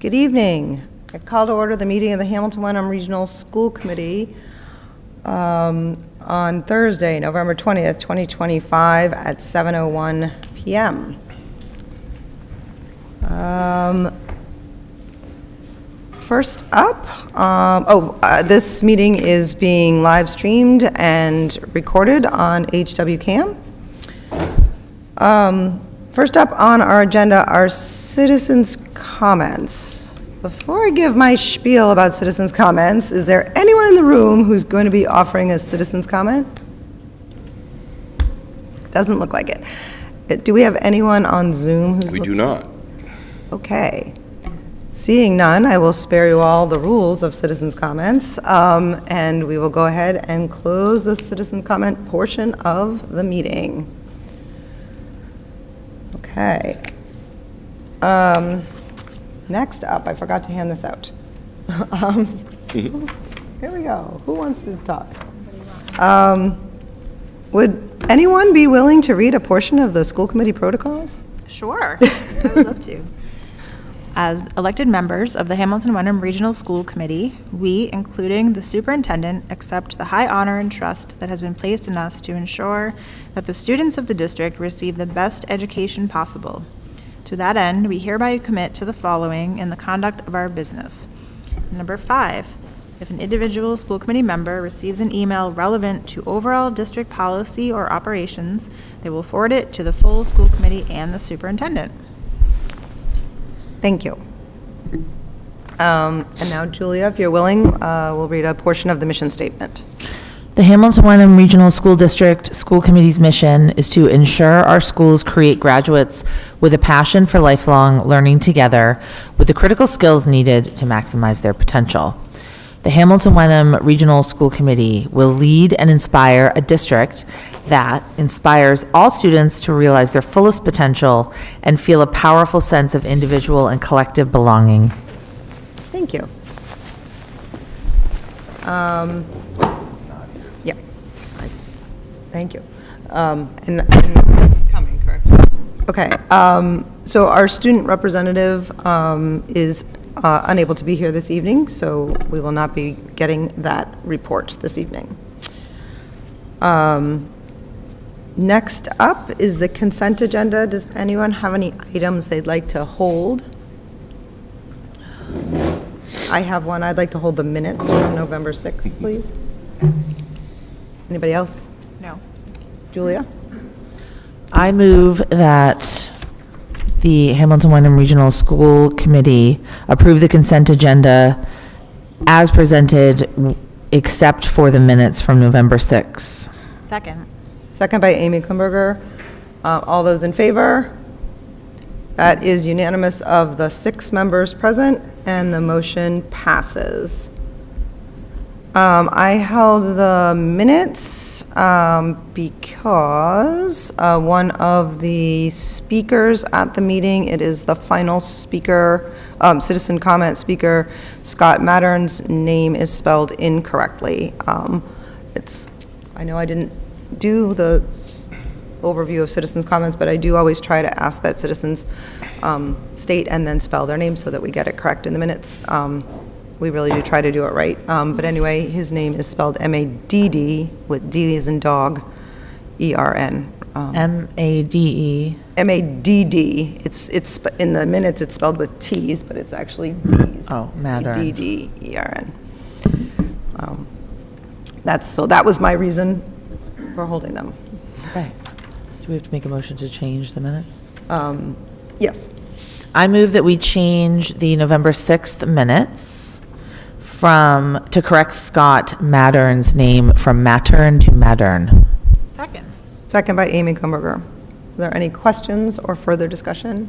Good evening. I call to order the meeting of the Hamilton-Wenham Regional School Committee on Thursday, November 20th, 2025 at 7:01 p.m. First up, this meeting is being live streamed and recorded on HWCam. First up on our agenda are citizens' comments. Before I give my spiel about citizens' comments, is there anyone in the room who's going to be offering a citizens' comment? Doesn't look like it. Do we have anyone on Zoom who's... We do not. Okay. Seeing none, I will spare you all the rules of citizens' comments, and we will go ahead and close the citizen comment portion of the meeting. Okay. Next up, I forgot to hand this out. Here we go. Who wants to talk? Would anyone be willing to read a portion of the school committee protocols? Sure, I would love to. As elected members of the Hamilton-Wenham Regional School Committee, we, including the superintendent, accept the high honor and trust that has been placed in us to ensure that the students of the district receive the best education possible. To that end, we hereby commit to the following in the conduct of our business. Number 5, if an individual school committee member receives an email relevant to overall district policy or operations, they will forward it to the full school committee and the superintendent. Thank you. And now, Julia, if you're willing, we'll read a portion of the mission statement. The Hamilton-Wenham Regional School District School Committee's mission is to ensure our schools create graduates with a passion for lifelong learning together with the critical skills needed to maximize their potential. The Hamilton-Wenham Regional School Committee will lead and inspire a district that inspires all students to realize their fullest potential and feel a powerful sense of individual and collective belonging. Thank you. Yeah. Thank you. And coming, correct? Okay. So our student representative is unable to be here this evening, so we will not be getting that report this evening. Next up is the consent agenda. Does anyone have any items they'd like to hold? I have one. I'd like to hold the minutes from November 6th, please. Anybody else? No. Julia? I move that the Hamilton-Wenham Regional School Committee approve the consent agenda as presented, except for the minutes from November 6th. Second. Second by Amy Kumberger. All those in favor? That is unanimous of the 6 members present, and the motion passes. I held the minutes because one of the speakers at the meeting, it is the final speaker, citizen comment speaker, Scott Mattern's name is spelled incorrectly. I know I didn't do the overview of citizens' comments, but I do always try to ask that citizens state and then spell their name so that we get it correct in the minutes. We really do try to do it right. But anyway, his name is spelled M-A-D-D with D as in dog, E-R-N. M-A-D-E. M-A-D-D. It's in the minutes it's spelled with T's, but it's actually D's. Oh, Mattern. D-D-E-R-N. That was my reason for holding them. Okay. Do we have to make a motion to change the minutes? Yes. I move that we change the November 6th minutes to correct Scott Mattern's name from Mattern to Mattern. Second. Second by Amy Kumberger. Are there any questions or further discussion?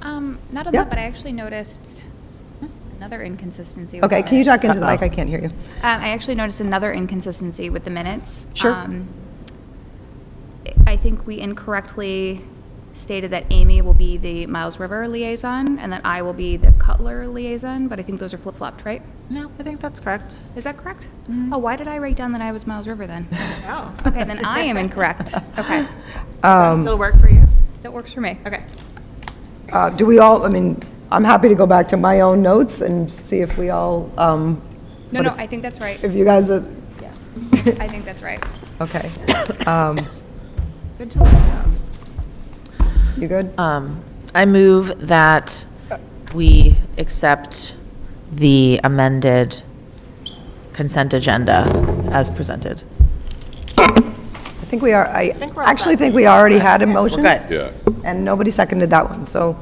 Not on Yeah. that, but I actually noticed another inconsistency. With Okay, the can you talk minutes. into the mic? I can't hear you. I actually noticed another inconsistency with the minutes. Sure. I think we incorrectly stated that Amy will be the Miles River liaison and that I will be the Cutler liaison, but I think those are flip-flopped, right? No, I think that's correct. Is that correct? Oh, why did I write down that I was Miles River then? Oh. Okay, then I am incorrect. Okay, Does that still work for you? that works for me. Okay. Do we all, I mean, I'm happy to go back to my own notes and see if we all, No, I think that's right. if you guys are, I think that's right. okay. Good to know. You good? I move that we accept the amended consent agenda as presented. I think we are, I think we're all actually set. think we already had a motion. Good, Yeah. And nobody seconded that one, so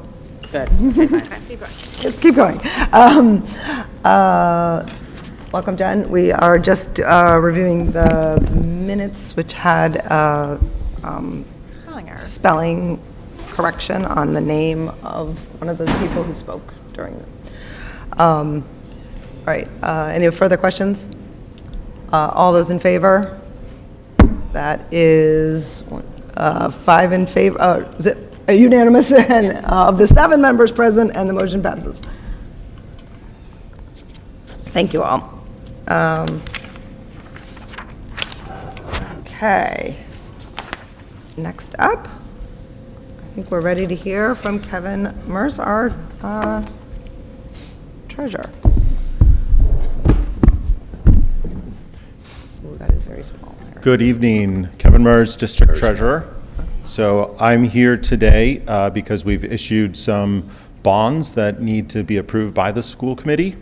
good. let's keep going. Welcome, Jen. We are just reviewing the minutes, which had Spelling error. spelling correction on the name of one of those people who spoke during it. All right, any further questions? All those in favor? That is 5 in favor, is it unanimous, and of the 7 members present, and the motion passes. Thank you all. Okay. Next up, I think we're ready to hear from Kevin Merce, our treasurer. Ooh, that is very small. Good evening, Kevin Mers, District Treasurer. So I'm here today because we've issued some bonds that need to be approved by the school committee.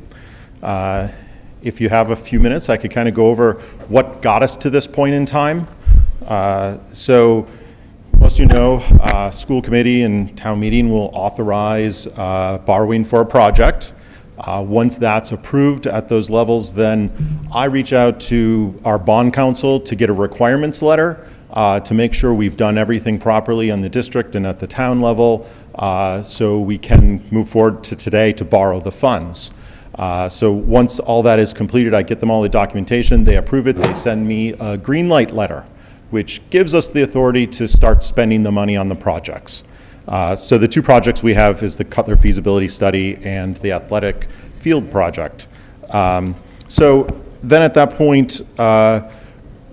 If you have a few minutes, I could kind of go over what got us to this point in time. So most of you know, school committee and town meeting will authorize borrowing for a project. Once that's approved at those levels, then I reach out to our bond counsel to get a requirements letter to make sure we've done everything properly on the district and at the town level, so we can move forward to today to borrow the funds. So once all that is completed, I get them all the documentation, they approve it, they send me a green light letter, which gives us the authority to start spending the money on the projects. So the 2 projects we have is the Cutler feasibility study and the athletic field project. So then at that point,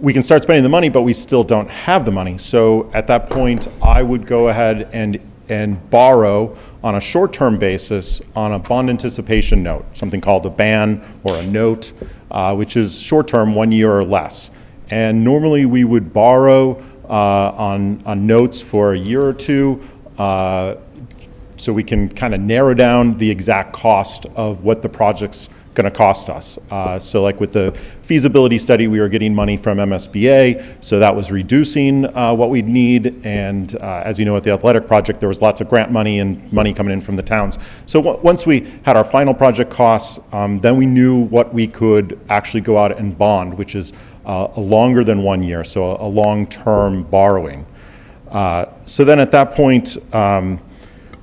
we can start spending the money, but we still don't have the money. So at that point, I would go ahead and borrow on a short-term basis on a bond anticipation note, something called a BAN or a note, which is short-term, 1 year or less. And normally we would borrow on notes for a year or 2, so we can kind of narrow down the exact cost of what the project's going to cost us. So like with the feasibility study, we were getting money from MSBA, so that was reducing what we'd need. And as you know, with the athletic project, there was lots of grant money and money coming in from the towns. So once we had our final project costs, then we knew what we could actually go out and bond, which is a longer than 1 year, so a long-term borrowing. So then at that point,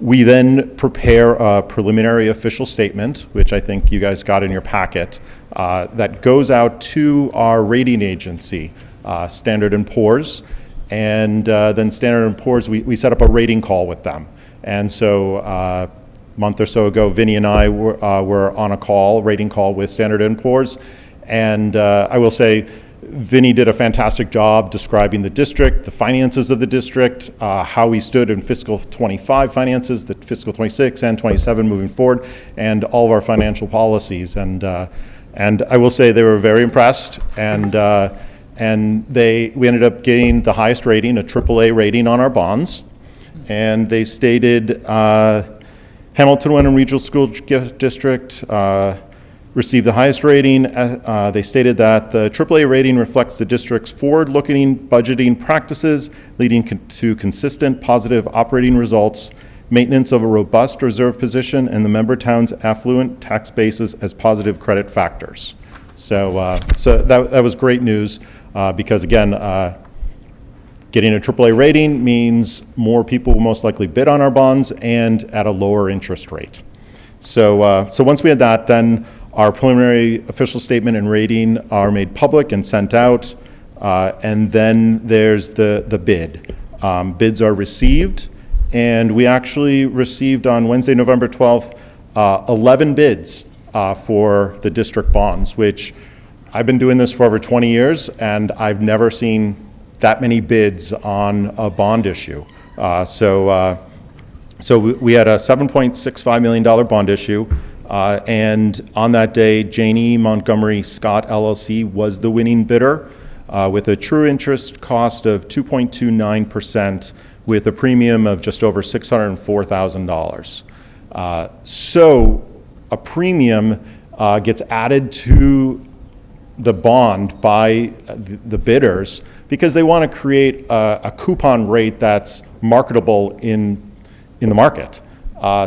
we then prepare a preliminary official statement, which I think you guys got in your packet, that goes out to our rating agency, Standard & Poor's. And then Standard & Poor's, we set up a rating call with them. And so a month or so ago, Vinny and I were on a rating call with Standard & Poor's. And I will say, Vinny did a fantastic job describing the district, the finances of the district, how we stood in fiscal 25 finances, the fiscal 26 and 27 moving forward, and all of our financial policies. And I will say they were very impressed, and we ended up getting the highest rating, a AAA rating on our bonds. And they stated Hamilton Wenham Regional School District received the highest rating. They stated that the AAA rating reflects the district's forward-looking budgeting practices, leading to consistent positive operating results, maintenance of a robust reserve position, and the member town's affluent tax bases as positive credit factors. So that was great news because, again, getting a AAA rating means more people will most likely bid on our bonds and at a lower interest rate. So once we had that, then our preliminary official statement and rating are made public and sent out, and then there's the bid. Bids are received, and we actually received on Wednesday, November 12th, 11 bids for the district bonds, which I've been doing this for over 20 years, and I've never seen that many bids on a bond issue. So So we had a $7.65 million bond issue, and on that day, Janie Montgomery Scott LLC was the winning bidder with a true interest cost of 2.29% with a premium of just over $604,000. So a premium gets added to the bond by the bidders because they want to create a coupon rate that's marketable in the market.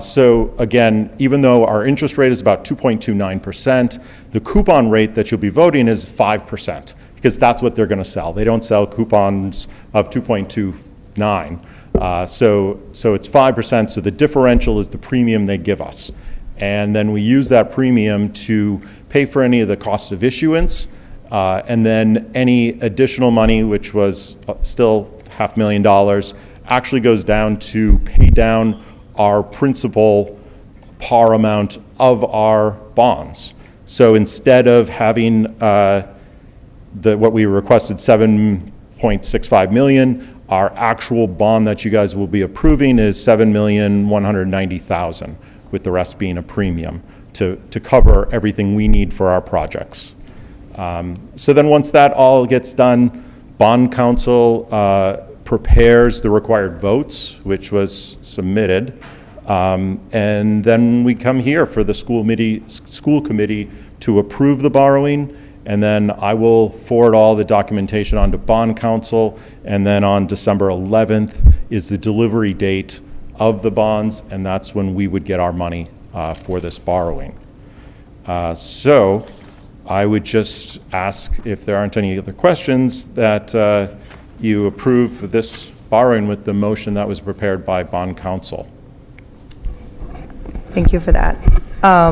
So again, even though our interest rate is about 2.29%, the coupon rate that you'll be voting is 5% because that's what they're going to sell. They don't sell coupons of 2.29. So it's 5%, so the differential is the premium they give us. And then we use that premium to pay for any of the cost of issuance, and then any additional money, which was still $500,000, actually goes down to pay down our principal par amount of our bonds. So instead of having what we requested, $7.65 million, our actual bond that you guys will be approving is $7,190,000, with the rest being a premium to cover everything we need for our projects. So then once that all gets done, bond counsel prepares the required votes, which was submitted, and then we come here for the school committee to approve the borrowing, and then I will forward all the documentation on to bond counsel, and then on December 11th is the delivery date of the bonds, and that's when we would get our money for this borrowing. So I would just ask, if there aren't any other questions, that you approve this borrowing with the motion that was prepared by bond counsel. Thank you for that. I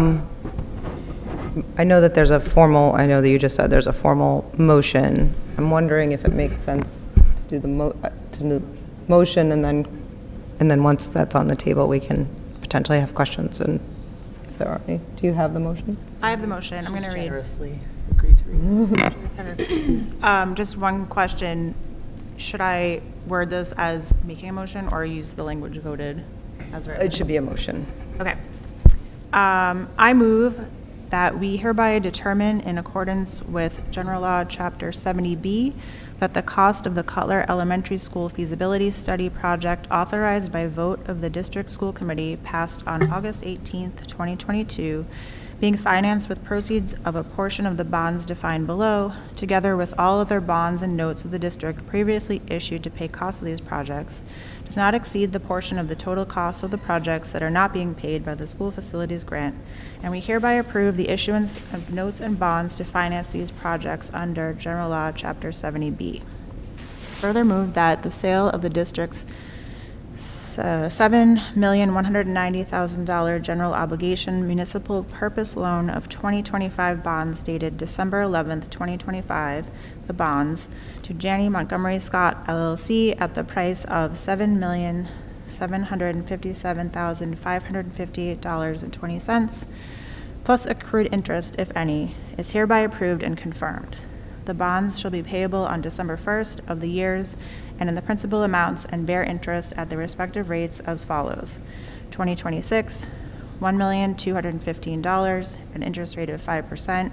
know that I know that you just said there's a formal motion. I'm wondering if it makes sense to do the motion, and then once that's on the table, we can potentially have questions, and if there are any. Do you have the motion? I have the motion. I'm going to read. Generously agree to read. Just one question. Should I word this as making a motion or use the language voted as written? It should be a motion. Okay. I move that we hereby determine, in accordance with General Law, Chapter 70B, that the cost of the Cutler Elementary School feasibility study project authorized by vote of the District School Committee passed on August 18th, 2022, being financed with proceeds of a portion of the bonds defined below, together with all other bonds and notes of the district previously issued to pay costs of these projects, does not exceed the portion of the total costs of the projects that are not being paid by the school facilities grant, and we hereby approve the issuance of notes and bonds to finance these projects under General Law, Chapter 70B. Further move that the sale of the district's $7,190,000 general obligation municipal purpose loan of 2025 bonds dated December 11th, 2025, the bonds, to Janie Montgomery Scott LLC at the price of $7,757,558.20, plus accrued interest, if any, is hereby approved and confirmed. The bonds shall be payable on December 1st of the years and in the principal amounts and bear interest at the respective rates as follows. 2026, $1,215, an interest rate of 5%.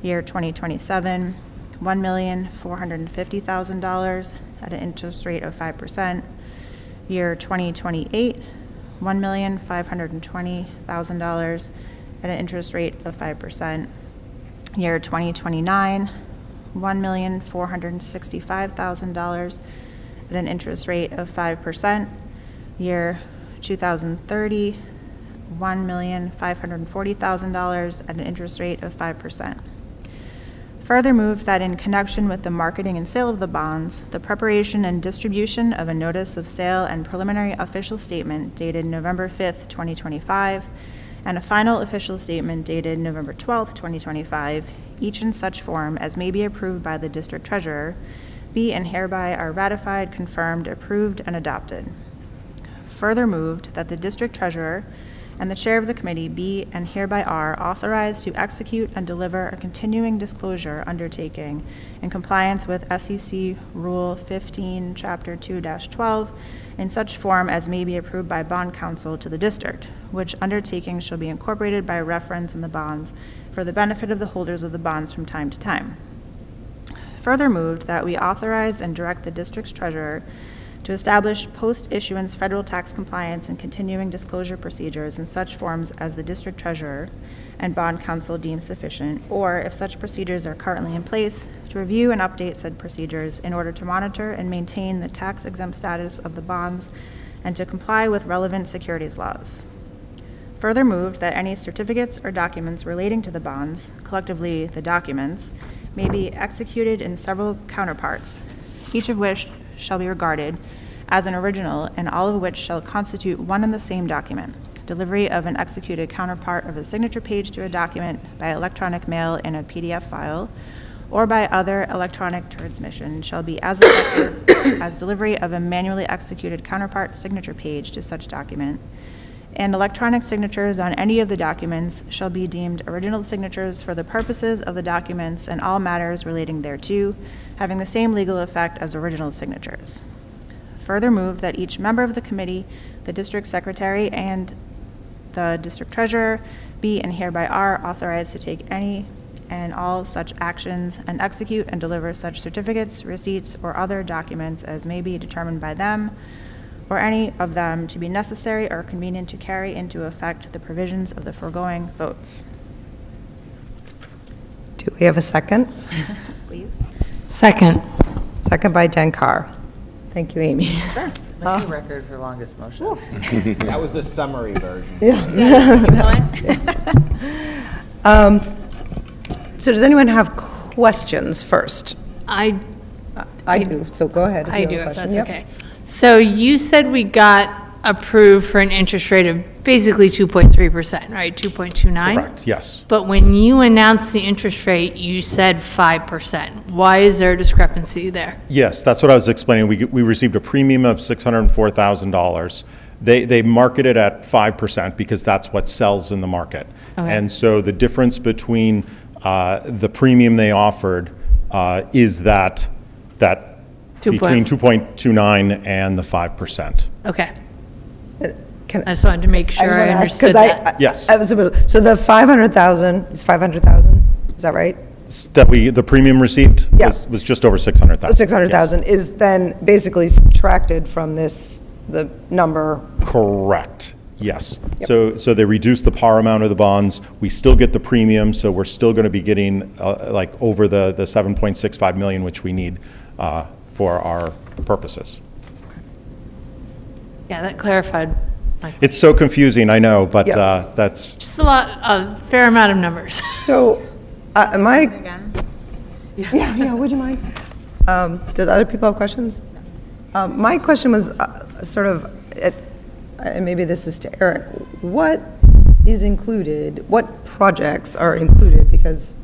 Year 2027, $1,450,000 at an interest rate of 5%. Year 2028, $1,520,000 at an interest rate of 5%. Year 2029, $1,465,000 at an interest rate of 5%. Year 2030, $1,540,000 at an interest rate of 5%. Further moved that in connection with the marketing and sale of the bonds, the preparation and distribution of a notice of sale and preliminary official statement dated November 5th, 2025, and a final official statement dated November 12th, 2025, each in such form as may be approved by the district treasurer, be and hereby are ratified, confirmed, approved, and adopted. Further moved that the district treasurer, and the chair of the committee be and hereby are authorized to execute and deliver a continuing disclosure undertaking in compliance with SEC Rule 15, Chapter 2-12, in such form as may be approved by bond counsel to the district, which undertaking shall be incorporated by reference in the bonds for the benefit of the holders of the bonds from time to time. Further moved that we authorize and direct the district's treasurer to establish post-issuance federal tax compliance and continuing disclosure procedures in such forms as the district treasurer and bond counsel deem sufficient, or if such procedures are currently in place, to review and update said procedures in order to monitor and maintain the tax-exempt status of the bonds and to comply with relevant securities laws. Further moved that any certificates or documents relating to the bonds, collectively the documents, may be executed in several counterparts, each of which shall be regarded as an original and all of which shall constitute one and the same document. Delivery of an executed counterpart of a signature page to a document by electronic mail in a PDF file or by other electronic transmission shall be as effective as delivery of a manually executed counterpart signature page to such document. And electronic signatures on any of the documents shall be deemed original signatures for the purposes of the documents and all matters relating thereto, having the same legal effect as original signatures. Further moved that each member of the committee, the district secretary, and the district treasurer be and hereby are authorized to take any and all such actions and execute and deliver such certificates, receipts, or other documents as may be determined by them or any of them to be necessary or convenient to carry into effect the provisions of the foregoing votes. Do we have a second? Please. Second. Second by Jen Carr. Thank you, Amy. Make a record for longest motion. That was the summary version. So does anyone have questions first? I do, so go ahead. I you do, have a if question. that's Yep. okay. So you said we got approved for an interest rate of basically 2.3%, right? 2.29? Correct, yes. But when you announced the interest rate, you said 5%. Why is there a discrepancy there? Yes, that's what I was explaining. We received a premium of $604,000. They market it at 5% because that's what sells in the market. Okay. And so the difference between the premium they offered is that between 2.29 and the 5%. Okay. Can- I just wanted to make sure I just wanna ask, understood 'cause that. Yes. I was a bit, so the 500,000 is 500,000, is that right? The premium received Yeah. was just over 600,000. 600,000 is then basically subtracted from the number. Yes. Correct, yes. So they reduced the par amount of the bonds. We still get the premium, so we're still going to be getting like over the 7.65 million, which we need for our purposes. Yeah, that clarified. It's so confusing, I know, but Yeah. that's, Just a fair amount of numbers. So, am I, Again. yeah, would you mind? Did other people have questions? My question was sort of, and maybe this is to Eric, what is included, what projects are included? Because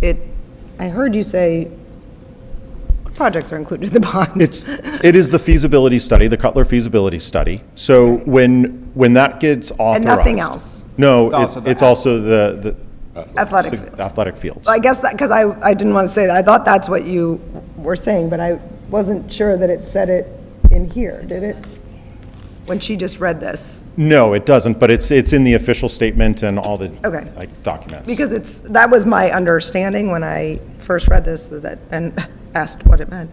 I heard you say projects are included in the bond. it is the feasibility study, the Cutler feasibility study. So when that gets authorized. And nothing else? No, also the it's also the Athletic fields. athletic fields. I guess that, because I didn't want to say that, I thought that's what you were saying, but I wasn't sure that it said it in here, did it? When she just read this? No, it doesn't, but it's in the official statement and all the Okay. documents. Because that was my understanding when I first read this, and asked what it meant.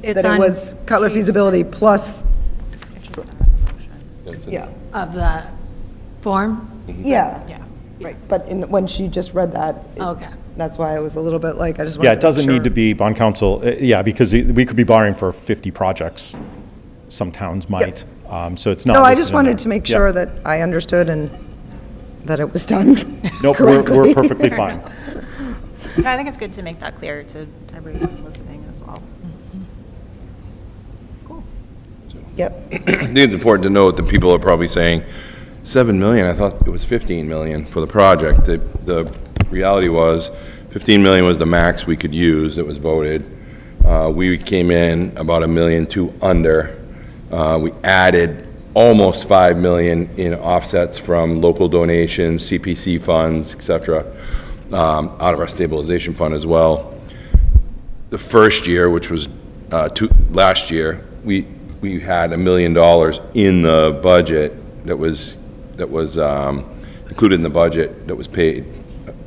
It's That it on was Cutler feasibility plus, yeah, Of the form? yeah. Yeah. Right, but when she just read that. Okay. That's why I was a little bit like, I just wanted to Yeah, it doesn't make need to sure. be bond council, because we could be borrowing for 50 projects. Some towns might, so it's not. No, I listed just in wanted there. to make Yeah. sure that I understood and that it was done Nope, correctly. we're perfectly fine. I think it's good to make that clear to everyone listening as well. Yep, I think it's important to note that people are probably saying, 7 million, I thought it was 15 million for the project. The reality was, 15 million was the max we could use that was voted. We came in about $1.2 million under. We added almost 5 million in offsets from local donations, CPC funds, et cetera, out of our stabilization fund as well. The first year, which was last year, we had $1 million in the budget that was included in the budget that was paid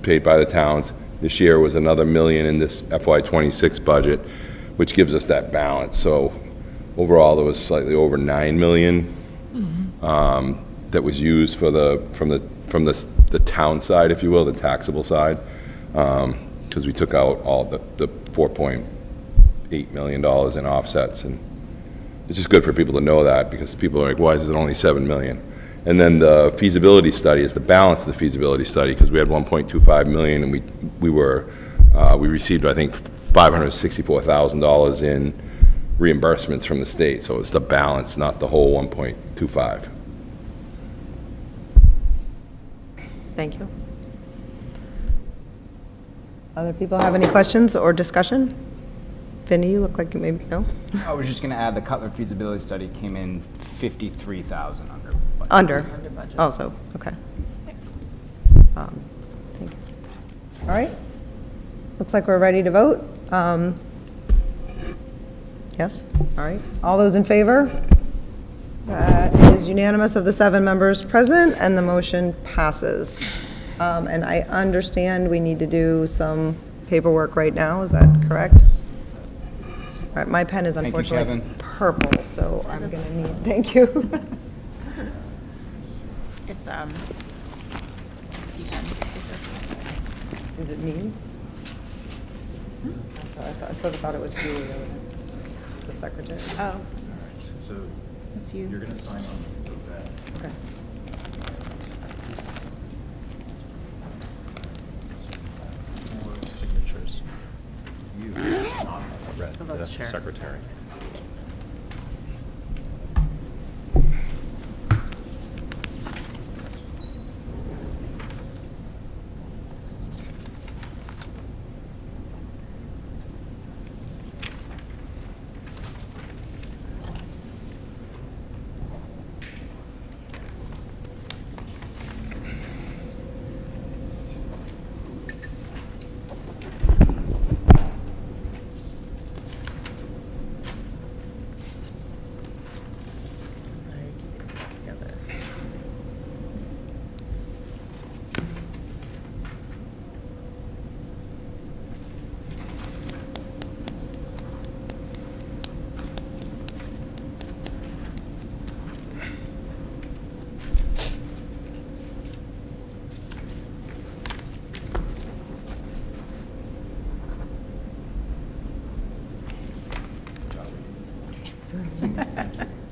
by the towns. This year was another $1 million in this FY26 budget, which gives us that balance. So overall, there was slightly over $9 million that was used for from the town side, if you will, the taxable side, because we took out all the $4.8 million in offsets. And it's just good for people to know that, because people are like, why is it only $7 million? And then the feasibility study is the balance of the feasibility study, because we had $1.25 million, and we received, I think, $564,000 in reimbursements from the state. So it's the balance, not the whole 1.25. Thank you. Other people have any questions or discussion? Vinny, you look like you maybe, no? I was just going to add the Cutler feasibility study came in 53,000 under. Under? Also, okay. Thank you. All right. Looks like we're ready to vote. Yes? All right. All those in favor? That is unanimous of the 7 members present, and the motion passes. And I understand we need to do some paperwork right now. Is that correct? All right, my pen is Thank you, unfortunately Kevin. purple, so I'm going to need, thank you. It's, Is it me? I sort of thought it was Julia, the secretary. oh, So it's you. you're going to sign on that. Okay. More signatures. You, not the secretary.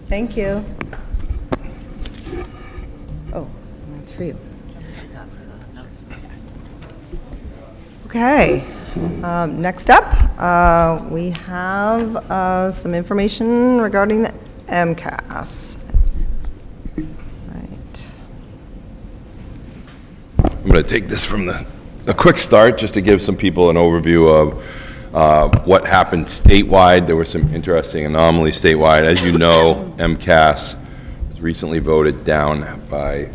Thank you. Oh, that's for you. Okay, next up, we have some information regarding the MCAS. Right. I'm going to take this from a quick start, just to give some people an overview of what happened statewide. There were some interesting anomalies statewide. As you know, MCAS was recently voted down by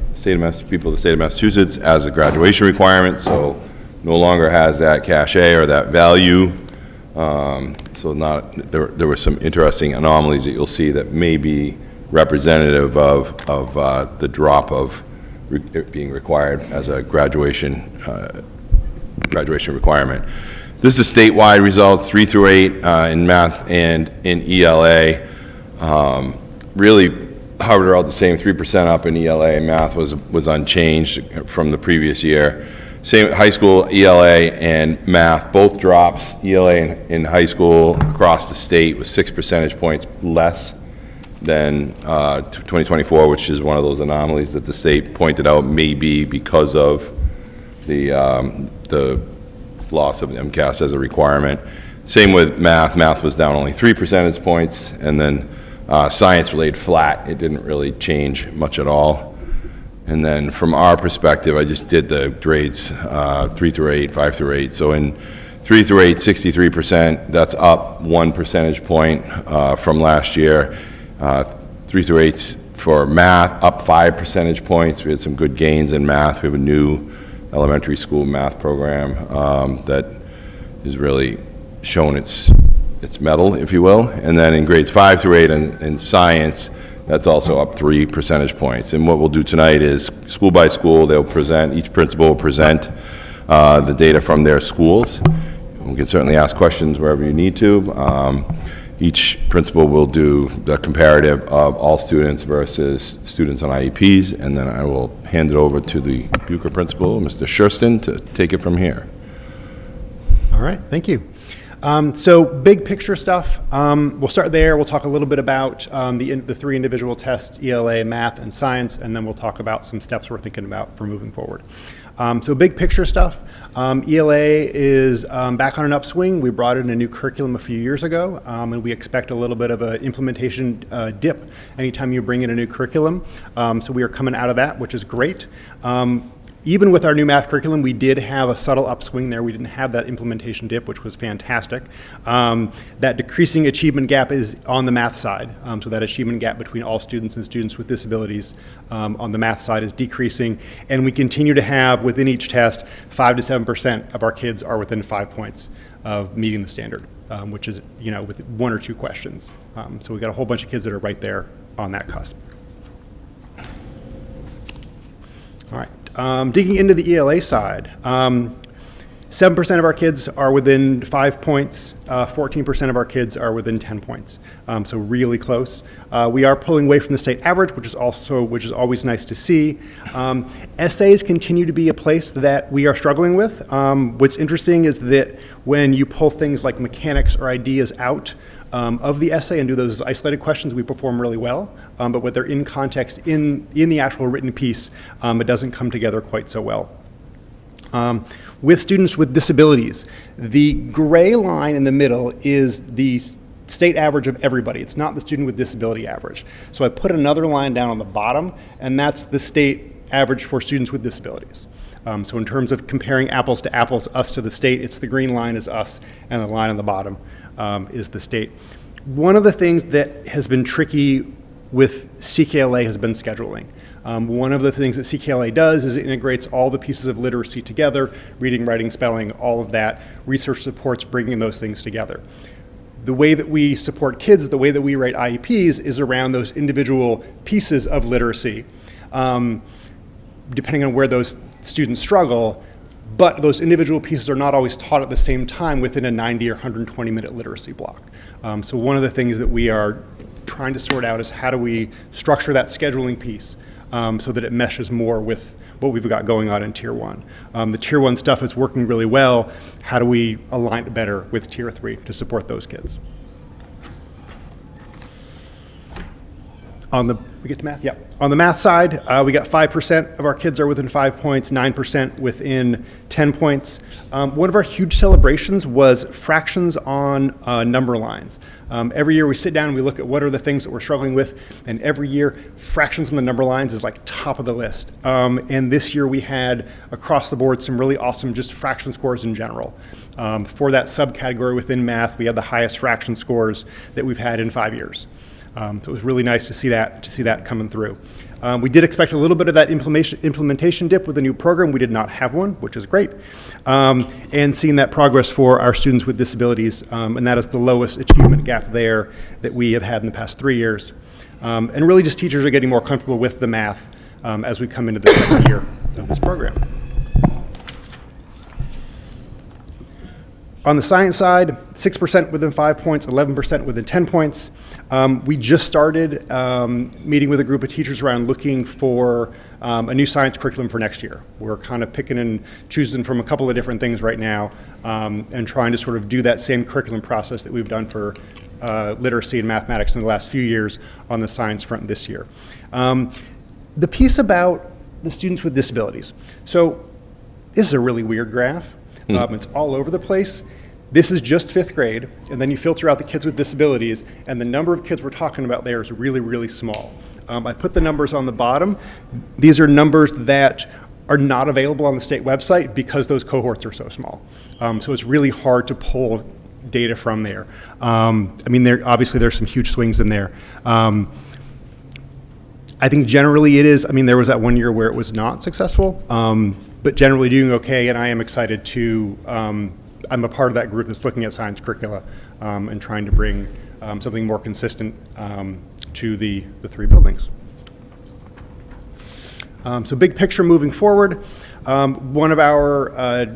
people of the state of Massachusetts as a graduation requirement, so no longer has that cachet or that value. There were some interesting anomalies that you'll see that may be representative of the drop of it being required as a graduation requirement. This is statewide results, 3 through 8 in math and in ELA. Really, Harvard are all the same, 3% up in ELA. Math was unchanged from the previous year. Same high school ELA and math, both drops. ELA in high school across the state was 6 percentage points less than 2024, which is one of those anomalies that the state pointed out may be because of the loss of MCAS as a requirement. Same with math. Math was down only 3 percentage points, and then science related flat. It didn't really change much at all. And then from our perspective, I just did the grades 3 through 8, 5 through 8. So in 3 through 8, 63%. That's up 1 percentage point from last year. 3 through 8's For math, up 5 percentage points. We had some good gains in math. We have a new elementary school math program that is really shown its mettle, if you will. And then in grades 5 through 8 in science, that's also up 3 percentage points. And what we'll do tonight is, school by school, each principal will present the data from their schools. We can certainly ask questions wherever you need to. Each principal will do the comparative of all students versus students on IEPs, and then I will hand it over to the Bucher principal, Mr. Schurston, to take it from here. All right, thank you. So big picture stuff. We'll start there. We'll talk a little bit about the 3 individual tests, ELA, math, and science, and then we'll talk about some steps we're thinking about for moving forward. So big picture stuff. ELA is back on an upswing. We brought in a new curriculum a few years ago, and we expect a little bit of an implementation dip anytime you bring in a new curriculum. So we are coming out of that, which is great. Even with our new math curriculum, we did have a subtle upswing there. We didn't have that implementation dip, which was fantastic. That decreasing achievement gap is on the math side. So that achievement gap between all students and students with disabilities on the math side is decreasing. And we continue to have, within each test, 5 to 7% of our kids are within 5 points of meeting the standard, which is, with 1 or 2 questions. So we've got a whole bunch of kids that are right there on that cusp. All right. Digging into the ELA side, 7% of our kids are within 5 points, 14% of our kids are within 10 points, so really close. We are pulling away from the state average, which is always nice to see. Essays continue to be a place that we are struggling with. What's interesting is that when you pull things like mechanics or ideas out of the essay and do those isolated questions, we perform really well. But when they're in context in the actual written piece, it doesn't come together quite so well. With students with disabilities, the gray line in the middle is the state average of everybody. It's not the student with disability average. So I put another line down on the bottom, and that's the state average for students with disabilities. So in terms of comparing apples to apples, us to the state, it's the green line is us, and the line on the bottom is the state. One of the things that has been tricky with CKLA has been scheduling. One of the things that CKLA does is it integrates all the pieces of literacy together, reading, writing, spelling, all of that. Research supports bringing those things together. The way that we support kids, the way that we write IEPs is around those individual pieces of literacy, depending on where those students struggle, but those individual pieces are not always taught at the same time within a 90 or 120 minute literacy block. So one of the things that we are trying to sort out is how do we structure that scheduling piece so that it meshes more with what we've got going on in Tier 1. The Tier 1 stuff is working really well. How do we align it better with Tier 3 to support those kids? We get to math? Yeah. On the math side, we got 5% of our kids are within 5 points, 9% within 10 points. One of our huge celebrations was fractions on number lines. Every year we sit down and we look at what are the things that we're struggling with, and every year fractions on the number lines is like top of the list. And this year we had across the board some really awesome just fraction scores in general. For that subcategory within math, we had the highest fraction scores that we've had in 5 years. So it was really nice to see that coming through. We did expect a little bit of that implementation dip with the new program. We did not have one, which is great. And seeing that progress for our students with disabilities, and that is the lowest achievement gap there that we have had in the past 3 years. And really just teachers are getting more comfortable with the math as we come into the second year of this program. On the science side, 6% within 5 points, 11% within 10 points. We just started meeting with a group of teachers around looking for a new science curriculum for next year. We're kind of picking and choosing from a couple of different things right now and trying to sort of do that same curriculum process that we've done for literacy and mathematics in the last few years on the science front this year. The piece about the students with disabilities. So this is a really weird graph. It's all over the place. This is just 5th grade, and then you filter out the kids with disabilities, and the number of kids we're talking about there is really, really small. I put the numbers on the bottom. These are numbers that are not available on the state website because those cohorts are so small. So it's really hard to pull data from there. Obviously there's some huge swings in there. I think generally it is. I mean, there was that one year where it was not successful, but generally doing okay. And I am excited to, I'm a part of that group that's looking at science curricula and trying to bring something more consistent to the three buildings. So big picture moving forward, one of our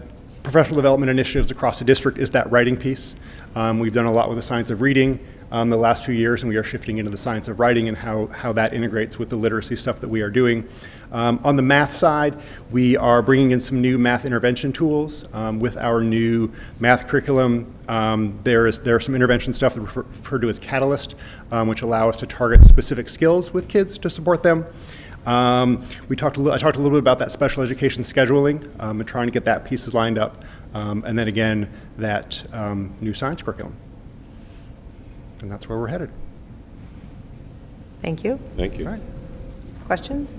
professional development initiatives across the district is that writing piece. We've done a lot with the science of reading the last few years, and we are shifting into the science of writing and how that integrates with the literacy stuff that we are doing. On the math side, we are bringing in some new math intervention tools with our new math curriculum. There are some intervention stuff that we refer to as Catalyst, which allow us to target specific skills with kids to support them. I talked a little bit about that special education scheduling and trying to get that pieces lined up, and then again that new science curriculum. And that's where we're headed. Thank you. Thank you. All right. Questions?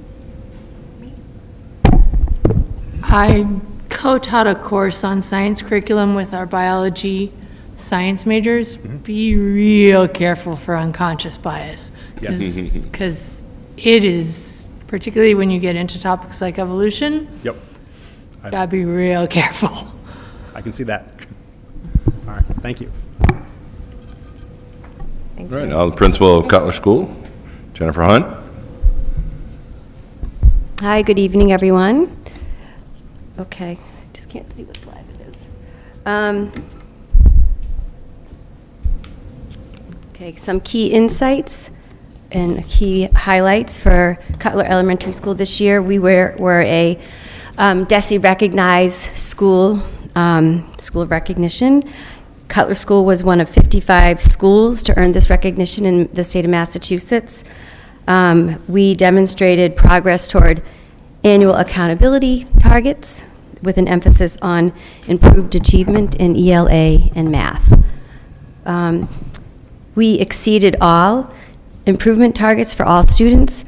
I co-taught a course on science curriculum with our biology science majors. Be real careful for unconscious bias. Yes. Because it is, particularly when you get into topics like evolution, Yep. gotta be real careful. I can see that. All right. Thank you. Thank All right, you. now the principal of Cutler School, Jennifer Hunt. Hi, good evening, everyone. Okay, just can't see what slide it is. Okay, some key insights and key highlights for Cutler Elementary School this year. We were a DESE recognized school, School of Recognition. Cutler School was one of 55 schools to earn this recognition in the state of Massachusetts. We demonstrated progress toward annual accountability targets with an emphasis on improved achievement in ELA and math. We exceeded all improvement targets for all students,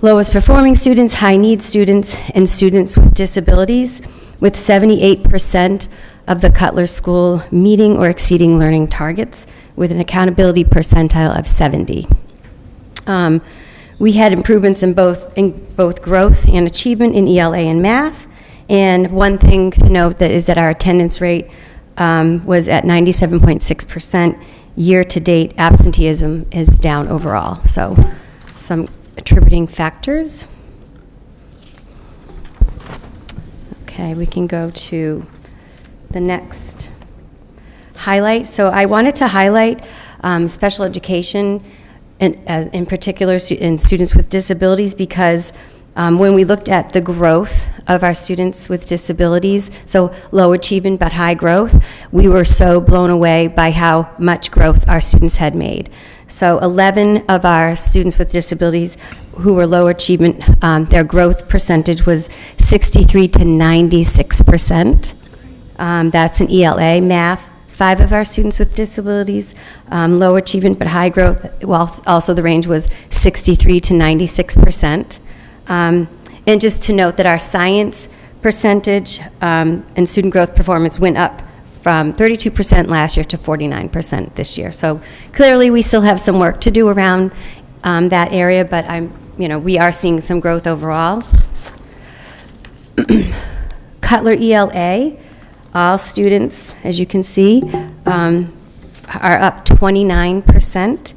lowest performing students, high need students, and students with disabilities, with 78% of the Cutler School meeting or exceeding learning targets with an accountability percentile of 70. We had improvements in both growth and achievement in ELA and math. And one thing to note that is that our attendance rate was at 97.6%. Year-to-date absenteeism is down overall. So some attributing factors. Okay, we can go to the next highlight. So I wanted to highlight special education, in particular in students with disabilities, because when we looked at the growth of our students with disabilities, so low achievement but high growth, we were so blown away by how much growth our students had made. So 11 of our students with disabilities who were low achievement, their growth percentage was 63 to 96%. That's in ELA, math. 5 of our students with disabilities, low achievement but high growth, while also the range was 63 to 96%. And just to note that our science percentage and student growth performance went up from 32% last year to 49% this year. So clearly we still have some work to do around that area, but we are seeing some growth overall. Cutler ELA, all students, as you can see, are up 29%.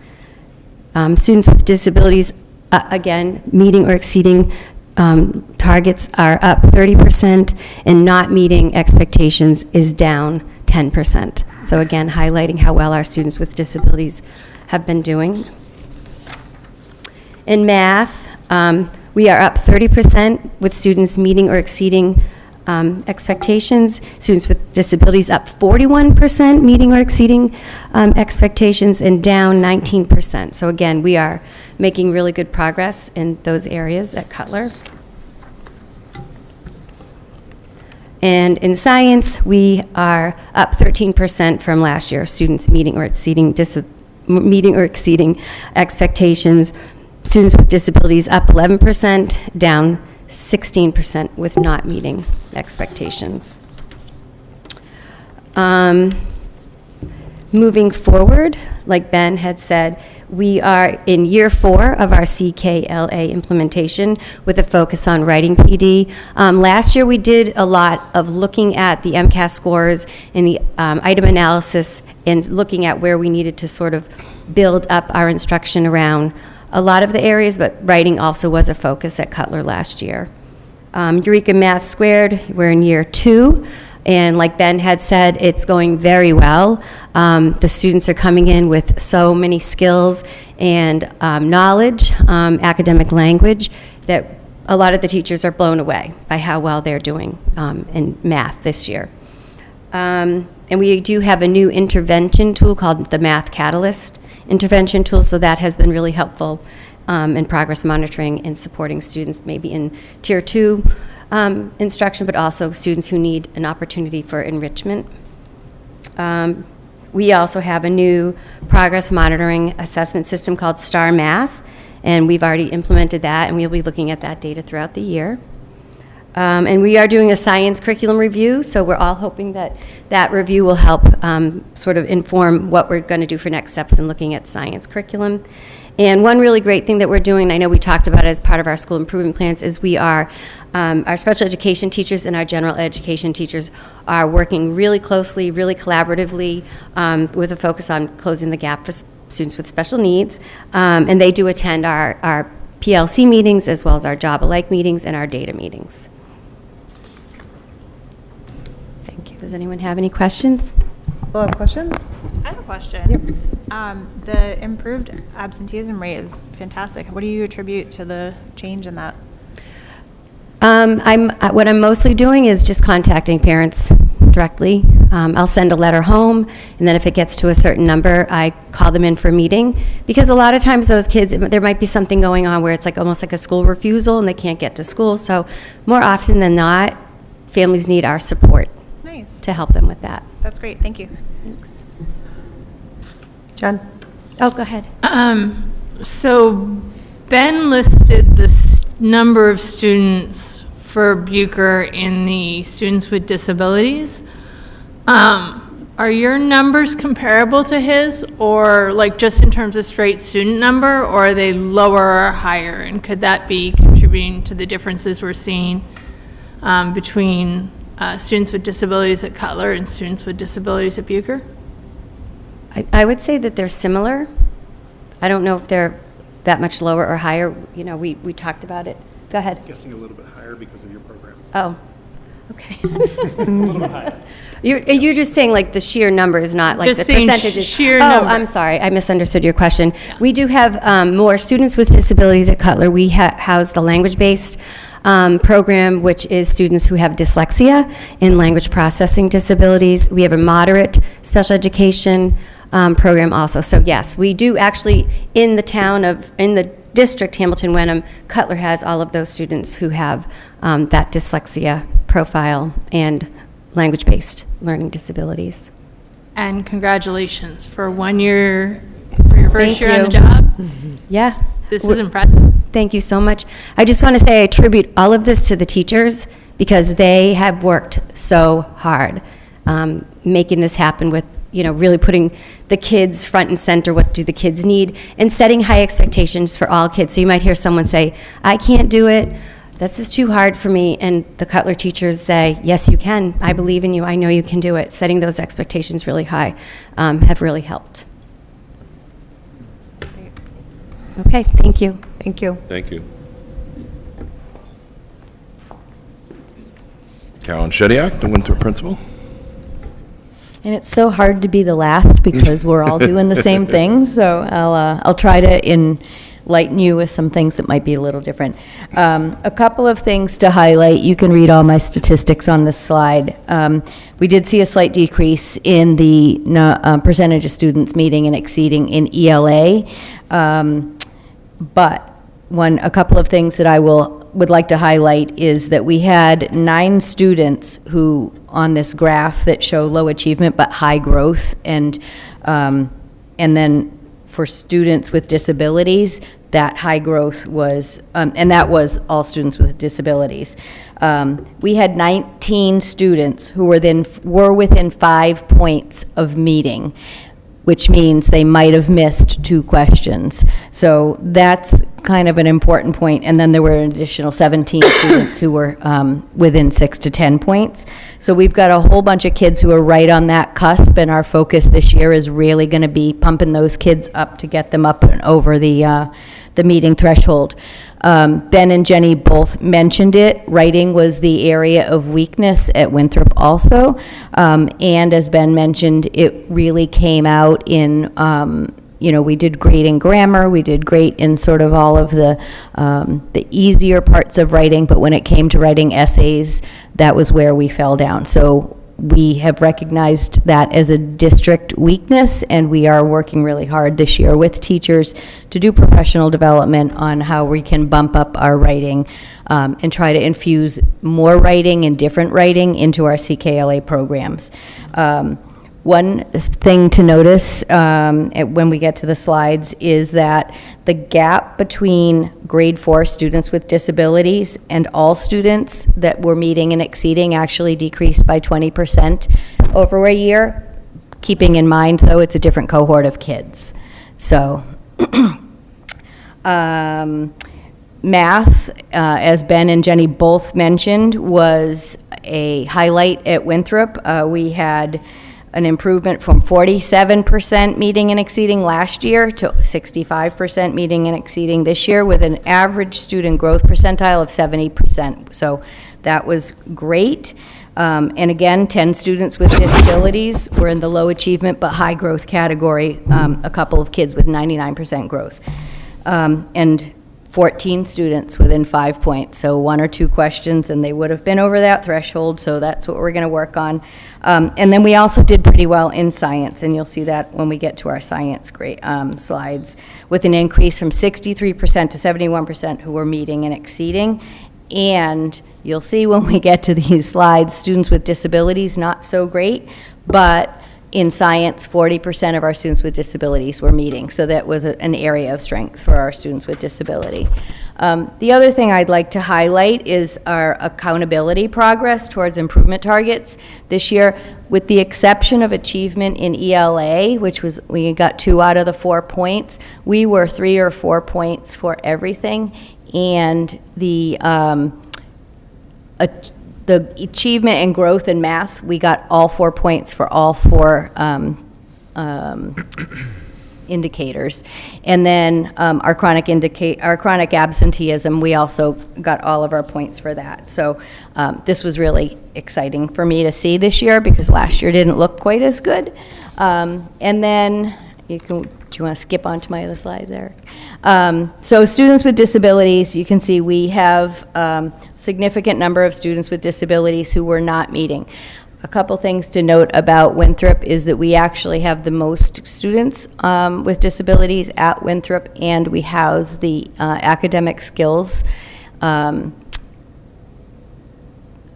Students with disabilities, again, meeting or exceeding targets are up 30%, and not meeting expectations is down 10%. So again, highlighting how well our students with disabilities have been doing. In math, we are up 30% with students meeting or exceeding expectations. Students with disabilities up 41%, meeting or exceeding expectations, and down 19%. So again, we are making really good progress in those areas at Cutler. And in science, we are up 13% from last year, students meeting or exceeding expectations. Students with disabilities up 11%, down 16% with not meeting expectations. Moving forward, like Ben had said, we are in year 4 of our CKLA implementation with a focus on writing PD. Last year, we did a lot of looking at the MCAS scores and the item analysis and looking at where we needed to sort of build up our instruction around a lot of the areas, but writing also was a focus at Cutler last year. Eureka Math Squared, we're in year 2. And like Ben had said, it's going very well. The students are coming in with so many skills and knowledge, academic language, that a lot of the teachers are blown away by how well they're doing in math this year. And we do have a new intervention tool called the Math Catalyst intervention tool, so that has been really helpful in progress monitoring and supporting students maybe in Tier 2 instruction, but also students who need an opportunity for enrichment. We also have a new progress monitoring assessment system called STAR Math, and we've already implemented that, and we'll be looking at that data throughout the year. And we are doing a science curriculum review, so we're all hoping that that review will help sort of inform what we're going to do for next steps in looking at science curriculum. And one really great thing that we're doing, I know we talked about it as part of our school improvement plans, is we are, our special education teachers and our general education teachers are working really closely, really collaboratively, with a focus on closing the gap for students with special needs. And they do attend our PLC meetings as well as our Job Alike meetings and our data meetings. Thank you. Does anyone have any questions? People have questions? I have a question. The improved absenteeism rate is fantastic. What do you attribute to the change in that? What I'm mostly doing is just contacting parents directly. I'll send a letter home, and then if it gets to a certain number, I call them in for a meeting. Because a lot of times those kids, there might be something going on where it's like almost like a school refusal and they can't get to school. So more often than not, families need our support Nice. to help them with that. That's great. Thank you. Thanks. Jen? Oh, go ahead. So Ben listed the number of students for Bucher in the students with disabilities. Are your numbers comparable to his, or like just in terms of straight student number, or are they lower or higher? And could that be contributing to the differences we're seeing between students with disabilities at Cutler and students with disabilities at Bucher? I would say that they're similar. I don't know if they're that much lower or higher. You know, we talked about it. Go ahead. Guessing a little bit higher because of your program. Oh, okay. You're just saying like the sheer number is not like Just the saying percentages. sheer Oh, number. I'm sorry. I misunderstood your question. We do have more students with disabilities at Cutler. We house the language-based program, which is students who have dyslexia and language processing disabilities. We have a moderate special education program also. So yes, we do actually, in the district, Hamilton-Wenham, Cutler has all of those students who have that dyslexia profile and language-based learning disabilities. And congratulations for 1 year, for your first Thank year on the you. job. Yeah. This is impressive. Thank you so much. I just want to say I attribute all of this to the teachers because they have worked so hard making this happen with, you know, really putting the kids front and center, what do the kids need, and setting high expectations for all kids. So you might hear someone say, I can't do it, this is too hard for me, and the Cutler teachers say, yes, you can, I believe in you, I know you can do it. Setting those expectations really high have really helped. Okay, thank you. Thank you. Thank you. Carolyn Shediac, the Winthrop principal. And it's so hard to be the last because we're all doing the same thing, so I'll try to enlighten you with some things that might be a little different. A couple of things to highlight. You can read all my statistics on this slide. We did see a slight decrease in the percentage of students meeting and exceeding in ELA, but a couple of things that I would like to highlight is that we had 9 students who, on this graph, that show low achievement but high growth, and then for students with disabilities, that high growth was, and that was all students with disabilities. We had 19 students who were within 5 points of meeting. which means they might have missed 2 questions. So that's kind of an important point. And then there were an additional 17 students who were within 6 to 10 points. So we've got a whole bunch of kids who are right on that cusp, and our focus this year is really going to be pumping those kids up to get them up and over the meeting threshold. Ben and Jenny both mentioned it. Writing was the area of weakness at Winthrop also. And as Ben mentioned, it really came out in, we did great in grammar, we did great in sort of all of the easier parts of writing, but when it came to writing essays, that was where we fell down. So we have recognized that as a district weakness, and we are working really hard this year with teachers to do professional development on how we can bump up our writing and try to infuse more writing and different writing into our CKLA programs. One thing to notice when we get to the slides is that the gap between grade 4 students with disabilities and all students that were meeting and exceeding actually decreased by 20% over a year, keeping in mind, though, it's a different cohort of kids. So math, as Ben and Jenny both mentioned, was a highlight at Winthrop. We had an improvement from 47% meeting and exceeding last year to 65% meeting and exceeding this year, with an average student growth percentile of 70%. So that was great. And again, 10 students with disabilities were in the low achievement but high growth category, a couple of kids with 99% growth. And 14 students within 5 points, so 1 or 2 questions, and they would have been over that threshold, so that's what we're going to work on. And then we also did pretty well in science, and you'll see that when we get to our science slides, with an increase from 63% to 71% who were meeting and exceeding. And you'll see when we get to these slides, students with disabilities, not so great, but in science, 40% of our students with disabilities were meeting, so that was an area of strength for our students with disability. The other thing I'd like to highlight is our accountability progress towards improvement targets this year, with the exception of achievement in ELA, which was, we got 2 out of the 4 points. We were 3 or 4 points for everything, and the achievement and growth in math, we got all 4 points for all 4 indicators. And then our chronic absenteeism, we also got all of our points for that. So this was really exciting for me to see this year, because last year didn't look quite as good. And then do you want to skip on to my other slides, Eric? So students with disabilities, you can see we have a significant number of students with disabilities who were not meeting. A couple things to note about Winthrop is that we actually have the most students with disabilities at Winthrop, and we house the academic skills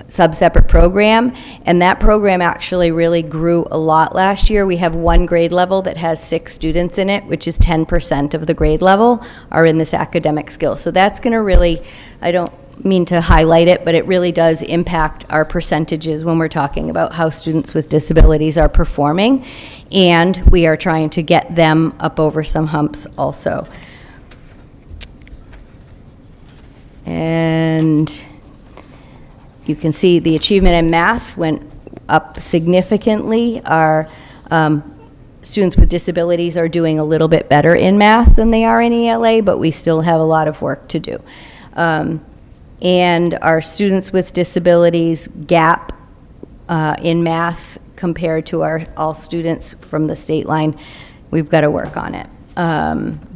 sub-separate program, and that program actually really grew a lot last year. We have 1 grade level that has 6 students in it, which is 10% of the grade level are in this academic skills. So that's going to really, I don't mean to highlight it, but it really does impact our percentages when we're talking about how students with disabilities are performing, and we are trying to get them up over some humps also. And you can see the achievement in math went up significantly. Our students with disabilities are doing a little bit better in math than they are in ELA, but we still have a lot of work to do. And our students with disabilities gap in math compared to our all students from the state line, we've got to work on it.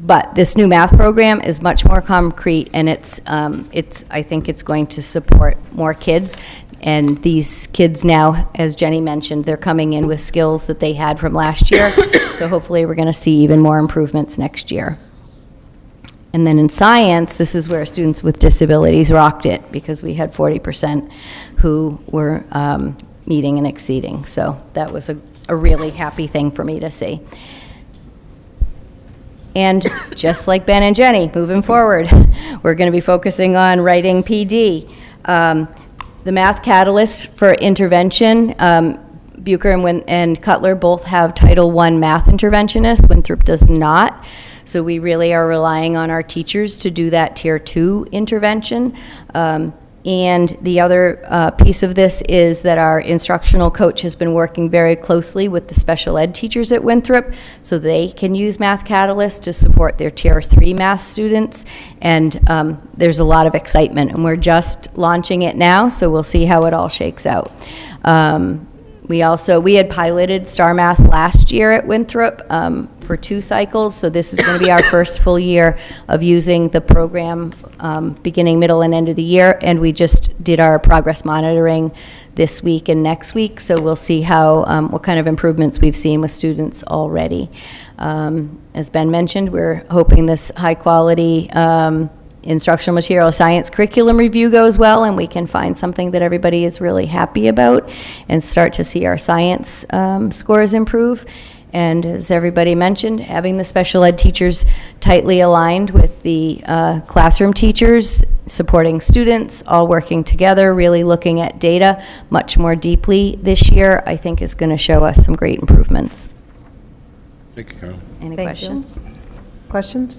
But this new math program is much more concrete, and I think it's going to support more kids. And these kids now, as Jenny mentioned, they're coming in with skills that they had from last year. So hopefully we're going to see even more improvements next year. And then in science, this is where students with disabilities rocked it, because we had 40% who were meeting and exceeding. So that was a really happy thing for me to see. And just like Ben and Jenny, moving forward, we're going to be focusing on writing PD. The Math Catalyst for intervention, Bucher and Cutler both have Title I math interventionists. Winthrop does not. So we really are relying on our teachers to do that Tier 2 intervention. And the other piece of this is that our instructional coach has been working very closely with the special ed teachers at Winthrop so they can use Math Catalyst to support their Tier 3 math students. And there's a lot of excitement, and we're just launching it now, so we'll see how it all shakes out. We had piloted Star Math last year at Winthrop for 2 cycles, so this is going to be our first full year of using the program beginning, middle, and end of the year, and we just did our progress monitoring this week and next week, so we'll see how what kind of improvements we've seen with students already. As Ben mentioned, we're hoping this high-quality instructional material science curriculum review goes well, and we can find something that everybody is really happy about and start to see our science scores improve. And as everybody mentioned, having the special ed teachers tightly aligned with the classroom teachers, supporting students, all working together, really looking at data much more deeply this year, I think is going to show us some great improvements. Thank you, Carol. Any Thank you. questions? Questions?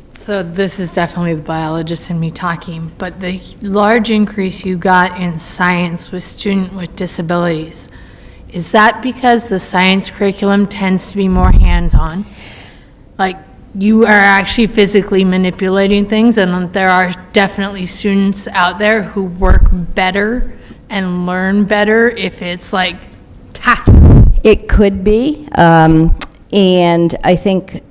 So this is definitely the biologist in me talking, but the large increase you got in science with student with disabilities, is that because the science curriculum tends to be more hands-on? Like, you are actually physically manipulating things, and there are definitely students out there who work better and learn better if it's like tactical. It could be, and I think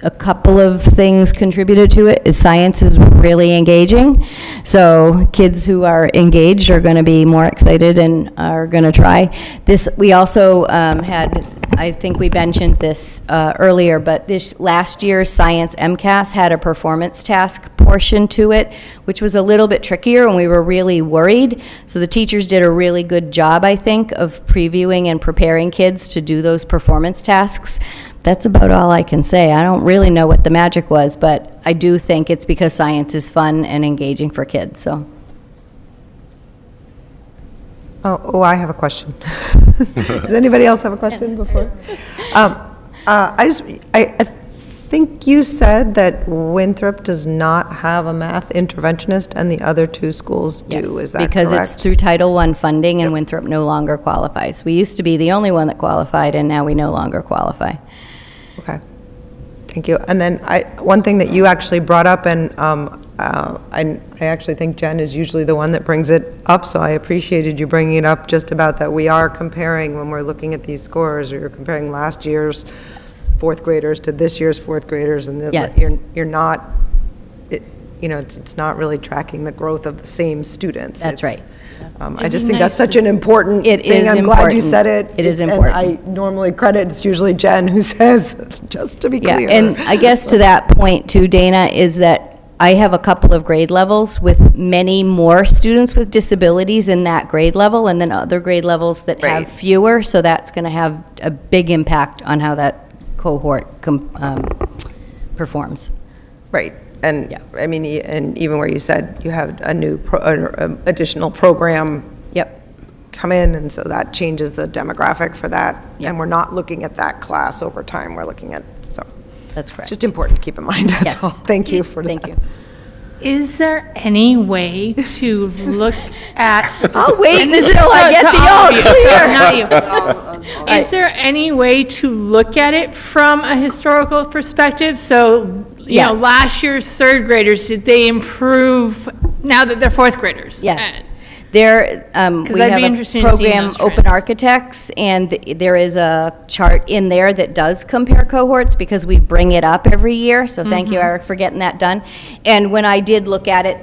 a couple of things contributed to it. Science is really engaging, so kids who are engaged are going to be more excited and are going to try. This, we also had, I think we mentioned this earlier, but this last year's Science MCAS had a performance task portion to it, which was a little bit trickier, and we were really worried. So the teachers did a really good job, I think, of previewing and preparing kids to do those performance tasks. That's about all I can say. I don't really know what the magic was, but I do think it's because science is fun and engaging for kids, so. Oh, I have a question. Does anybody else have a question before? I think you said that Winthrop does not have a math interventionist and the other 2 schools do. Yes, Is that correct? because it's through Title I funding, and Winthrop no longer qualifies. We used to be the only one that qualified, and now we no longer qualify. Okay, thank you. And then one thing that you actually brought up, and I actually think Jen is usually the one that brings it up, so I appreciated you bringing it up, just about that we are comparing, when we're looking at these scores, you're comparing last year's 4th graders to this year's 4th graders, and Yes. you're not, it's not really tracking the growth of the same students. That's It's, right. I just think that's such an important It thing. is I'm glad you important. said it. It is And important. I normally credit, it's usually Jen who says, just to be Yeah, clear. and I guess to that point too, Dana, is that I have a couple of grade levels with many more students with disabilities in that grade level, and then other grade levels that have Right. fewer, so that's going to have a big impact on how that cohort performs. Right, and, Yeah. I mean, and even where you said you have a new, additional program Yep. come in, and so that changes the demographic for that. Yeah. And we're not looking at that class over time, we're looking at, so, That's correct. just important to keep in mind, that's Yes. all. Thank you for that. Thank you. Is there any way to look at? I'll wait And this until is I so- get to the all all of you, so clear. not you. Is there any way to look at it from a historical perspective? So, you know, Yes. last year's 3rd graders, did they improve now that they're 4th graders? Yes. There, we that'd have be a interesting to see program, those Open trends. Architects, and there is a chart in there that does compare cohorts because we bring it up every year. So thank you, Eric, for getting that done. And when I did look at it,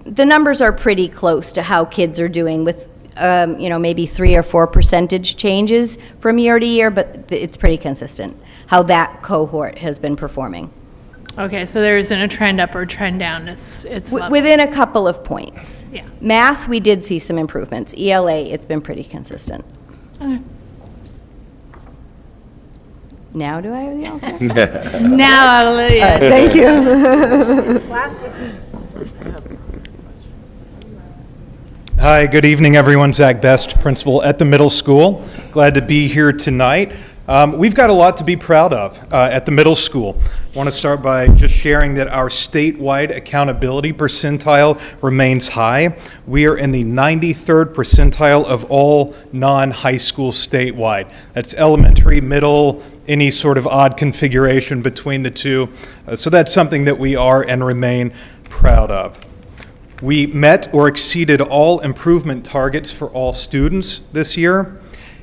the numbers are pretty close to how kids are doing with, maybe 3 or 4 percentage changes from year to year, but it's pretty consistent how that cohort has been performing. Okay, so there isn't a trend up or trend down, it's level. Within a couple of points. Yeah. Math, we did see some improvements. ELA, it's been pretty consistent. Okay. Now do I have the alternate? Now I'll let you. Thank you. Hi, good evening, everyone. Zach Best, principal at the middle school. Glad to be here tonight. We've got a lot to be proud of at the middle school. I want to start by just sharing that our statewide accountability percentile remains high. We are in the 93rd percentile of all non-high school statewide. That's elementary, middle, any sort of odd configuration between the two. So that's something that we are and remain proud of. We met or exceeded all improvement targets for all students this year,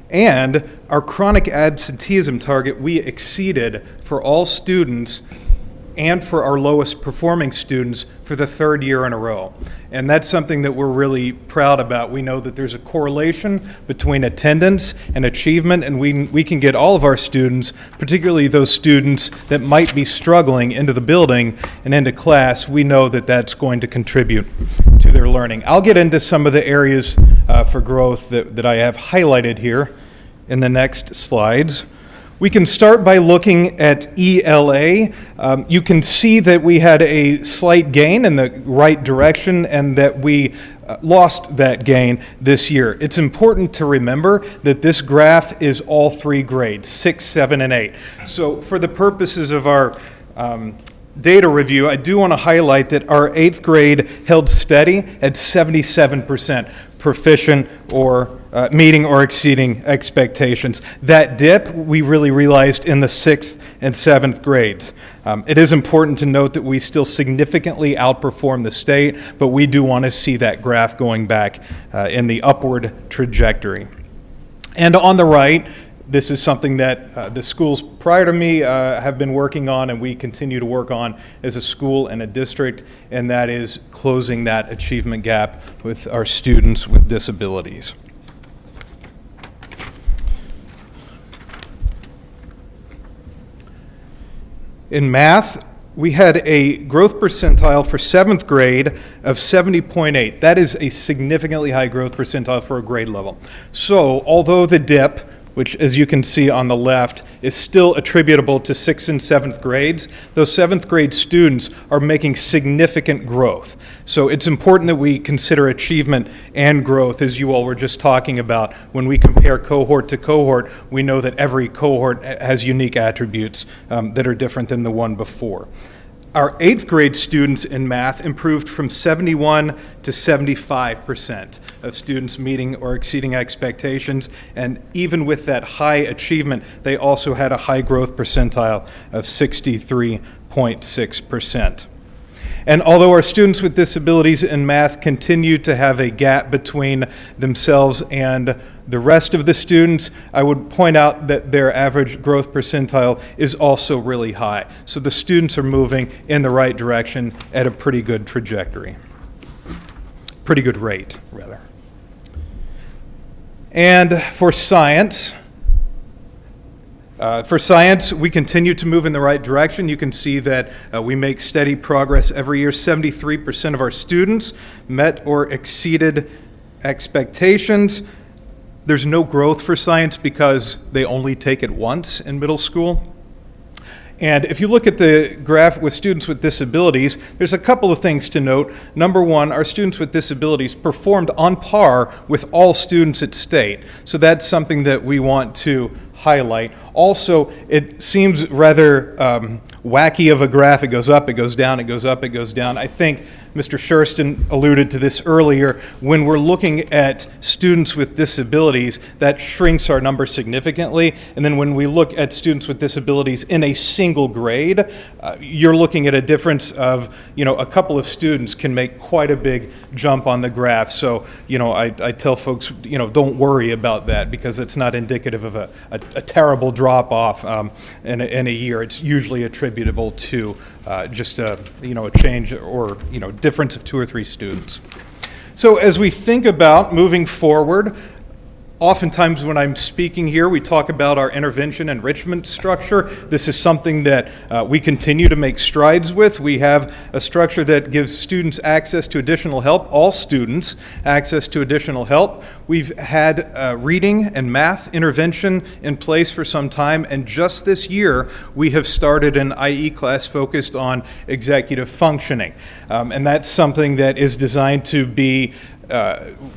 and our chronic absenteeism target we exceeded for all students and for our lowest performing students for the third year in a row. And that's something that we're really proud about. We know that there's a correlation between attendance and achievement, and we can get all of our students, particularly those students that might be struggling, into the building and into class. We know that that's going to contribute to their learning. I'll get into some of the areas for growth that I have highlighted here in the next slides. We can start by looking at ELA. You can see that we had a slight gain in the right direction and that we lost that gain this year. It's important to remember that this graph is all three grades, 6, 7, and 8. So for the purposes of our data review, I do want to highlight that our 8th grade held steady at 77% proficient or meeting or exceeding expectations. That dip we really realized in the 6th and 7th grades. It is important to note that we still significantly outperform the state, but we do want to see that graph going back in the upward trajectory. And on the right, this is something that the schools prior to me have been working on, and we continue to work on as a school and a district, and that is closing that achievement gap with our students with disabilities. In math, we had a growth percentile for 7th grade of 70.8. That is a significantly high growth percentile for a grade level. So, although the dip, which as you can see on the left, is still attributable to 6th and 7th grades, those 7th grade students are making significant growth. So it's important that we consider achievement and growth, as you all were just talking about. When we compare cohort to cohort, we know that every cohort has unique attributes that are different than the one before. Our 8th grade students in math improved from 71 to 75% of students meeting or exceeding expectations, and even with that high achievement, they also had a high growth percentile of 63.6%. And although our students with disabilities in math continue to have a gap between themselves and the rest of the students, I would point out that their average growth percentile is also really high. So the students are moving in the right direction at a pretty good trajectory. Pretty good rate, rather. And for science, we continue to move in the right direction. You can see that we make steady progress every year. 73% of our students met or exceeded expectations. There's no growth for science because they only take it once in middle school. And if you look at the graph with students with disabilities, there's a couple of things to note. Number one, our students with disabilities performed on par with all students at state. So that's something that we want to highlight. Also, it seems rather wacky of a graph. It goes up, it goes down, it goes up, it goes down. I think Mr. Shurston alluded to this earlier. When we're looking at students with disabilities, that shrinks our number significantly. And then when we look at students with disabilities in a single grade, you're looking at a difference of, a couple of students can make quite a big jump on the graph. So, I tell folks, don't worry about that because it's not indicative of a terrible drop off in a year. It's usually attributable to just a change or difference of 2 or 3 students. So as we think about moving forward, oftentimes when I'm speaking here, we talk about our intervention enrichment structure. This is something that we continue to make strides with. We have a structure that gives students access to additional help, all students access to additional help. We've had reading and math intervention in place for some time, and just this year we have started an IE class focused on executive functioning. And that's something that is designed to be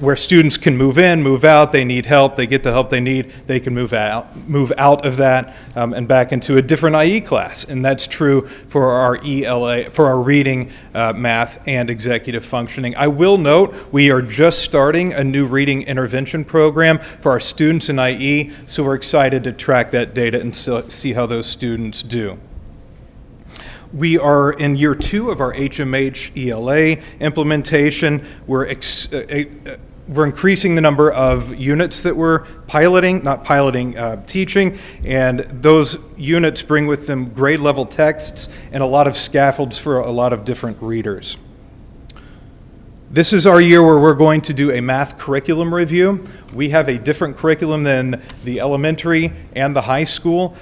where students can move in, move out, they need help, they get the help they need, they can move out of that and back into a different IE class. And that's true for our ELA, for our reading, math, and executive functioning. I will note, we are just starting a new reading intervention program for our students in IE, so we're excited to track that data and see how those students do. We are in year 2 of our HMH ELA implementation. We're increasing the number of units that we're teaching, and those units bring with them grade level texts and a lot of scaffolds for a lot of different readers. This is our year where we're going to do a math curriculum review. We have a different curriculum than the elementary and the high school.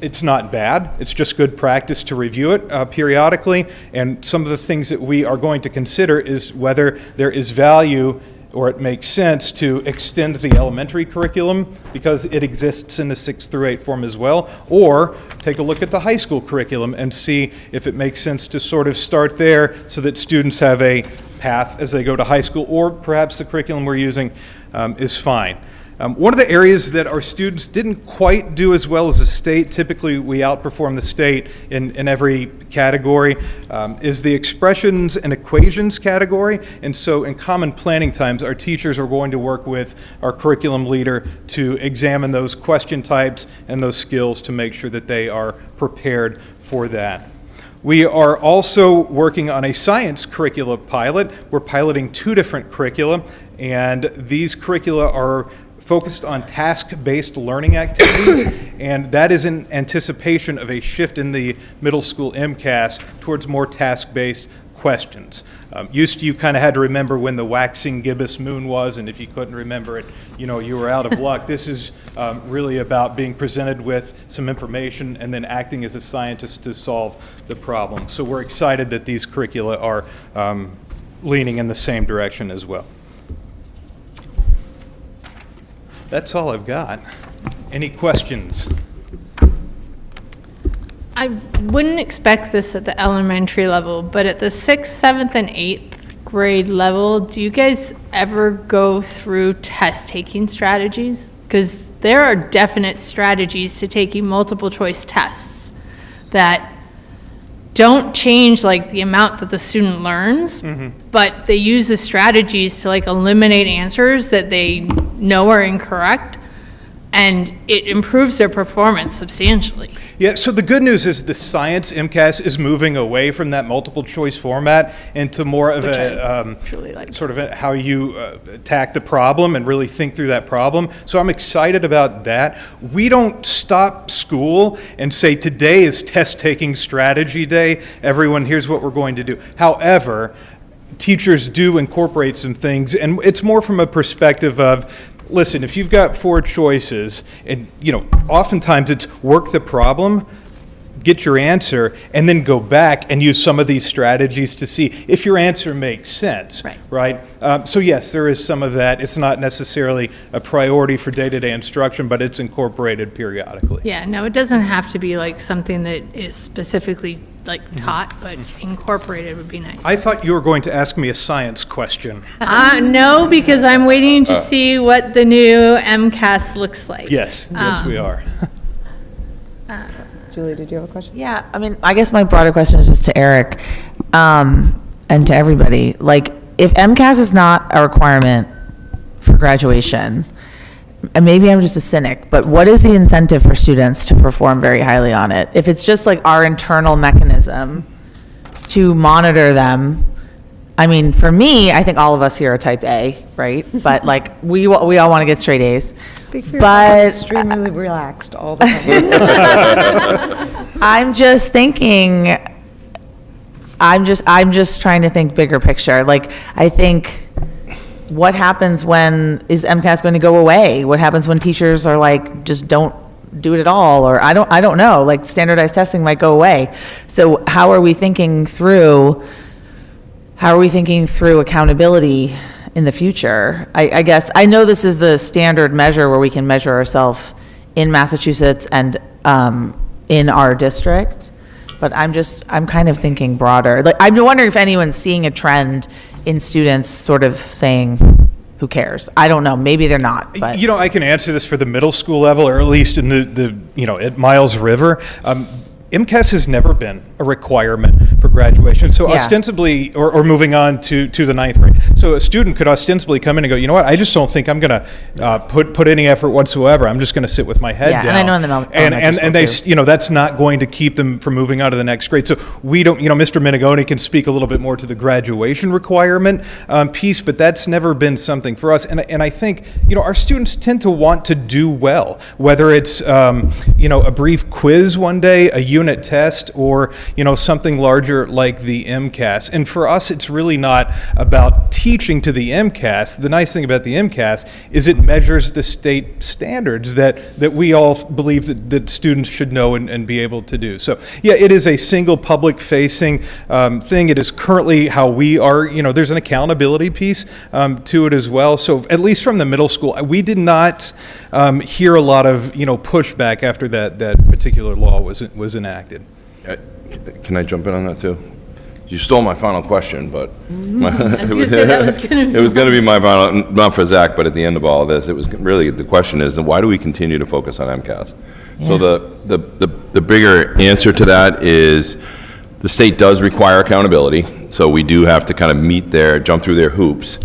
It's not bad. It's just good practice to review it periodically. And some of the things that we are going to consider is whether there is value or it makes sense to extend the elementary curriculum because it exists in the 6th through 8th form as well, or take a look at the high school curriculum and see if it makes sense to sort of start there so that students have a path as they go to high school, or perhaps the curriculum we're using is fine. One of the areas that our students didn't quite do as well as the state, typically we outperform the state in every category, is the expressions and equations category. And so in common planning times, our teachers are going to work with our curriculum leader to examine those question types and those skills to make sure that they are prepared for that. We are also working on a science curricula pilot. We're piloting 2 different curricula, and these curricula are focused on task-based learning activities, and that is in anticipation of a shift in the middle school MCAS towards more task-based questions. Used to, you kind of had to remember when the waxing gibbous moon was, and if you couldn't remember it, you were out of luck. This is really about being presented with some information and then acting as a scientist to solve the problem. So we're excited that these curricula are leaning in the same direction as well. That's all I've got. Any questions? I wouldn't expect this at the elementary level, but at the 6th, 7th, and 8th grade level, do you guys ever go through test-taking strategies? Because there are definite strategies to taking multiple choice tests that don't change like the amount that the student learns, but they use the strategies to like eliminate answers that they know are incorrect, and it improves their performance substantially. Yeah, so the good news is the science MCAS is moving away from that multiple choice format into more of sort of how you attack the problem and really think through that problem. So I'm excited about that. We don't stop school and say today is test-taking strategy day. Everyone, here's what we're going to do. However, teachers do incorporate some things, and it's more from a perspective of, listen, if you've got 4 choices, and oftentimes it's work the problem, get your answer, and then go back and use some of these strategies to see if your answer makes sense. Right? So yes, there is some of that. It's not necessarily a priority for day-to-day instruction, but it's incorporated periodically. Yeah, no, it doesn't have to be like something that is specifically like taught, but incorporated would be nice. I thought you were going to ask me a science question. No, because I'm waiting to see what the new MCAS looks like. Yes, we are. Julie, did you have a question? Yeah, I mean, I guess my broader question is just to Eric and to everybody. Like, if MCAS is not a requirement for graduation, and maybe I'm just a cynic, but what is the incentive for students to perform very highly on it? If it's just like our internal mechanism to monitor them, I mean, for me, I think all of us here are type A, right? But like, we all want to get straight A's. Speak for yourself. Extremely relaxed all the time. I'm just thinking, I'm just trying to think bigger picture. Like, I think, what happens when, is MCAS going to go away? What happens when teachers are like, just don't do it at all? Or I don't know, like standardized testing might go away. So how are we thinking through accountability in the future? I guess, I know this is the standard measure where we can measure ourselves in Massachusetts and in our district, but I'm kind of thinking broader. Like, I'm wondering if anyone's seeing a trend in students sort of saying, who cares? I don't know, maybe they're not, but. You know, I can answer this for the middle school level, or at least in at Miles River. MCAS has never been a requirement for graduation. So Yeah. ostensibly, or moving on to the ninth grade. So a student could ostensibly come in and go, you know what, I just don't think I'm going to put any effort whatsoever. I'm just going to sit with my head Yeah, down. and I know in the elementary and they, school, that's not going to keep them from moving on to the next grade. So we don't, Mr. Minigoni can speak a little bit more to the graduation requirement piece, but that's never been something for us. And I think, our students tend to want to do well, whether it's, a brief quiz one day, a unit test, or, something larger like the MCAS. And for us, it's really not about teaching to the MCAS. The nice thing about the MCAS is it measures the state standards that we all believe that students should know and be able to do. So, yeah, it is a single public-facing thing. It is currently how we are, there's an accountability piece to it as well. So at least from the middle school, we did not hear a lot of, pushback after that particular law was enacted. Can I jump in on that too? You stole my final question, but I was gonna say that was gonna be it was going to be my final, not for Zach, but at the end of all of this, it was really, the question is, then why do we continue to focus on MCAS? So the bigger answer to that is the state does require accountability, so we do have to kind of jump through their hoops.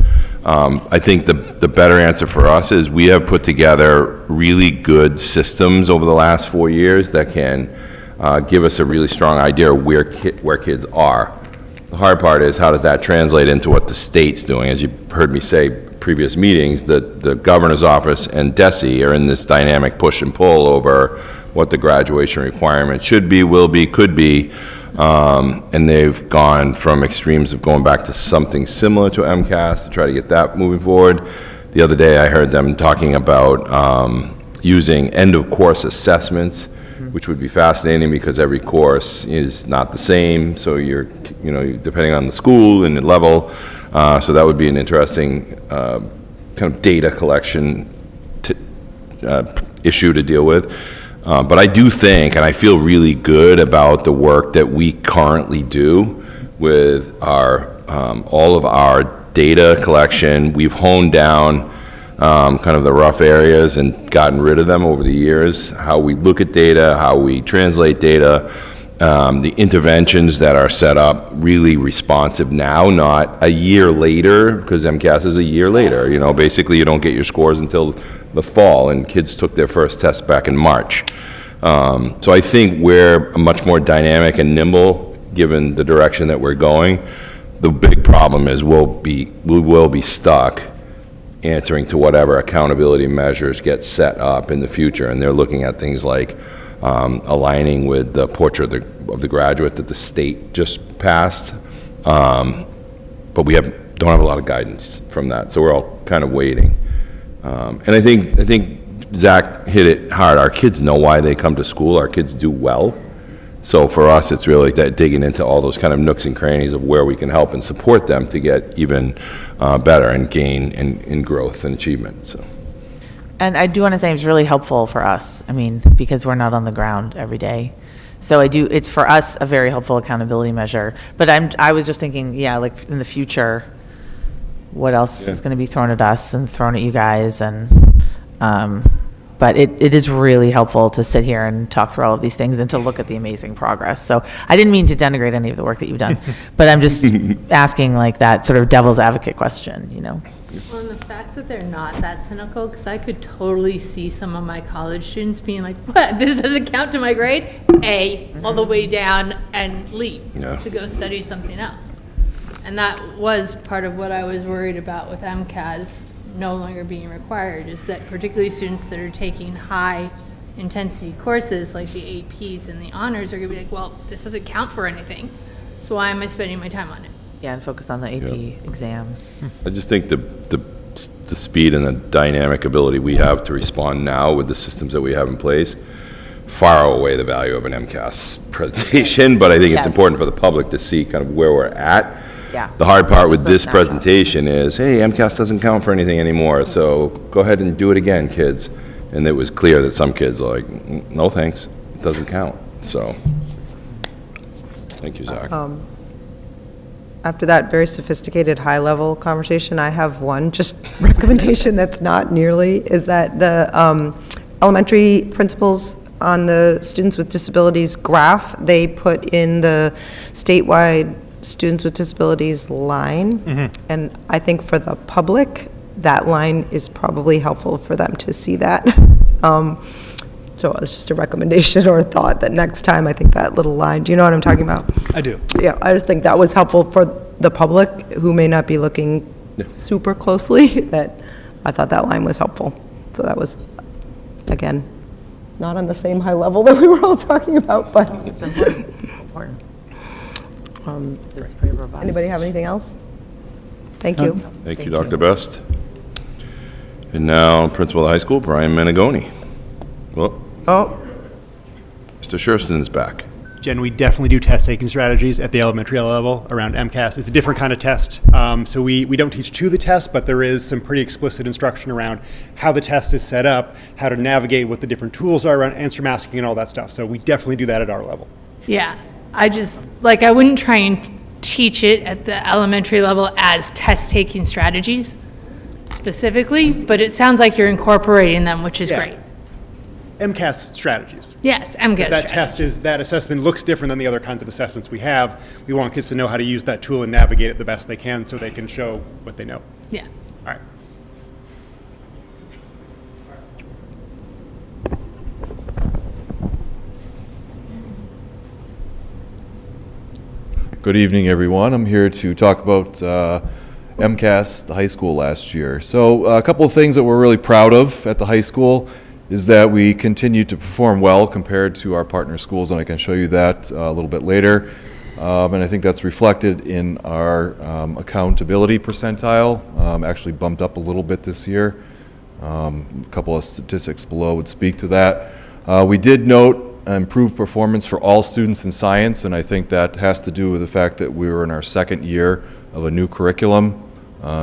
I think the better answer for us is we have put together really good systems over the last 4 years that can give us a really strong idea of where kids are. The hard part is, how does that translate into what the state's doing? As you heard me say previous meetings, the governor's office and DESE are in this dynamic push and pull over what the graduation requirement should be, will be, could be, and they've gone from extremes of going back to something similar to MCAS to try to get that moving forward. The other day I heard them talking about using end-of-course assessments, which would be fascinating because every course is not the same, so you're depending on the school and the level, so that would be an interesting kind of data collection issue to deal with. But I do think, and I feel really good about the work that we currently do with our all of our data collection. We've honed down kind of the rough areas and gotten rid of them over the years, how we look at data, how we translate data, the interventions that are set up really responsive now, not a year later, because MCAS is a year later. Basically you don't get your scores until the fall, and kids took their first test back in March. So I think we're much more dynamic and nimble given the direction that we're going. The big problem is we will be stuck answering to whatever accountability measures get set up in the future, and they're looking at things like aligning with the portrait of the graduate that the state just passed, but we don't have a lot of guidance from that, so we're all kind of waiting. And I think Zach hit it hard. Our kids know why they come to school. Our kids do well. So for us, it's really that digging into all those kind of nooks and crannies of where we can help and support them to get even better and gain in growth and achievement. So. And I do want to say it's really helpful for us, because we're not on the ground every day. So it's for us a very helpful accountability measure. But I was just thinking, like in the future, what else is going to be thrown at us and thrown at you guys? And but it is really helpful to sit here and talk through all of these things and to look at the amazing progress. So I didn't mean to denigrate any of the work that you've done, but I'm just asking like that sort of devil's advocate question, Well, and the fact that they're not that cynical, because I could totally see some of my college students being like, what, this doesn't count to my grade? A, all the way down and leave to go study something else. And that was part of what I was worried about with MCAS no longer being required, is that particularly students that are taking high intensity courses like the APs and the honors are going to be like, well, this doesn't count for anything, so why am I spending my time on it? Yeah, and focus on the AP exam. I just think the speed and the dynamic ability we have to respond now with the systems that we have in place far outweigh the value of an MCAS presentation, but I think it's important for the public to see kind of where we're at. Yeah. The hard part with this presentation is, hey, MCAS doesn't count for anything anymore, so go ahead and do it again, kids. And it was clear that some kids are like, no thanks, it doesn't count. So, thank you, Zach. After that very sophisticated, high-level conversation, I have one just recommendation that's not nearly, is that the elementary principals on the students with disabilities graph, they put in the statewide students with disabilities line. And I think for the public, that line is probably helpful for them to see that. So it's just a recommendation or a thought that next time, I think that little line, do you know what I'm talking about? I do. Yeah, I just think that was helpful for the public who may not be looking super closely, that I thought that line was helpful. So that was, again, not on the same high level that we were all talking about, but. It's important. It's important. It's pretty robust. Anybody have anything else? Thank you. Thank you, Dr. Best. And now, Principal of the high school, Brian Menegoni. Well, Oh, Mr. Schurston is back. Jen, we definitely do test-taking strategies at the elementary level around MCAS. It's a different kind of test. So we don't teach to the test, but there is some pretty explicit instruction around how the test is set up, how to navigate what the different tools are around answer masking and all that stuff. So we definitely do that at our level. Yeah, I just, like, I wouldn't try and teach it at the elementary level as test-taking strategies specifically, but it sounds like you're incorporating them, which is Yeah. great. MCAS strategies. Yes, MCAS That test is, that assessment looks different than the other kinds of assessments we have. We want kids to know how to use that tool and navigate it the best they can so they can show what they know. Yeah. All right. Good evening, everyone. I'm here to talk about MCAS, the high school last year. So a couple of things that we're really proud of at the high school is that we continue to perform well compared to our partner schools, and I can show you that a little bit later. And I think that's reflected in our accountability percentile, actually bumped up a little bit this year. A couple of statistics below would speak to that. We did note improved performance for all students in science, and I think that has to do with the fact that we were in our second year of a new curriculum.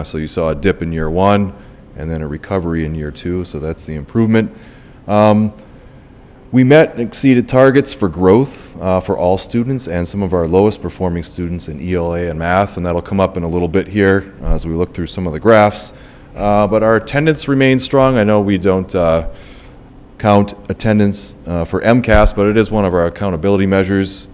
So you saw a dip in year one and then a recovery in year two, so that's the improvement. We met and exceeded targets for growth for all students and some of our lowest performing students in ELA and math, and that'll come up in a little bit here as we look through some of the graphs. But our attendance remains strong. I know we don't count attendance for MCAS, but it is one of our accountability measures.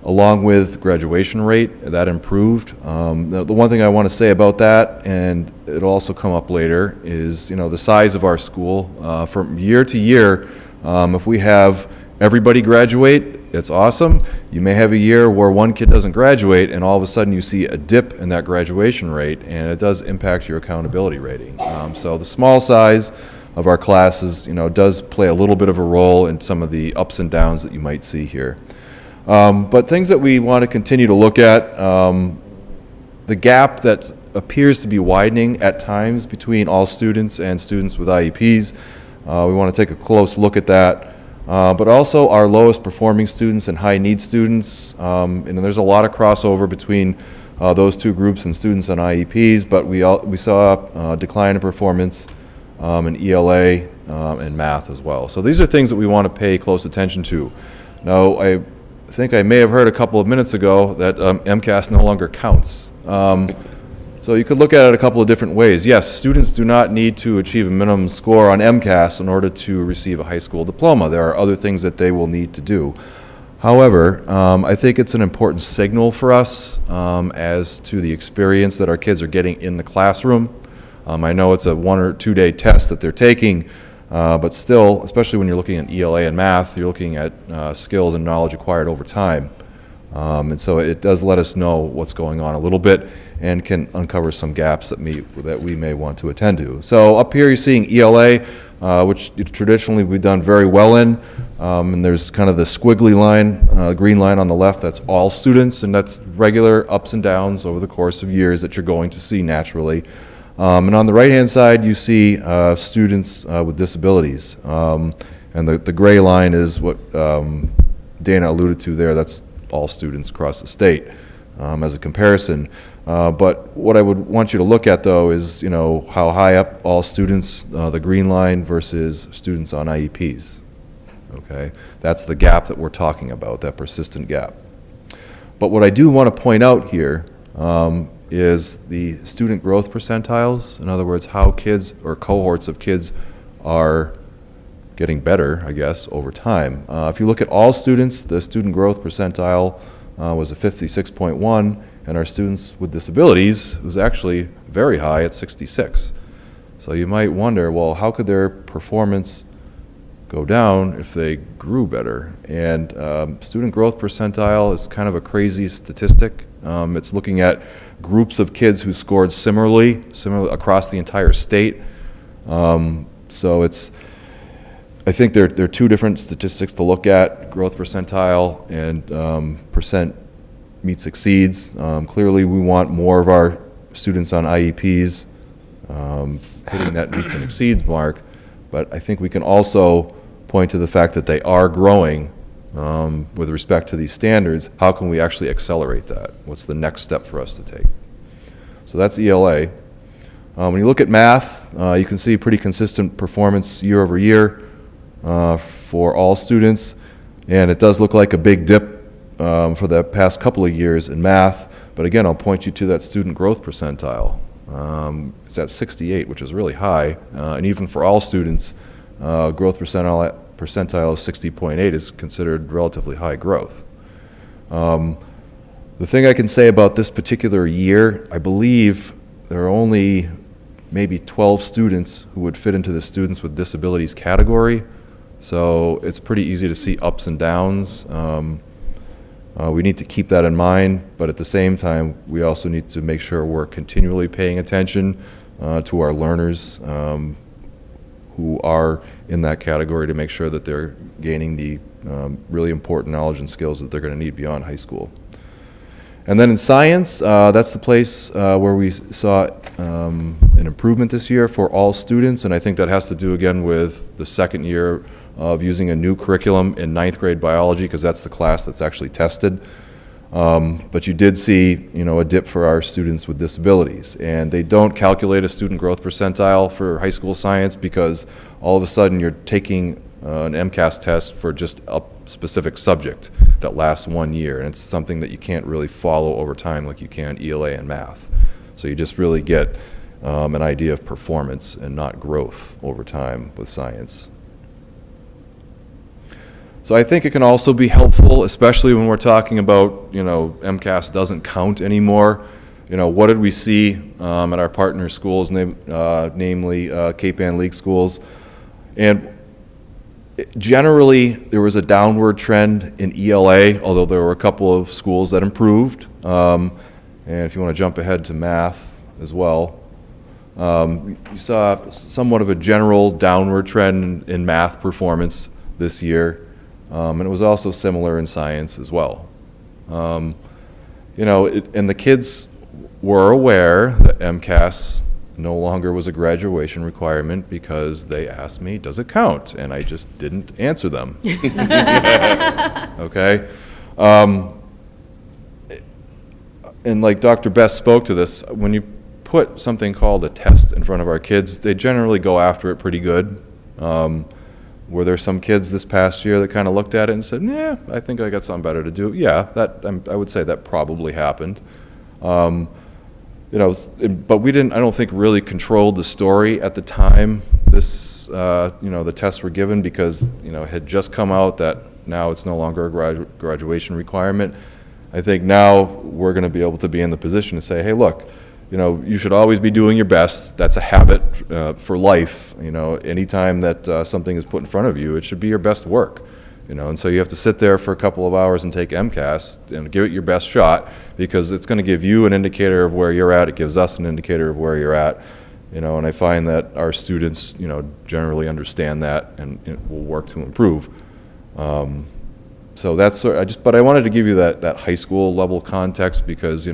Along with graduation rate, that improved. The one thing I want to say about that, and it'll also come up later, is the size of our school. From year to year, if we have everybody graduate, it's awesome. You may have a year where one kid doesn't graduate, and all of a sudden you see a dip in that graduation rate, and it does impact your accountability rating. So the small size of our classes, does play a little bit of a role in some of the ups and downs that you might see here. But things that we want to continue to look at, the gap that appears to be widening at times between all students and students with IEPs. We want to take a close look at that. But also our lowest performing students and high need students. And there's a lot of crossover between those two groups and students on IEPs, but we saw a decline in performance in ELA and math as well. So these are things that we want to pay close attention to. Now, I think I may have heard a couple of minutes ago that MCAS no longer counts. So you could look at it a couple of different ways. Yes, students do not need to achieve a minimum score on MCAS in order to receive a high school diploma. There are other things that they will need to do. However, I think it's an important signal for us as to the experience that our kids are getting in the classroom. I know it's a 1 or 2 day test that they're taking, but still, especially when you're looking at ELA and math, you're looking at skills and knowledge acquired over time. And so it does let us know what's going on a little bit and can uncover some gaps that we may want to attend to. So up here you're seeing ELA, which traditionally we've done very well in. And there's kind of the squiggly line, green line on the left, that's all students, and that's regular ups and downs over the course of years that you're going to see naturally. And on the right-hand side, you see students with disabilities. And the gray line is what Dana alluded to there. That's all students across the state as a comparison. But what I would want you to look at, though, is how high up all students, the green line, versus students on IEPs. Okay, that's the gap that we're talking about, that persistent gap. But what I do want to point out here is the student growth percentiles. In other words, how kids or cohorts of kids are getting better, I guess, over time. If you look at all students, the student growth percentile was a 56.1, and our students with disabilities was actually very high at 66. So you might wonder, well, how could their performance go down if they grew better? And student growth percentile is kind of a crazy statistic. It's looking at groups of kids who scored similarly across the entire state. So I think there are two different statistics to look at, growth percentile and percent meets exceeds. Clearly, we want more of our students on IEPs hitting that meets and exceeds mark, but I think we can also point to the fact that they are growing with respect to these standards. How can we actually accelerate that? What's the next step for us to take? So that's ELA. When you look at math, you can see pretty consistent performance year over year for all students, and it does look like a big dip for the past couple of years in math, but again, I'll point you to that student growth percentile. It's at 68, which is really high, and even for all students, growth percentile of 60.8 is considered relatively high growth. The thing I can say about this particular year, I believe there are only maybe 12 students who would fit into the students with disabilities category, so it's pretty easy to see ups and downs. We need to keep that in mind, but at the same time, we also need to make sure we're continually paying attention to our learners who are in that category to make sure that they're gaining the really important knowledge and skills that they're going to need beyond high school. And then in science, that's the place where we saw an improvement this year for all students, and I think that has to do again with the second year of using a new curriculum in 9th grade biology, because that's the class that's actually tested. But you did see, a dip for our students with disabilities, and they don't calculate a student growth percentile for high school science because all of a sudden you're taking an MCAS test for just a specific subject that lasts 1 year, and it's something that you can't really follow over time like you can ELA and math. So you just really get an idea of performance and not growth over time with science. So I think it can also be helpful, especially when we're talking about, MCAS doesn't count anymore. What did we see at our partner schools, namely Cape Ann League schools? And generally, there was a downward trend in ELA, although there were a couple of schools that improved. And if you want to jump ahead to math as well, you saw somewhat of a general downward trend in math performance this year. And it was also similar in science as well. And the kids were aware that MCAS no longer was a graduation requirement because they asked me, does it count? And I just didn't answer them. Okay? And like Dr. Best spoke to this, when you put something called a test in front of our kids, they generally go after it pretty good. Were there some kids this past year that kind of looked at it and said, yeah, I think I got something better to do? Yeah, I would say that probably happened. But we didn't, I don't think, really control the story at the time this, the tests were given because, it had just come out that now it's no longer a graduation requirement. I think now we're going to be able to be in the position to say, hey, look, you should always be doing your best. That's a habit for life. Anytime that something is put in front of you, it should be your best work. And so you have to sit there for a couple of hours and take MCAS and give it your best shot because it's going to give you an indicator of where you're at. It gives us an indicator of where you're at. And I find that our students, generally understand that and will work to improve. So that's but I wanted to give you that high school level context because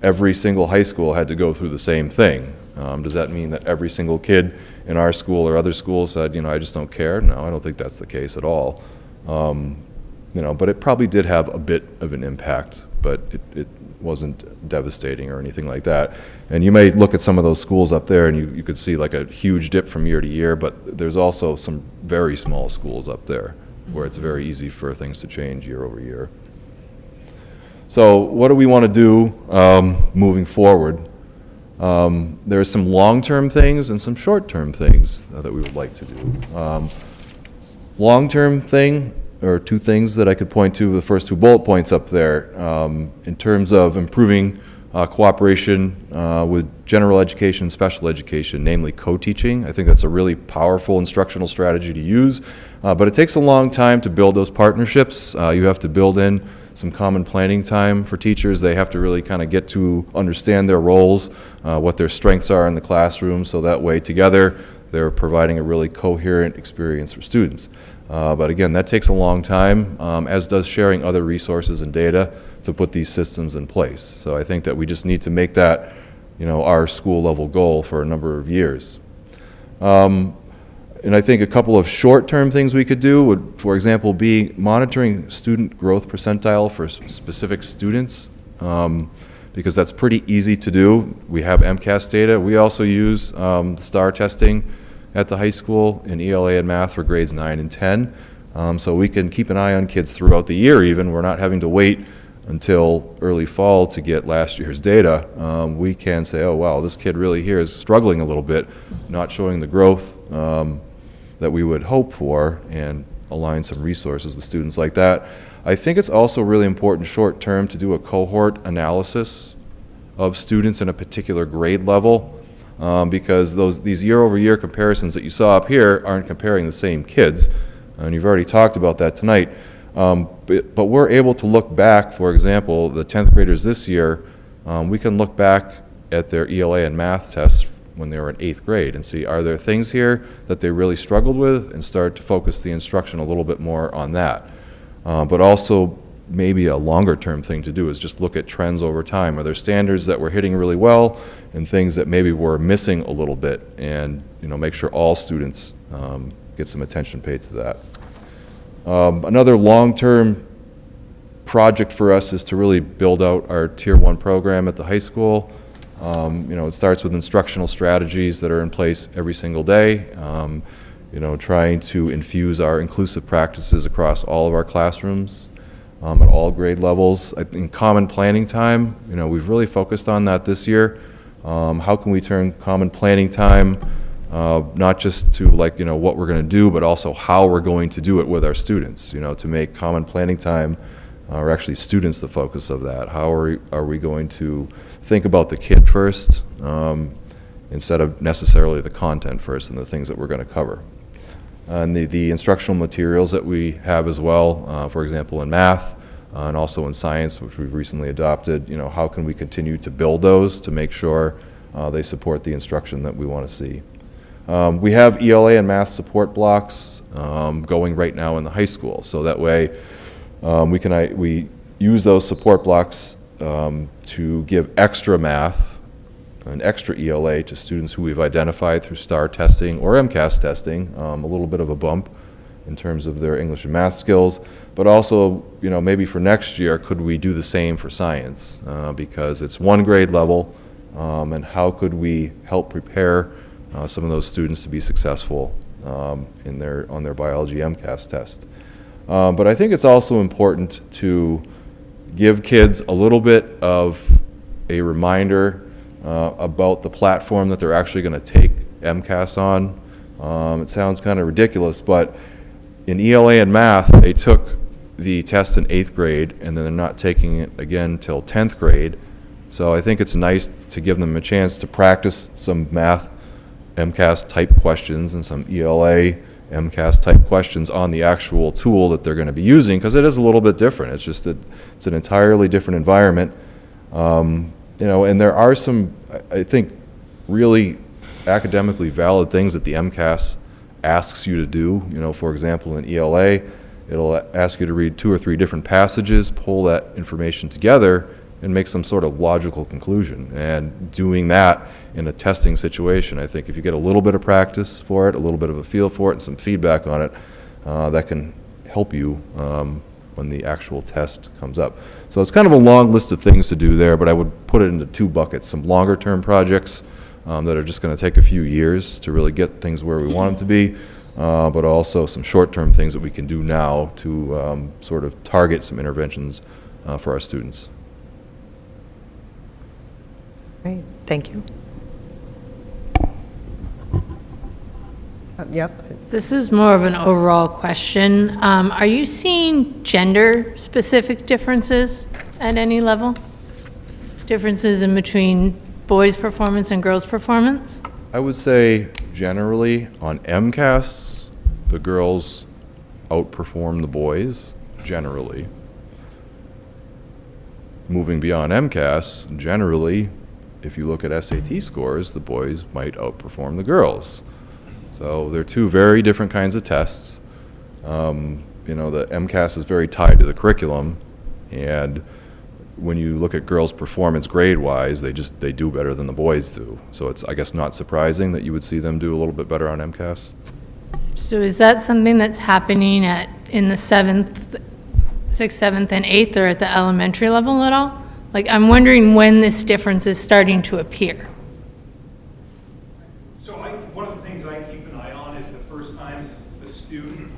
every single high school had to go through the same thing. Does that mean that every single kid in our school or other schools said, I just don't care? No, I don't think that's the case at all. But it probably did have a bit of an impact, but it wasn't devastating or anything like that. And you may look at some of those schools up there and you could see like a huge dip from year to year, but there's also some very small schools up there where it's very easy for things to change year over year. So what do we want to do moving forward? There are some long-term things and some short-term things that we would like to do. Long-term thing, or two things that I could point to, the first two bullet points up there, in terms of improving cooperation with general education and special education, namely co-teaching. I think that's a really powerful instructional strategy to use, but it takes a long time to build those partnerships. You have to build in some common planning time for teachers. They have to really kind of get to understand their roles, what their strengths are in the classroom, so that way together they're providing a really coherent experience for students. But again, that takes a long time, as does sharing other resources and data to put these systems in place. So I think that we just need to make that, our school level goal for a number of years. And I think a couple of short-term things we could do would, for example, be monitoring student growth percentile for specific students, because that's pretty easy to do. We have MCAS data. We also use the STAR testing at the high school in ELA and math for grades 9 and 10. So we can keep an eye on kids throughout the year even. We're not having to wait until early fall to get last year's data. We can say, oh wow, this kid really here is struggling a little bit, not showing the growth that we would hope for, and align some resources with students like that. I think it's also really important short term to do a cohort analysis of students in a particular grade level, because these year-over-year comparisons that you saw up here aren't comparing the same kids, and you've already talked about that tonight. But we're able to look back, for example, the 10th graders this year, we can look back at their ELA and math tests when they were in 8th grade and see, are there things here that they really struggled with, and start to focus the instruction a little bit more on that. But also maybe a longer term thing to do is just look at trends over time. Are there standards that we're hitting really well and things that maybe we're missing a little bit, and make sure all students get some attention paid to that. Another long-term project for us is to really build out our Tier 1 program at the high school. It starts with instructional strategies that are in place every single day, trying to infuse our inclusive practices across all of our classrooms at all grade levels. I think common planning time, we've really focused on that this year. How can we turn common planning time not just to what we're going to do, but also how we're going to do it with our students, to make common planning time, or actually students, the focus of that. How are we going to think about the kid first, instead of necessarily the content first and the things that we're going to cover. And the instructional materials that we have as well, for example in math, and also in science, which we've recently adopted, how can we continue to build those to make sure they support the instruction that we want to see. We have ELA and math support blocks going right now in the high school, so that way we use those support blocks to give extra math and extra ELA to students who we've identified through STAR testing or MCAS testing, a little bit of a bump in terms of their English and math skills, but also, maybe for next year, could we do the same for science, because it's one grade level, and how could we help prepare some of those students to be successful on their biology MCAS test. But I think it's also important to give kids a little bit of a reminder about the platform that they're actually going to take MCAS on. It sounds kind of ridiculous, but in ELA and math, they took the test in 8th grade, and then they're not taking it again till 10th grade. So I think it's nice to give them a chance to practice some math MCAS type questions and some ELA MCAS type questions on the actual tool that they're going to be using, because it is a little bit different. It's just it's an entirely different environment. And there are some, I think, really academically valid things that the MCAS asks you to do. For example, in ELA, it'll ask you to read 2 or 3 different passages, pull that information together, and make some sort of logical conclusion. And doing that in a testing situation, I think if you get a little bit of practice for it, a little bit of a feel for it, and some feedback on it, that can help you when the actual test comes up. So it's kind of a long list of things to do there, but I would put it into 2 buckets. Some longer term projects that are just going to take a few years to really get things where we want them to be, but also some short term things that we can do now to sort of target some interventions for our students. Great, thank you. Yep. This is more of an overall question. Are you seeing gender-specific differences at any level? Differences in between boys' performance and girls' performance? I would say generally on MCAS, the girls outperform the boys, generally. Moving beyond MCAS, generally, if you look at SAT scores, the boys might outperform the girls. So they're two very different kinds of tests. You know, the MCAS is very tied to the curriculum, and when you look at girls' performance grade-wise, they do better than the boys do. So it's, I guess, not surprising that you would see them do a little bit better on MCAS. So is that something that's happening in the 6th, 7th, and 8th, or at the elementary level at all? Like, I'm wondering when this difference is starting to appear. So one of the things I keep an eye on is the first time the student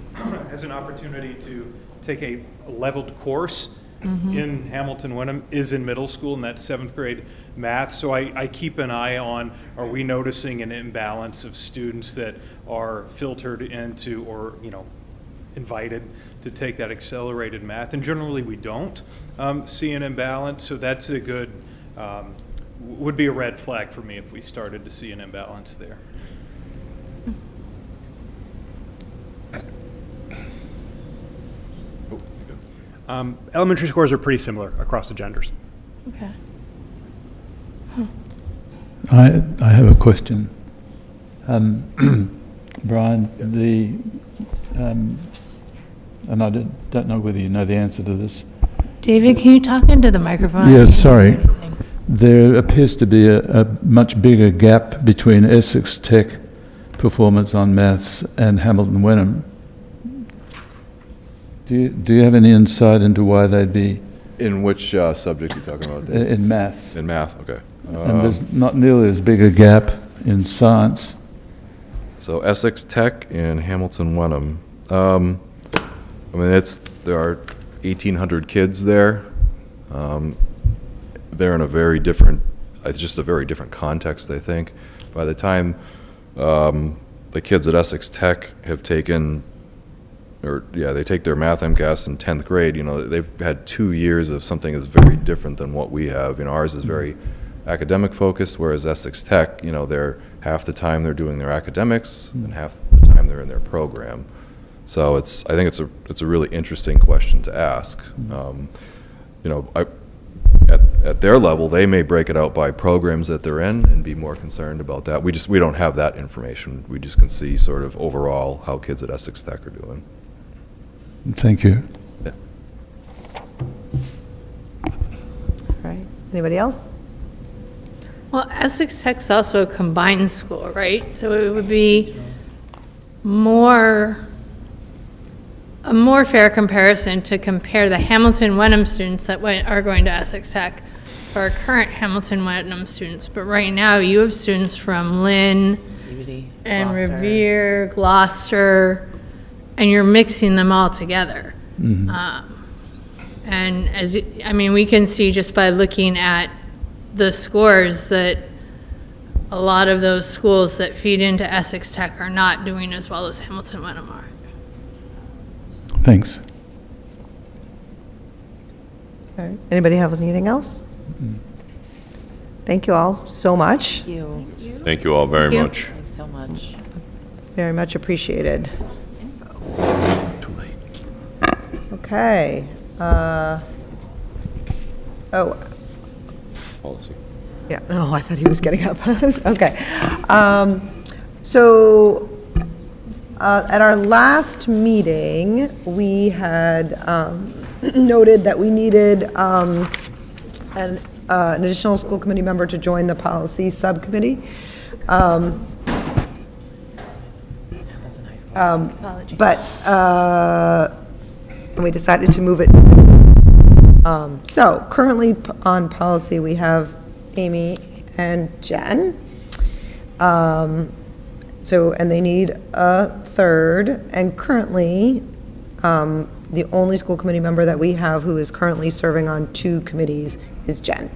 has an opportunity to take a leveled course in Hamilton Wenham is in middle school, and that's 7th grade math. So I keep an eye on, are we noticing an imbalance of students that are filtered into or, you know, invited to take that accelerated math? And generally we don't see an imbalance, so that's a good, would be a red flag for me if we started to see an imbalance there. Elementary scores are pretty similar across the genders. Okay. I have a question. Brian, and I don't know whether you know the answer to this. David, can you talk into the microphone? Yes, sorry. There appears to be a much bigger gap between Essex Tech performance on maths and Hamilton Wenham. Do you have any insight into why they'd be? In which subject are you talking about? Dave? In maths. In math, okay. And there's not nearly as big a gap in science. So Essex Tech and Hamilton Wenham. I mean, there are 1,800 kids there. They're in a very different, it's just a very different context, I think. By the time the kids at Essex Tech have taken, they take their math MCAS in 10th grade, you know, they've had 2 years of something that's very different than what we have. You know, ours is very academic focused, whereas Essex Tech, you know, they're half the time they're doing their academics and half the time they're in their program. So I think it's a really interesting question to ask. You know, at their level, they may break it out by programs that they're in and be more concerned about that. We don't have that information. We just can see sort of overall how kids at Essex Tech are doing. Thank you. Yeah. All right, anybody else? Well, Essex Tech's also a combined school, right? So it would be a more fair comparison to compare the Hamilton Wenham students that are going to Essex Tech for our current Hamilton Wenham students. But right now, you have students from Lynn and Gloucester. Revere, Gloucester, and you're mixing them all together. And we can see just by looking at the scores that a lot of those schools that feed into Essex Tech are not doing as well as Hamilton Wenham are. Thanks. All right, anybody have anything else? Thank you all so much. Thank you all very Thank you. much. Thanks so much. Very much appreciated. Okay. Policy. Yeah, no, I thought he was getting up. Okay. So, at our last meeting, we had noted that we needed an additional school committee member to join the policy subcommittee. But we decided to move it. So currently on policy, we have Amy and Jen. And they need a third, and currently, the only school committee member that we have who is currently serving on 2 committees is Jen.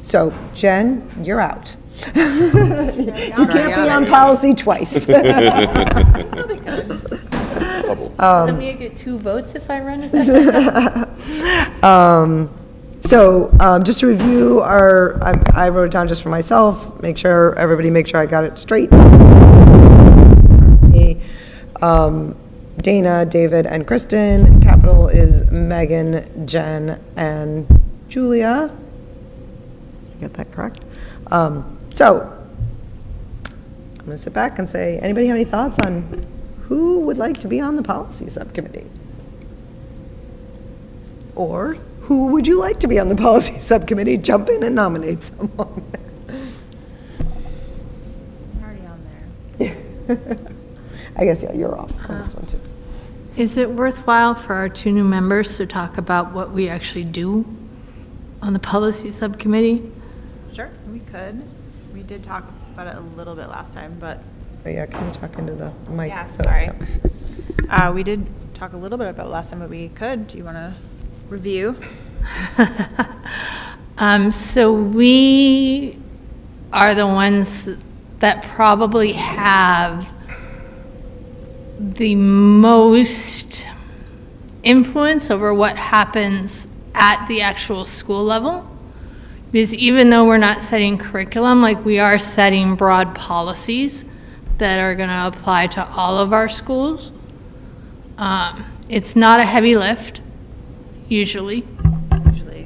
So Jen, you're out. You can't be on policy twice. Does me get 2 votes if I run as So, just to review I wrote it down just for myself, make sure I got it straight. Dana, David, and Kristen. Capital is Megan, Jen, and Julia. Did I get that correct? So, I'm gonna sit back and say, anybody have any thoughts on who would like to be on the policy subcommittee? Or who would you like to be on the policy subcommittee? Jump in and nominate someone. I'm already on there. I guess, yeah, you're off on this one too. Is it worthwhile for our 2 new members to talk about what we actually do on the policy subcommittee? Sure, we could. We did talk about it a little bit last time, but. Oh, yeah, can you talk into the mic? Yeah, so- sorry. We did talk a little bit about it last time, but we could. Do you want to review? So we are the ones that probably have the most influence over what happens at the actual school level. Because even though we're not setting curriculum, like we are setting broad policies that are going to apply to all of our schools. It's not a heavy lift, usually.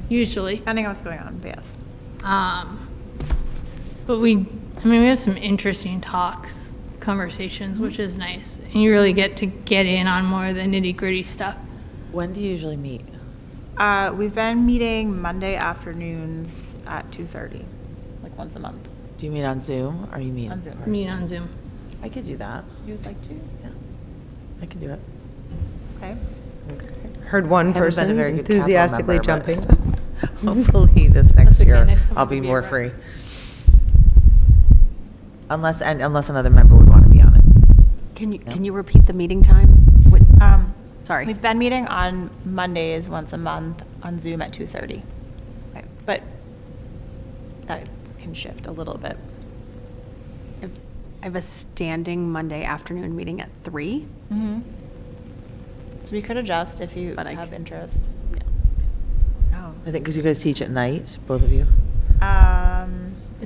Depending on what's going on, but yes. But we have some interesting conversations, which is nice. And you really get to get in on more of the nitty-gritty stuff. When do you usually meet? We've been meeting Monday afternoons at 2:30, like once a month. Do you meet on Zoom or you meet? On Zoom. Meet on Zoom. I could do that. You would like to? Yeah, I can do it. Okay. Heard one Haven't been a person very good capital enthusiastically member, but jumping. Hopefully this next okay, year, next time I'll I'll be be more around. free. Unless another member would want to be on it. Can you repeat the meeting time? Sorry. We've been meeting on Mondays once a month on Zoom at 2:30. Okay. But that can shift a little bit. I have a standing Monday afternoon meeting at 3. So we could adjust if you But have interest. I think because you guys teach at night, both of you.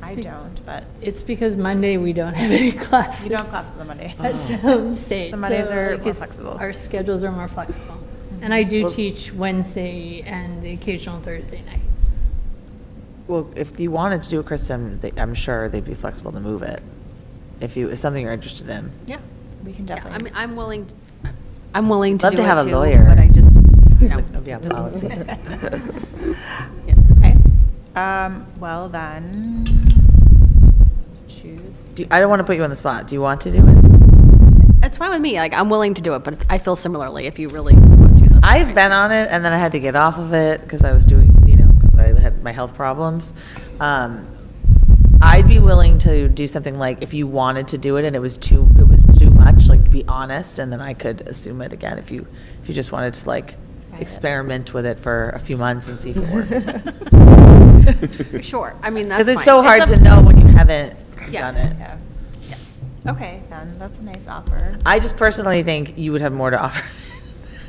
I be- don't, but It's because Monday we don't have any classes. you don't have classes on Monday. At some state. The Mondays so, are like, more it's- flexible. Our schedules are more flexible. And I do teach Wednesday and the occasional Thursday night. Well, if you wanted to do it, Kristen, I'm sure they'd be flexible to move it. If it's something you're interested in. Yeah, we can Yeah, definitely. I'm willing to Love do to it have a too, lawyer. but I just, Of your policy. Okay. Well then, choose. I don't want to put you on the spot. Do you want to do it? it's fine with me. Like, I'm willing to do it, but I feel similarly if you really want to. that's I've fine. been on it and then I had to get off of it because I was doing, because I had my health problems. I'd be willing to do something like if you wanted to do it and it was too much, like to be honest, and then I could assume it again if you just wanted to like experiment with it for a few months and see if it worked. Sure. I mean, that's Because it's fine. so hard up to know when you haven't Yeah. done it. Yeah. Okay, then that's a nice offer. I just personally think you would have more to offer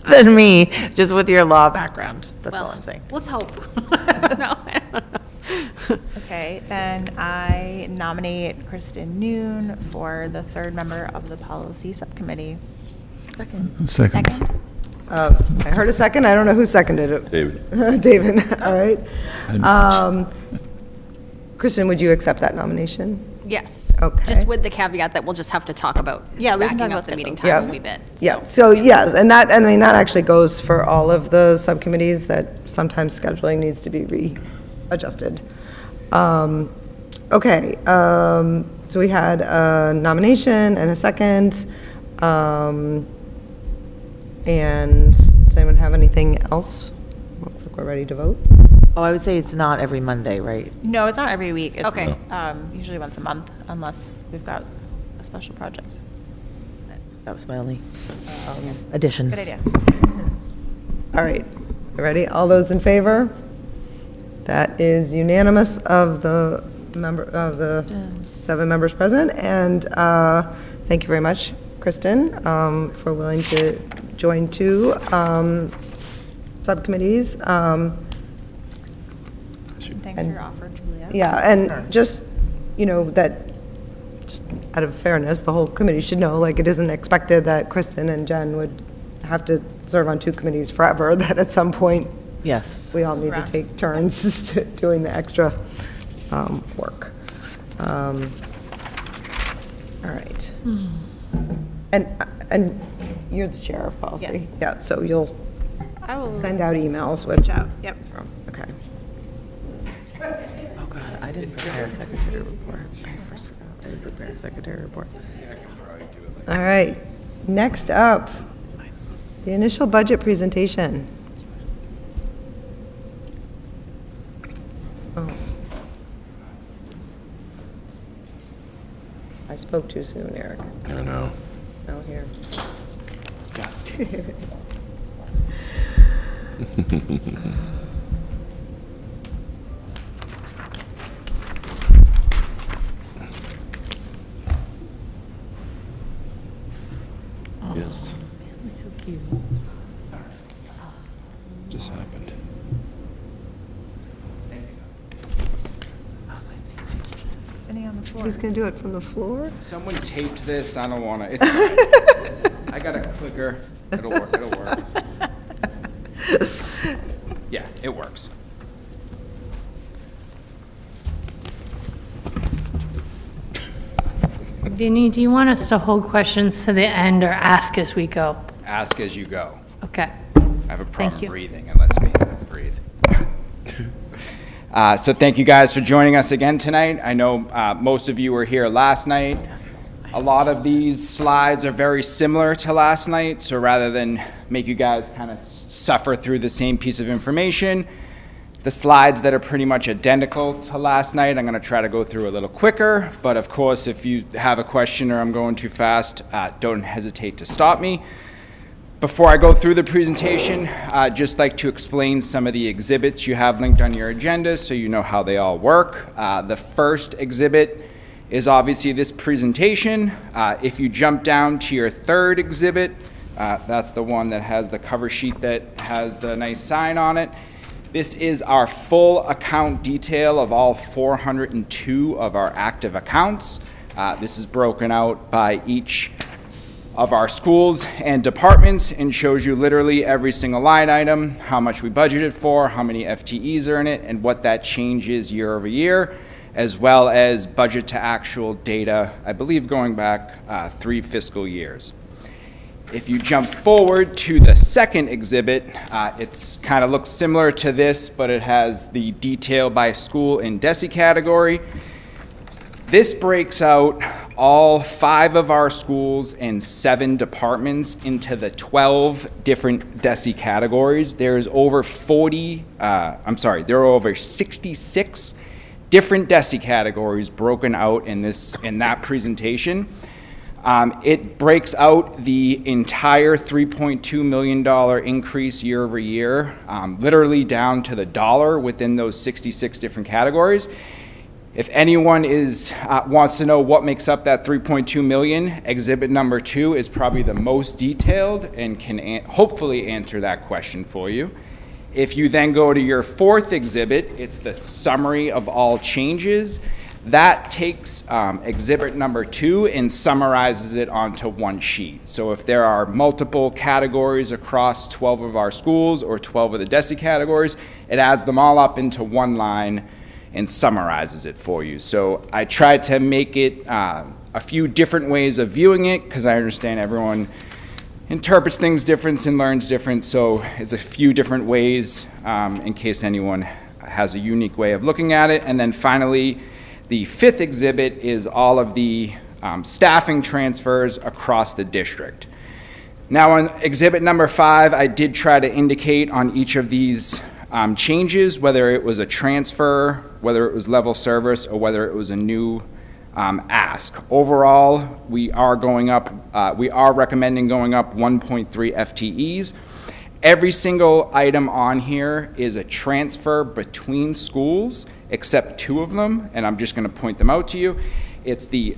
than me, just with your law background. That's all Well, I'm saying. let's hope. No, I don't know. Okay, then I nominate Kristen Noon for the 3rd member of the policy subcommittee. Second. I heard a second, I don't know who seconded it. David. David, all right. Kristen, would you accept that nomination? Yes. Okay. Just with the caveat that we'll just have to talk about Yeah, we can backing talk up about the meeting schedule. time a wee bit. Yeah, so yes, and that actually goes for all of the subcommittees, that sometimes scheduling needs to be readjusted. Okay, so we had a nomination and a second. And does anyone have anything else? Looks like we're ready to vote. Oh, I would say it's not every Monday, right? No, it's not every week. It's, Okay. usually once a month, unless we've got a special project. That was my only addition. Good idea. All right, you ready? All those in favor? That is unanimous of the 7 members present, and thank you very much, Kristen, for willing to join 2 subcommittees. Thanks for your offer, Julia. Yeah, and just, that, just out of fairness, the whole committee should know, like, it isn't expected that Kristen and Jen would have to serve on 2 committees forever, that at some point, Yes. we all need to take turns doing the extra work. All right. And you're the chair of policy? Yes. Yeah, so you'll I will send out emails with... reach out. Yep. Okay. Oh, God, I didn't prepare a secretary report. I first forgot. I didn't prepare a secretary report. All right. Next up, the initial budget presentation. Oh. I spoke too soon, Eric. I don't know. Oh, here. Yes. That's so cute. Just happened. Spinning on the floor. He's going to do it from the floor? Someone taped this. I don't want to. It's fine. I got a clicker. It'll work. It'll work. Yeah, it works. Vinny, do you want us to hold questions to the end or ask as we go? Ask as you go. Okay. I have a problem you. breathing. It lets me breathe. So thank you guys for joining us again tonight. I know most of you were here last night. A lot of these slides are very similar to last night, so rather than make you guys kind of suffer through the same piece of information, the slides that are pretty much identical to last night, I'm going to try to go through a little quicker, but of course, if you have a question or I'm going too fast, don't hesitate to stop me. Before I go through the presentation, I'd just like to explain some of the exhibits you have linked on your agenda so you know how they all work. The first exhibit is obviously this presentation. If you jump down to your third exhibit, that's the one that has the cover sheet that has the nice sign on it. This is our full account detail of all 402 of our active accounts. This is broken out by each of our schools and departments and shows you literally every single line item, how much we budgeted for, how many FTEs are in it, and what that changes year over year, as well as budget to actual data, I believe going back 3 fiscal years. If you jump forward to the second exhibit, it's kind of looks similar to this, but it has the detail by school and DESI category. This breaks out all 5 of our schools and 7 departments into the 12 different DESI categories. There's over there are over 66 different DESI categories broken out in that presentation. It breaks out the entire $3.2 million increase year over year, literally down to the dollar within those 66 different categories. If anyone wants to know what makes up that $3.2 million, exhibit number 2 is probably the most detailed and can hopefully answer that question for you. If you then go to your fourth exhibit, it's the summary of all changes. That takes exhibit number 2 and summarizes it onto one sheet. So if there are multiple categories across 12 of our schools or 12 of the DESI categories, it adds them all up into one line and summarizes it for you. So I tried to make it a few different ways of viewing it because I understand everyone interprets things different and learns different. So it's a few different ways in case anyone has a unique way of looking at it. And then finally, the fifth exhibit is all of the staffing transfers across the district. Now on exhibit number 5, I did try to indicate on each of these changes, whether it was a transfer, whether it was level service, or whether it was a new ask. Overall, we are recommending going up 1.3 FTEs. Every single item on here is a transfer between schools, except 2 of them, and I'm just going to point them out to you. It's the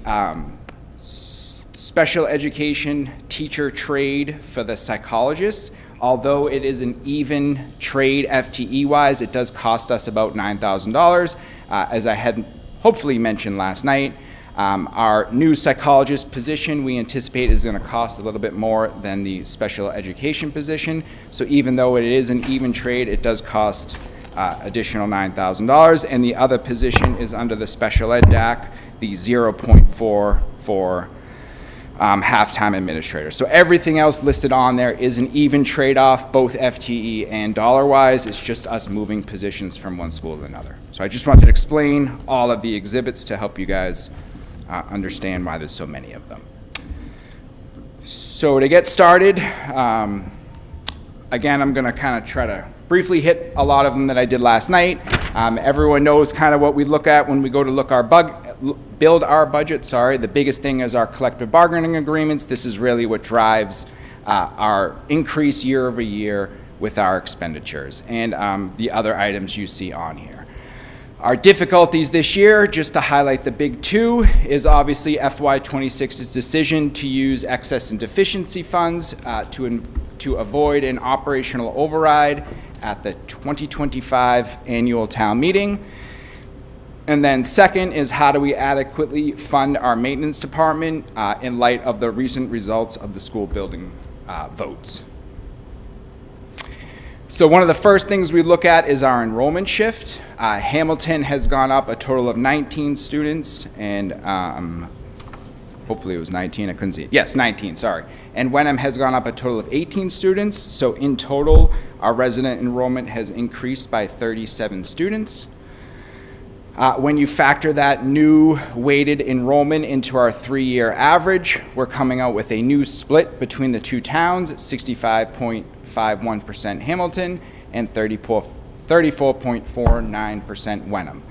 special education teacher trade for the psychologists. Although it is an even trade FTE-wise, it does cost us about $9,000. As I had hopefully mentioned last night, our new psychologist position we anticipate is going to cost a little bit more than the special education position. So even though it is an even trade, it does cost additional $9,000. And the other position is under the special ed DAC, the 0.4 for half-time administrator. So everything else listed on there is an even trade-off, both FTE and dollar-wise. It's just us moving positions from one school to another. So I just wanted to explain all of the exhibits to help you guys understand why there's so many of them. So to get started, again, I'm going to kind of try to briefly hit a lot of them that I did last night. Everyone knows kind of what we look at when we go to look build our budget. The biggest thing is our collective bargaining agreements. This is really what drives our increase year over year with our expenditures and the other items you see on here. Our difficulties this year, just to highlight the big 2, is obviously FY26's decision to use excess and deficiency funds to avoid an operational override at the 2025 annual town meeting. And then second is how do we adequately fund our maintenance department in light of the recent results of the school building votes. So one of the first things we look at is our enrollment shift. Hamilton has gone up a total of 19 students, and hopefully it was 19, I couldn't see it. Yes, 19, sorry. And Wenham has gone up a total of 18 students, so in total, our resident enrollment has increased by 37 students. When you factor that new weighted enrollment into our 3-year average, we're coming out with a new split between the 2 towns, 65.51% Hamilton and 34.49% Wenham.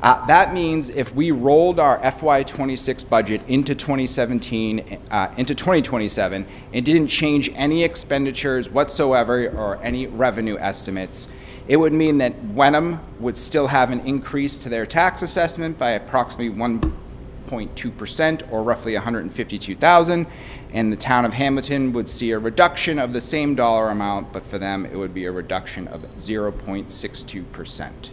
That means if we rolled our FY26 budget into 2027 and didn't change any expenditures whatsoever or any revenue estimates, it would mean that Wenham would still have an increase to their tax assessment by approximately 1.2% or roughly $152,000, and the town of Hamilton would see a reduction of the same dollar amount, but for them it would be a reduction of 0.62%.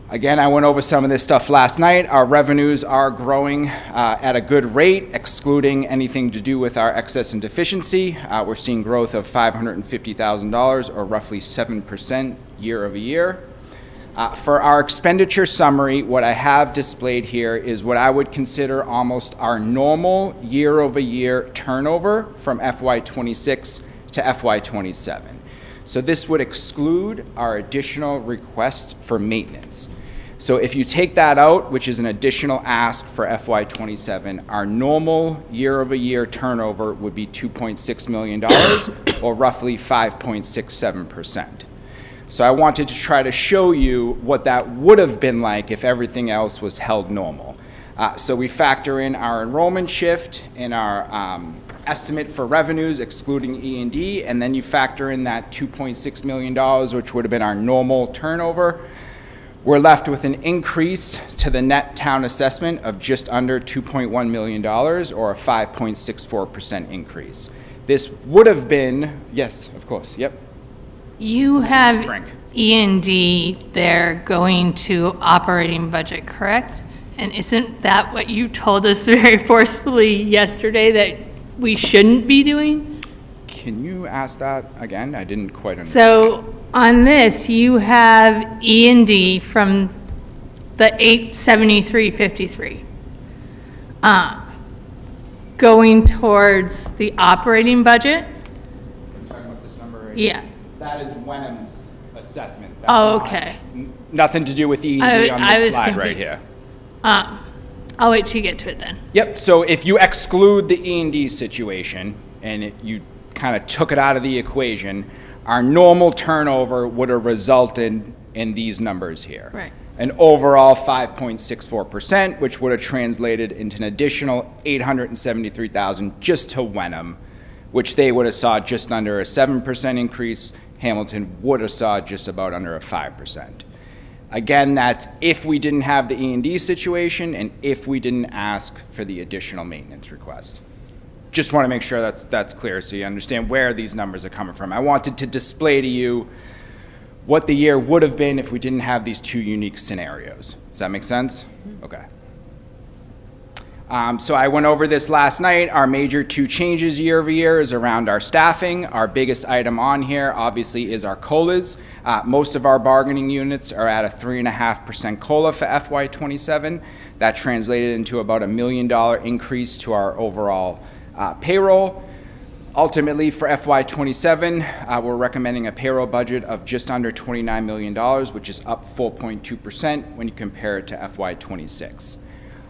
Again, I went over some of this stuff last night. Our revenues are growing at a good rate, excluding anything to do with our excess and deficiency. We're seeing growth of $550,000 or roughly 7% year over year. For our expenditure summary, what I have displayed here is what I would consider almost our normal year over year turnover from FY26 to FY27. So this would exclude our additional request for maintenance. So if you take that out, which is an additional ask for FY27, our normal year-over-year turnover would be $2.6 million, or roughly 5.67%. So I wanted to try to show you what that would have been like if everything else was held normal. So we factor in our enrollment shift and our estimate for revenues, excluding E&D, and then you factor in that $2.6 million, which would have been our normal turnover. We're left with an increase to the net town assessment of just under $2.1 million, or a 5.64% increase. This would have been, yes, of course, yep. You have E&D there going to operating budget, correct? And isn't that what you told us very forcefully yesterday that we shouldn't be doing? Can you ask that again? I didn't quite understand. So on this, you have E&D from the 873.53 going towards the operating budget. I'm talking about this number right Yeah. here. That is Wenham's assessment. That's Oh, not- okay. Nothing to do with E&D on I this was slide right confused. here. I'll wait till you get to it then. Yep, so if you exclude the E&D situation and you kind of took it out of the equation, our normal turnover would have resulted in these numbers here. Right. An overall 5.64%, which would have translated into an additional $873,000 just to Wenham which they would have saw just under a 7% increase. Hamilton would have saw just about under a 5%. Again, that's if we didn't have the E&D situation and if we didn't ask for the additional maintenance requests. Just want to make sure that's clear so you understand where these numbers are coming from. I wanted to display to you what the year would have been if we didn't have these two unique scenarios. Does that make sense? Okay. So I went over this last night. Our major two changes year over year is around our staffing. Our biggest item on here obviously is our COLAs. Most of our bargaining units are at a 3.5% COLA for FY27. That translated into about $1 million increase to our overall payroll. Ultimately, for FY27, we're recommending a payroll budget of just under $29 million, which is up 4.2% when you compare it to FY26.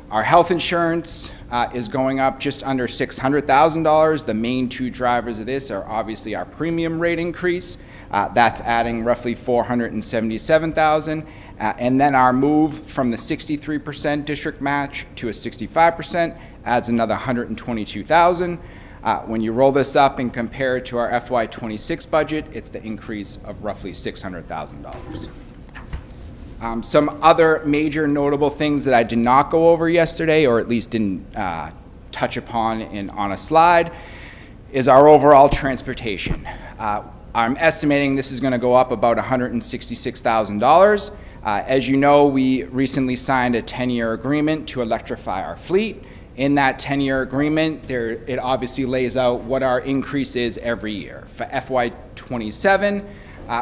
Our health insurance is going up just under $600,000. The main two drivers of this are obviously our premium rate increase. That's adding roughly $477,000. And then our move from the 63% district match to a 65% adds another $122,000. When you roll this up and compare it to our FY26 budget, it's the increase of roughly $600,000. Some other major notable things that I did not go over yesterday, or at least didn't touch upon on a slide, is our overall transportation. I'm estimating this is going to go up about $166,000. As you know, we recently signed a 10-year agreement to electrify our fleet. In that 10-year agreement, it obviously lays out what our increase is every year. For FY27,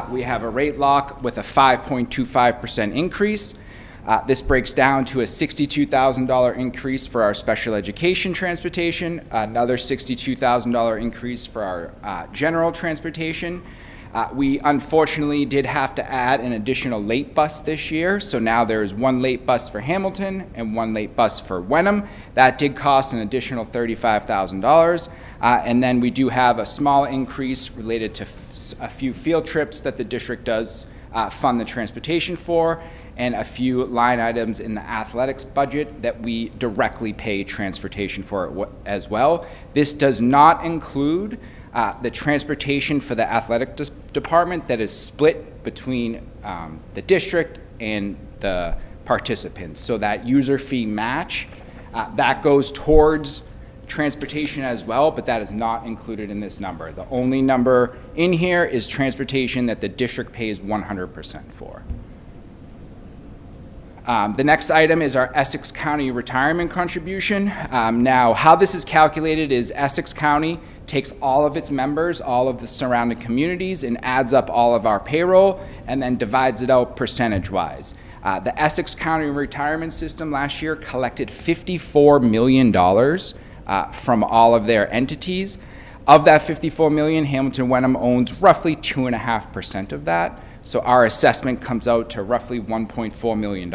we have a rate lock with a 5.25% increase. This breaks down to a $62,000 increase for our special education transportation, another $62,000 increase for our general transportation. We unfortunately did have to add an additional late bus this year, so now there's one late bus for Hamilton and one late bus for Wenham. That did cost an additional $35,000. And then we do have a small increase related to a few field trips that the district does fund the transportation for, and a few line items in the athletics budget that we directly pay transportation for as well. This does not include the transportation for the athletic department that is split between the district and the participants. So that user fee match, that goes towards transportation as well, but that is not included in this number. The only number in here is transportation that the district pays 100% for. The next item is our Essex County retirement contribution. Now, how this is calculated is Essex County takes all of its members, all of the surrounding communities, and adds up all of our payroll, and then divides it out percentage-wise. The Essex County retirement system last year collected $54 million from all of their entities. Of that $54 million, Hamilton Wenham owns roughly 2.5% of that. So our assessment comes out to roughly $1.4 million.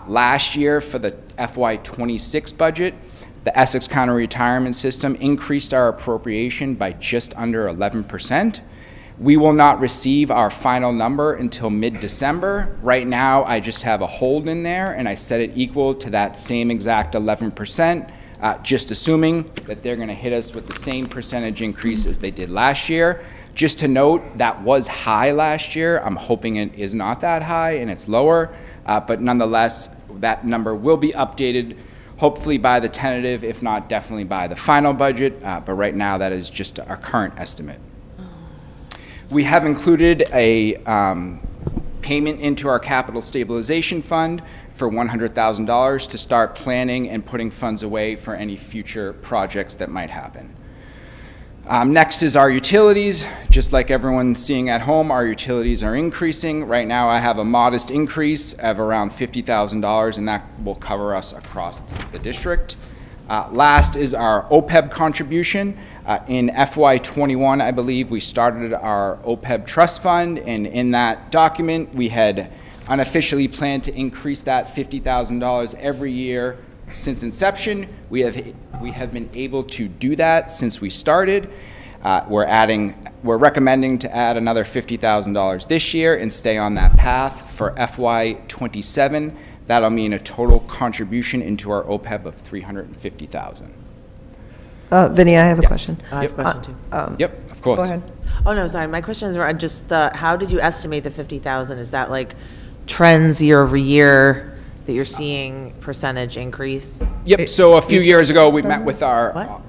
Last year, for the FY26 budget, the Essex County retirement system increased our appropriation by just under 11%. We will not receive our final number until mid-December. Right now, I just have a hold in there, and I set it equal to that same exact 11%, just assuming that they're going to hit us with the same percentage increase as they did last year. Just to note, that was high last year. I'm hoping it is not that high and it's lower, but nonetheless, that number will be updated, hopefully by the tentative, if not definitely by the final budget, but right now that is just our current estimate. We have included a payment into our capital stabilization fund for $100,000 to start planning and putting funds away for any future projects that might happen. Next is our utilities. Just like everyone's seeing at home, our utilities are increasing. Right now I have a modest increase of around $50,000, and that will cover us across the district. Last is our OPEB contribution. In FY21, I believe, we started our OPEB trust fund, and in that document we had unofficially planned to increase that $50,000 every year since inception. We have been able to do that since we started. We're recommending to add another $50,000 this year and stay on that path for FY27. That'll mean a total contribution into our OPEB of $350,000. Vinny, I have a Yes. question. I have a question too. Yep, of course. Go ahead. Oh, no, sorry. My question is around just how did you estimate the 50,000? Is that like trends year over year that you're seeing percentage increase? Yep, so a few years ago, we met with our. What?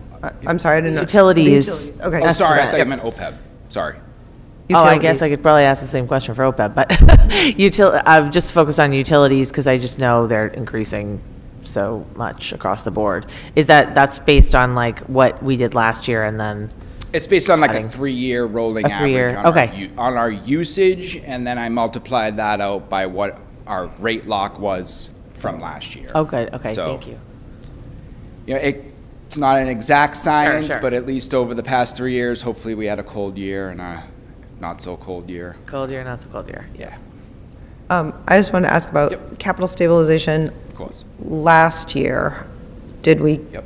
I'm sorry, I didn't know. Utilities. Okay. Oh, sorry, I thought you Yep. meant OPEB. Sorry. Oh, I guess Utilities. I could probably ask the same question for OPEB, but I've just focused on utilities because I just know they're increasing so much across the board. That's based on like what we did last year and then, It's based on like a Adding. 3-year rolling A 3-year, average on, okay. on our usage, and then I multiplied that out by what our rate lock was from last year. oh, good, okay, So, thank you. You know, it's not an exact science, sure. but at least over the past 3 years, hopefully we had a cold year and a not so cold year. Cold year, not so cold year. Yeah, I just wanted to ask about Yep. capital stabilization. of course. Last year, did we, Yep.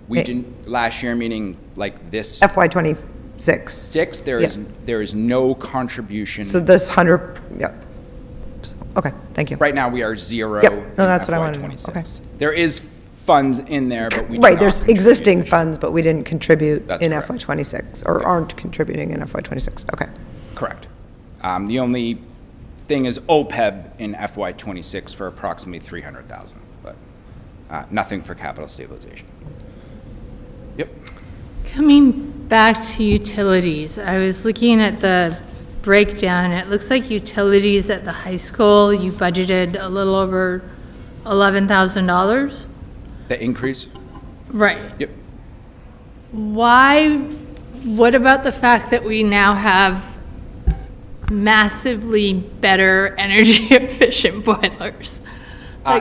We didn't, last year, meaning like this FY '26? 6, there is no contribution. So this 100, yeah. Okay, thank you. Right now, we are 0. Yep. No, in that's what I wanted to know. FY26. There is funds in there, but we do Right, not there's contribute existing additional. funds, but we didn't contribute That's in correct. FY '26, or aren't contributing in FY '26. Okay. Correct. The only thing is OPEB in FY '26 for approximately $300,000, but nothing for capital stabilization. Yep. Coming back to utilities, I was looking at the breakdown. It looks like utilities at the high school, you budgeted a little over $11,000. The increase? Right. Yep. Why, what about the fact that we now have massively better energy efficient boilers?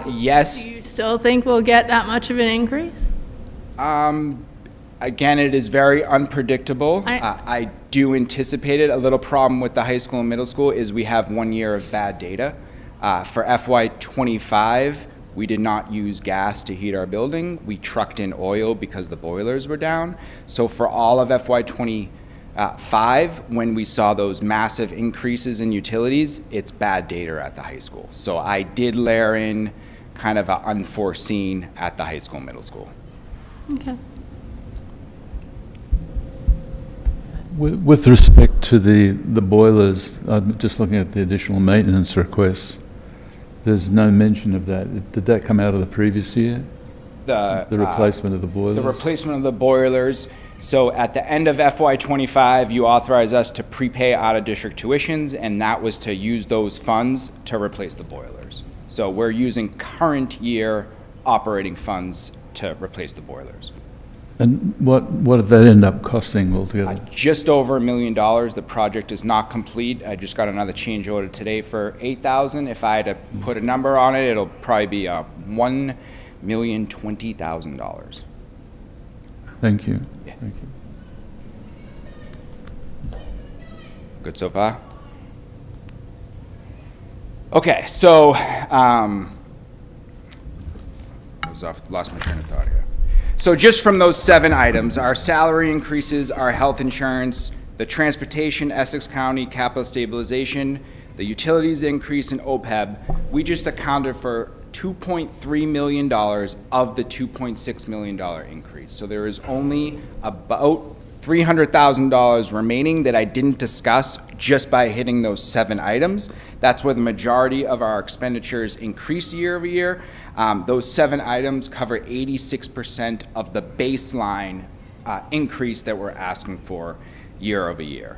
Yes. Do you still think we'll get that much of an increase? Again, it is very unpredictable. I- I do anticipate it. A little problem with the high school and middle school is we have 1 year of bad data. For FY '25, we did not use gas to heat our building. We trucked in oil because the boilers were down. So for all of FY '25, when we saw those massive increases in utilities, it's bad data at the high school. So I did layer in kind of an unforeseen at the high school, middle school. Okay. With respect to the boilers, I'm just looking at the additional maintenance requests. There's no mention of that. Did that come out of the previous year? The replacement of the boilers? The replacement of the boilers. So at the end of FY '25, you authorized us to prepay out-of-district tuitions, and that was to use those funds to replace the boilers. So we're using current year operating funds to replace the boilers. And what did that end up costing altogether? Just over $1 million. The project is not complete. I just got another change order today for $8,000. If I had to put a number on it, it'll probably be $1,020,000. Thank you. Yeah. Thank you. Good so far? Okay, so, lost my train of thought here. So just from those 7 items, our salary increases, our health insurance, the transportation, Essex County capital stabilization, the utilities increase in OPEB, we just accounted for $2.3 million of the $2.6 million increase. So there is only about $300,000 remaining that I didn't discuss just by hitting those 7 items. That's where the majority of our expenditures increase year over year. Those 7 items cover 86% of the baseline increase that we're asking for year over year.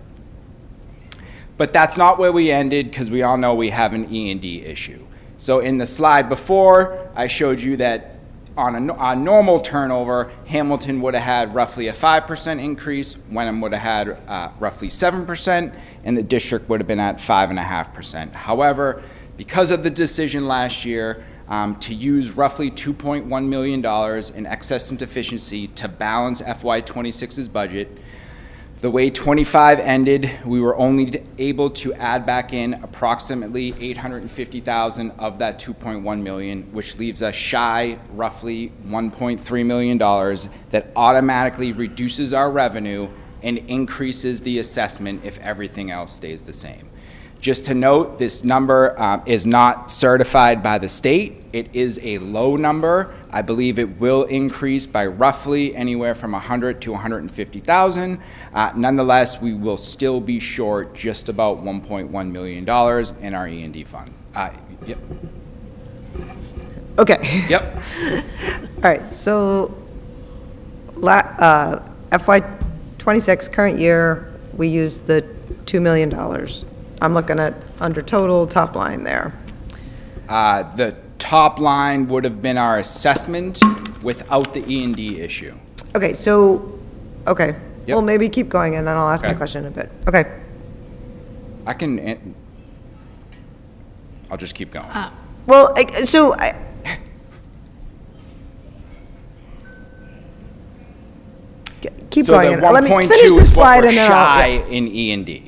But that's not where we ended, because we all know we have an E&D issue. So in the slide before, I showed you that on a normal turnover, Hamilton would have had roughly a 5% increase, Wenham would have had roughly 7%, and the district would have been at 5.5%. However, because of the decision last year to use roughly $2.1 million in excess and deficiency to balance FY '26's budget, the way '25 ended, we were only able to add back in approximately $850,000 of that $2.1 million, which leaves us shy roughly $1.3 million that automatically reduces our revenue and increases the assessment if everything else stays the same. Just to note, this number is not certified by the state. It is a low number. I believe it will increase by roughly anywhere from 100 to 150,000. Nonetheless, we will still be short just about $1.1 million in our E&D fund. Yep. Okay. Yep. All right, so FY '26, current year, we used the $2 million. I'm looking at under total, top line there. The top line would have been our assessment without the E&D issue. Okay, so, okay. Yep. Well, maybe keep going, and then I'll ask my Okay. question in a bit. Okay. I'll just keep going. Well, keep So going. the Let me 1.2 finish this is what slide we're and then shy I'll. in E&D.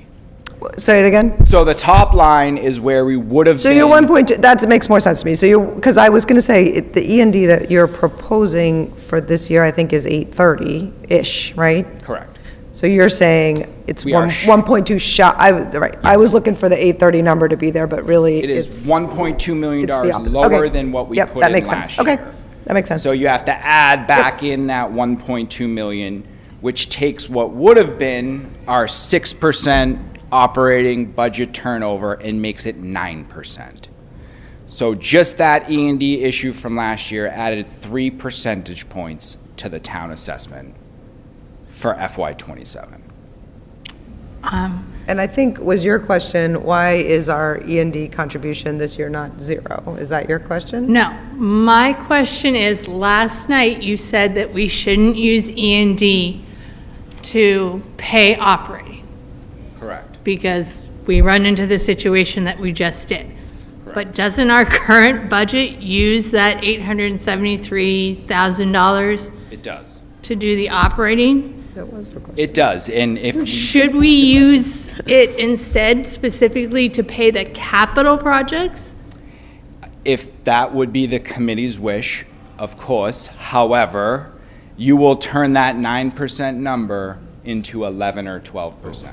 Say it again? So the top line is where we would have So been. your 1.2, that makes more sense to me. So because I was going to say, the E&D that you're proposing for this year, I think is 830-ish, right? Correct. So you're saying it's We are 1.2 shot, right. I was looking for the 830 number to be there, but really It is it's. $1.2 million it's the opposite. lower Okay. than what we Yep, put that in makes last sense. year. Okay, that makes sense. So you have to add back in that 1.2 million, which takes what would have been our 6% operating budget turnover and makes it 9%. So just that E&D issue from last year added 3 percentage points to the town assessment for FY '27. And I think was your question, why is our E&D contribution this year not zero? Is that your question? No, my question is, last night you said that we shouldn't use E&D to pay operating, Correct. because we run into the situation that we just did. But doesn't our current budget use that $873,000 It does. to do the operating? That was your question. It does, and if Should we use it instead specifically to pay the capital projects? If that would be the committee's wish, of course. However, you will turn that 9% number into 11 or 12%.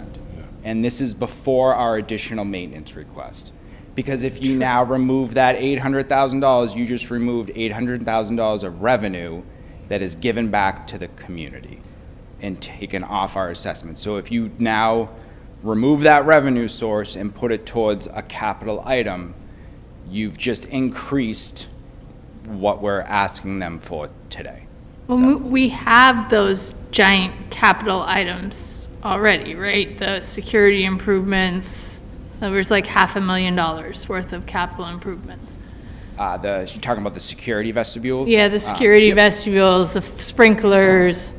And this is before our additional maintenance request. Because if you now remove that $800,000, you just removed $800,000 of revenue that is given back to the community and taken off our assessment. So if you now remove that revenue source and put it towards a capital item, you've just increased what we're asking them for today. Well, we have those giant capital items already, right? The security improvements, there was like $500,000 worth of capital improvements. You're talking about the security vestibules? Yeah, the security Yep. vestibules, the sprinklers,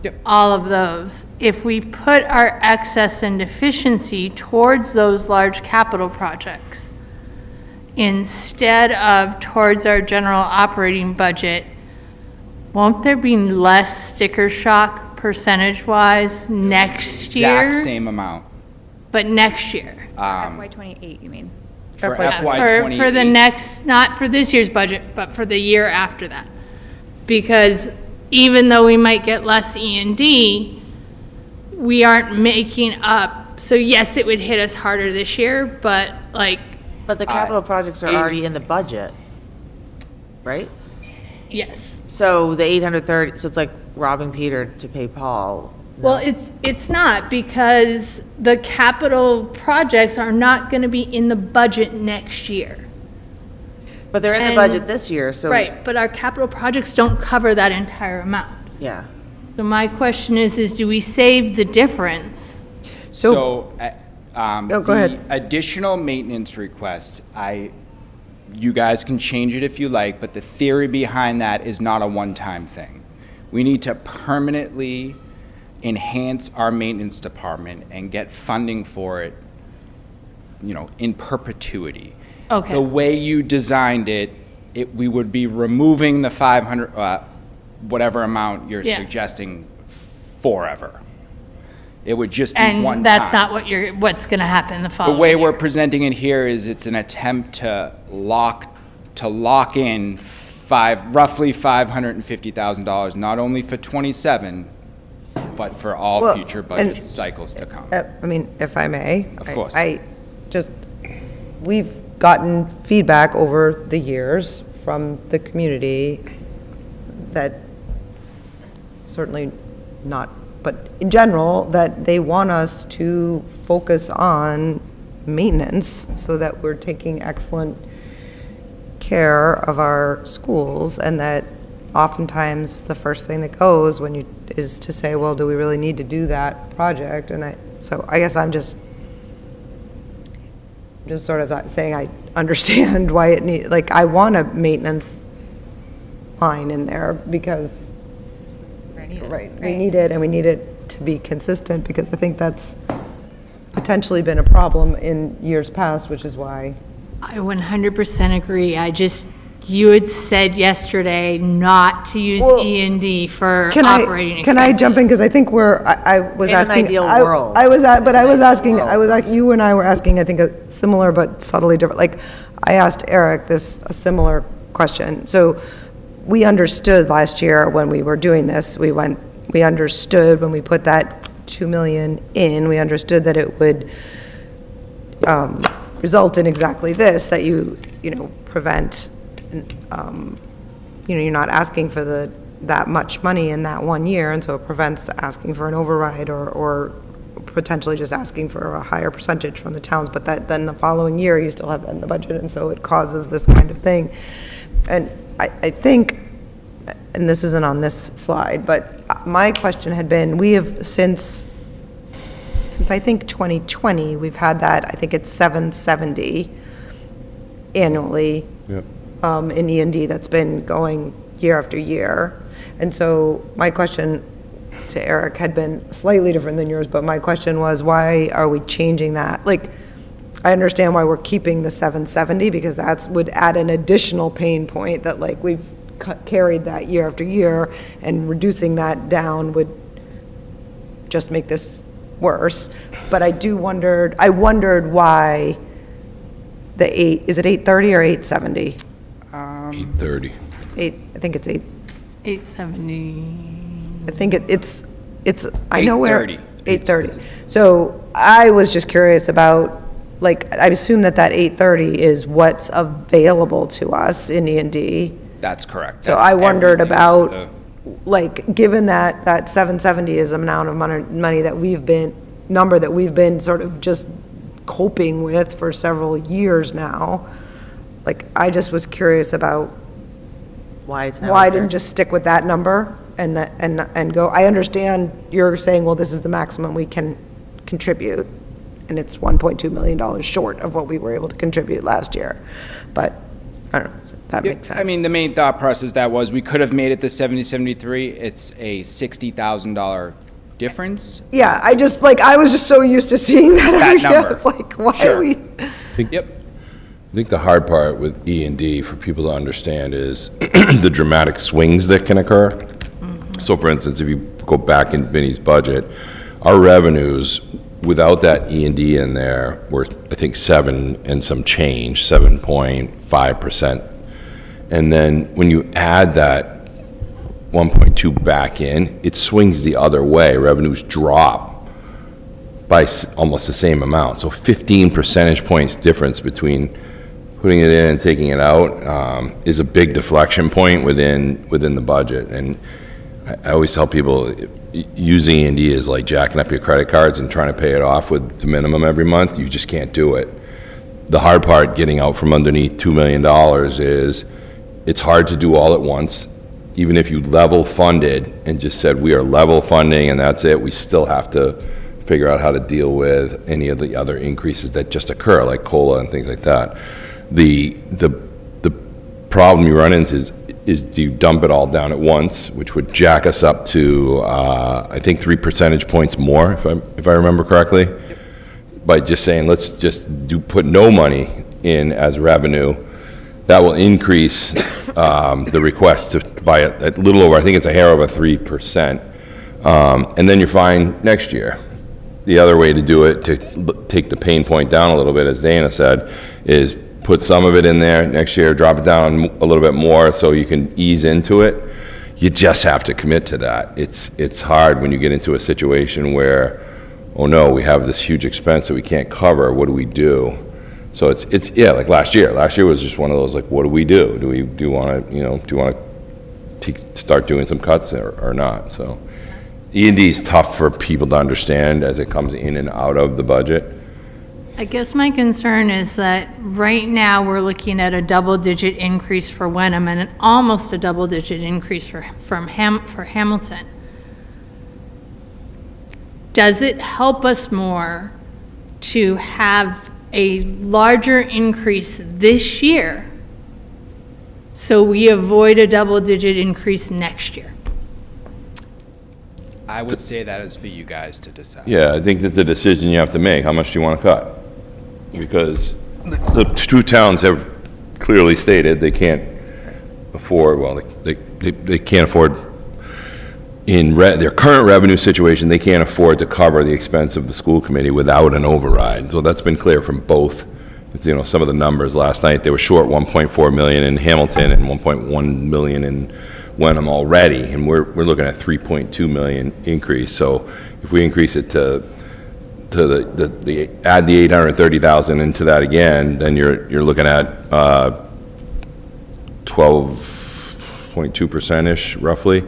Yep. all of those. If we put our excess and deficiency towards those large capital projects, instead of towards our general operating budget, won't there be less sticker shock percentage-wise next year? Exact same amount. But next year? FY '28, you mean? For FY FY '28. For the next, not for this year's budget, but for the year after that. Because even though we might get less E&D, we aren't making up. So yes, it would hit us harder this year, but like, But the capital projects are eight- already in the budget, right? yes. So the 830, so it's like robbing Peter to pay Paul. Well, it's not, because the capital projects are not going to be in the budget next year. But they're in the And- budget this year, so. Right, but our capital projects don't cover that entire amount. Yeah. So my question is do we save the difference? So, go ahead. the additional maintenance requests, you guys can change it if you like, but the theory behind that is not a one-time thing. We need to permanently enhance our maintenance department and get funding for it, in perpetuity. Okay. The way you designed it, we would be removing the 500, whatever amount you're Yeah. suggesting forever. It would just be one time. And that's not what's going to happen the The following way year. we're presenting it here is it's an attempt to lock in roughly $550,000, not only for '27, but for all Well, future budget and- cycles to come. I mean, if I may. Of course. just, we've gotten feedback over the years from the community that, certainly not, but in general, that they want us to focus on maintenance so that we're taking excellent care of our schools, and that oftentimes the first thing that goes when you, is to say, well, do we really need to do that project? And so I guess I'm just sort of saying I understand why it need, like, I want a maintenance line in there because, right, we need it, and we need it to be consistent, because I think that's potentially been a problem in years past, which is why. I 100% agree. You had said yesterday not to use E&D for operating expenses. Can I jump in? Because I think I was asking. In an ideal world. I was asking, you and I were asking, I think, a similar but subtly different, like, I asked Eric a similar question. So we understood last year when we were doing this, we understood when we put that 2 million in, we understood that it would result in exactly this, that you prevent, you're not asking for that much money in that 1 year, and so it prevents asking for an override or potentially just asking for a higher percentage from the towns, but then the following year you still have that in the budget, and so it causes this kind of thing. And I think, and this isn't on this slide, but my question had been, we have since I think 2020, we've had that, I think it's 770 annually. Yep. In E&D that's been going year after year. And so my question to Eric had been slightly different than yours, but my question was, why are we changing that? Like, I understand why we're keeping the 770, because would add an additional pain point that, like, we've carried that year after year, and reducing that down would just make this worse. But I wondered why is it 830 or 870? 8:30. I think it's 870. I think it's, I know where. 8:30. 8:30. So I was just curious about, like, I assume that 8:30 is what's available to us in E&D. That's correct. So That's I wondered everything about, like, given that 770 is the amount of money that we've been sort of just coping with for several years now. Like, I just was curious about Why it's now why I 8:30. didn't just stick with that number and go. I understand you're saying, well, this is the maximum we can contribute, and it's $1.2 million short of what we were able to contribute last year. But I don't know, that makes sense. I mean, the main thought process we could have made it the 7073. It's a $60,000 difference. Yeah, I was just so used to seeing that every year. number. It's like, why Sure. are we? Yep. I think the hard part with E&D for people to understand is the dramatic swings that can occur. So for instance, if you go back in Vinnie's budget, our revenues without that E&D in there were, I think, 7 and some change, 7.5%. And then when you add that 1.2 back in, it swings the other way. Revenues drop by almost the same amount. So 15 percentage points difference between putting it in and taking it out is a big deflection point within the budget. And I always tell people, using E&D is like jacking up your credit cards and trying to pay it off with the minimum every month. You just can't do it. The hard part, getting out from underneath $2 million, is it's hard to do all at once. Even if you level funded and just said, we are level funding and that's it, we still have to figure out how to deal with any of the other increases that just occur, like COLA and things like that. The problem you run into is do you dump it all down at once, which would jack us up to, I think, 3 percentage points more, if I remember correctly, by just saying, let's just put no money in as revenue. That will increase the request by a little over, I think it's a hair over 3%. And then you're fine next year. The other way to do it, to take the pain point down a little bit, as Dana said, is put some of it in there next year, drop it down a little bit more so you can ease into it. You just have to commit to that. It's hard when you get into a situation where oh no, we have this huge expense that we can't cover, what do we do? So it's yeah, like last year was just one of those, like, what do we do? Do you want to start doing some cuts or not? So E&D is tough for people to understand as it comes in and out of the budget. I guess my concern is that right now we're looking at a double-digit increase for Wenham and almost a double-digit increase for Hamilton. Does it help us more to have a larger increase this year so we avoid a double-digit increase next year? I would say that is for you guys to decide. Yeah, I think that's a decision you have to make. How much do you want to cut? Because the two towns have clearly stated they can't afford, well, they can't afford, in their current revenue situation, they can't afford to cover the expense of the school committee without an override. So that's been clear from both. You know, some of the numbers last night, they were short 1.4 million in Hamilton and 1.1 million in Wenham already, and we're looking at 3.2 million increase. So if we increase it to add the 830,000 into that again, then you're looking at 12.2%-ish roughly.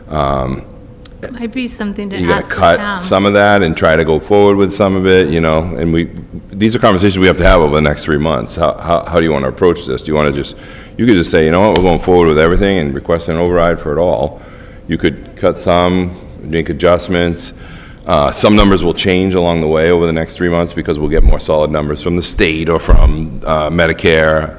Might be something to You gotta ask the cut towns. some of that and try to go forward with some of it, you know, and these are conversations we have to have over the next 3 months. How do you want to approach this? Do you want to you could just say, you know what, we're going forward with everything and request an override for it all. You could cut some, make adjustments. Some numbers will change along the way over the next 3 months because we'll get more solid numbers from the state or from Medicare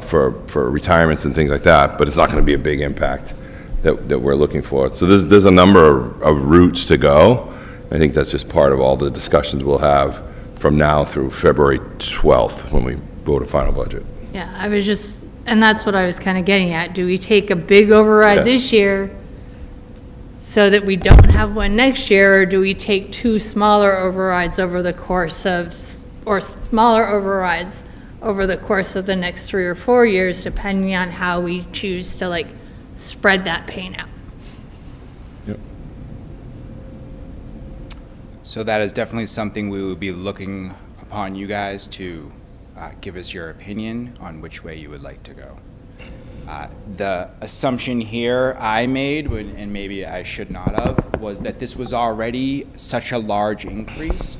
for retirements and things like that, but it's not going to be a big impact that we're looking for. So there's a number of routes to go. I think that's just part of all the discussions we'll have from now through February 12th when we vote a final budget. Yeah, and that's what I was kind of getting at. Do we take a big override Yeah. this year so that we don't have one next year, or do we take two smaller overrides over the course of, or smaller overrides over the course of the next 3 or 4 years, depending on how we choose to like spread that pain out? So that is definitely something we would be looking upon you guys to give us your opinion on which way you would like to go. The assumption here I made, and maybe I should not have, was that this was already such a large increase.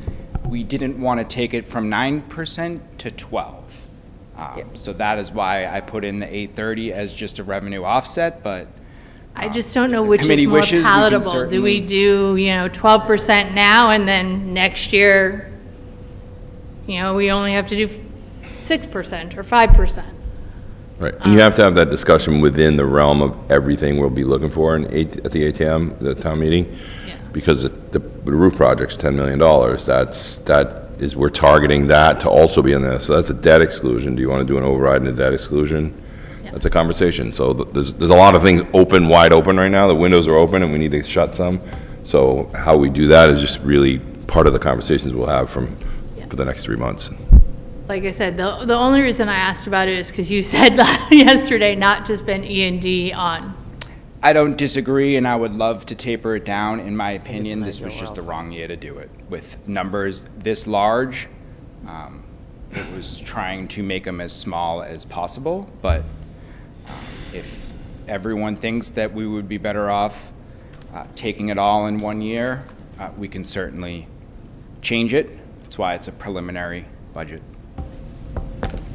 We didn't want to take it from 9% to 12%. So that is why I put in the 830 as just a revenue offset, but I just don't know which is committee more wishes, we can palatable. Do we certainly- do, 12% now, and then next year, we only have to do 6% or 5%? Right, and you have to have that discussion within the realm of everything we'll be looking for at the ATM, the town meeting. Because the roof project's $10 million. We're targeting that to also be in there. So that's a debt exclusion. Do you want to do an override and a debt exclusion? That's a conversation. So there's a lot of things wide open right now. The windows are open and we need to shut some. So how we do that is just really part of the conversations we'll have for the next 3 months. Like I said, the only reason I asked about it is because you said yesterday not to spend E&D on. I don't disagree, and I would love to taper it down. In my opinion, this was just the wrong year to do it. With numbers this large, it was trying to make them as small as possible, but if everyone thinks that we would be better off taking it all in 1 year, we can certainly change it. That's why it's a preliminary budget.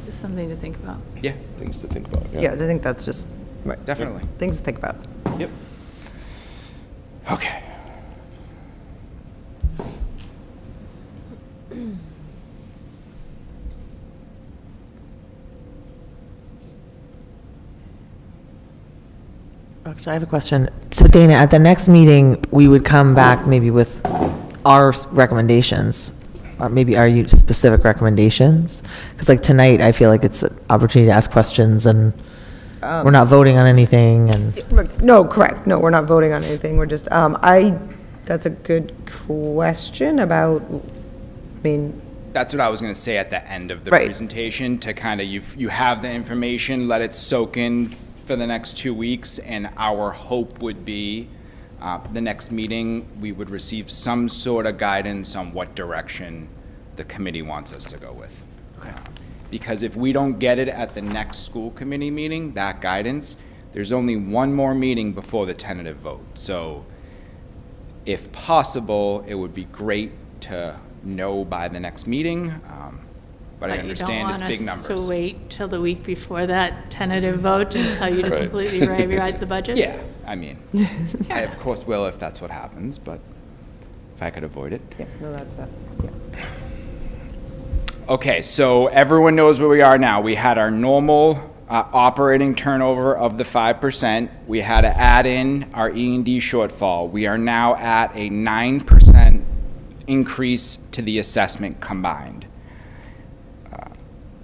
Just something to think about. Yeah. Things to think about, Yeah, I think that's just, right. Definitely. Things to think about. Yep. Okay. Actually, I have a question. So Dana, at the next meeting, we would come back maybe with our recommendations, or maybe our specific recommendations? Because like tonight, I feel like it's an opportunity to ask questions and we're not voting on anything and. No, correct. No, we're not voting on anything. We're just, that's a good question about, That's what I was going to say at the end of the Right. presentation, to kind of, you have the information, let it soak in for the next 2 weeks, and our hope would be The next meeting, we would receive some sort of guidance on what direction the committee wants us to go with. Because if we don't get it at the next school committee meeting, that guidance, there's only one more meeting before the tentative vote. So if possible, it would be great to know by the next meeting, but I understand it's big You don't numbers. want us to wait till the week before that tentative vote and tell you to Right. completely rewrite the budget? Yeah, I mean, I of course will if that's what happens, but if I could avoid it. No, that's it. Okay, so everyone knows where we are now. We had our normal operating turnover of the 5%. We had to add in our E&D shortfall. We are now at a 9% increase to the assessment combined.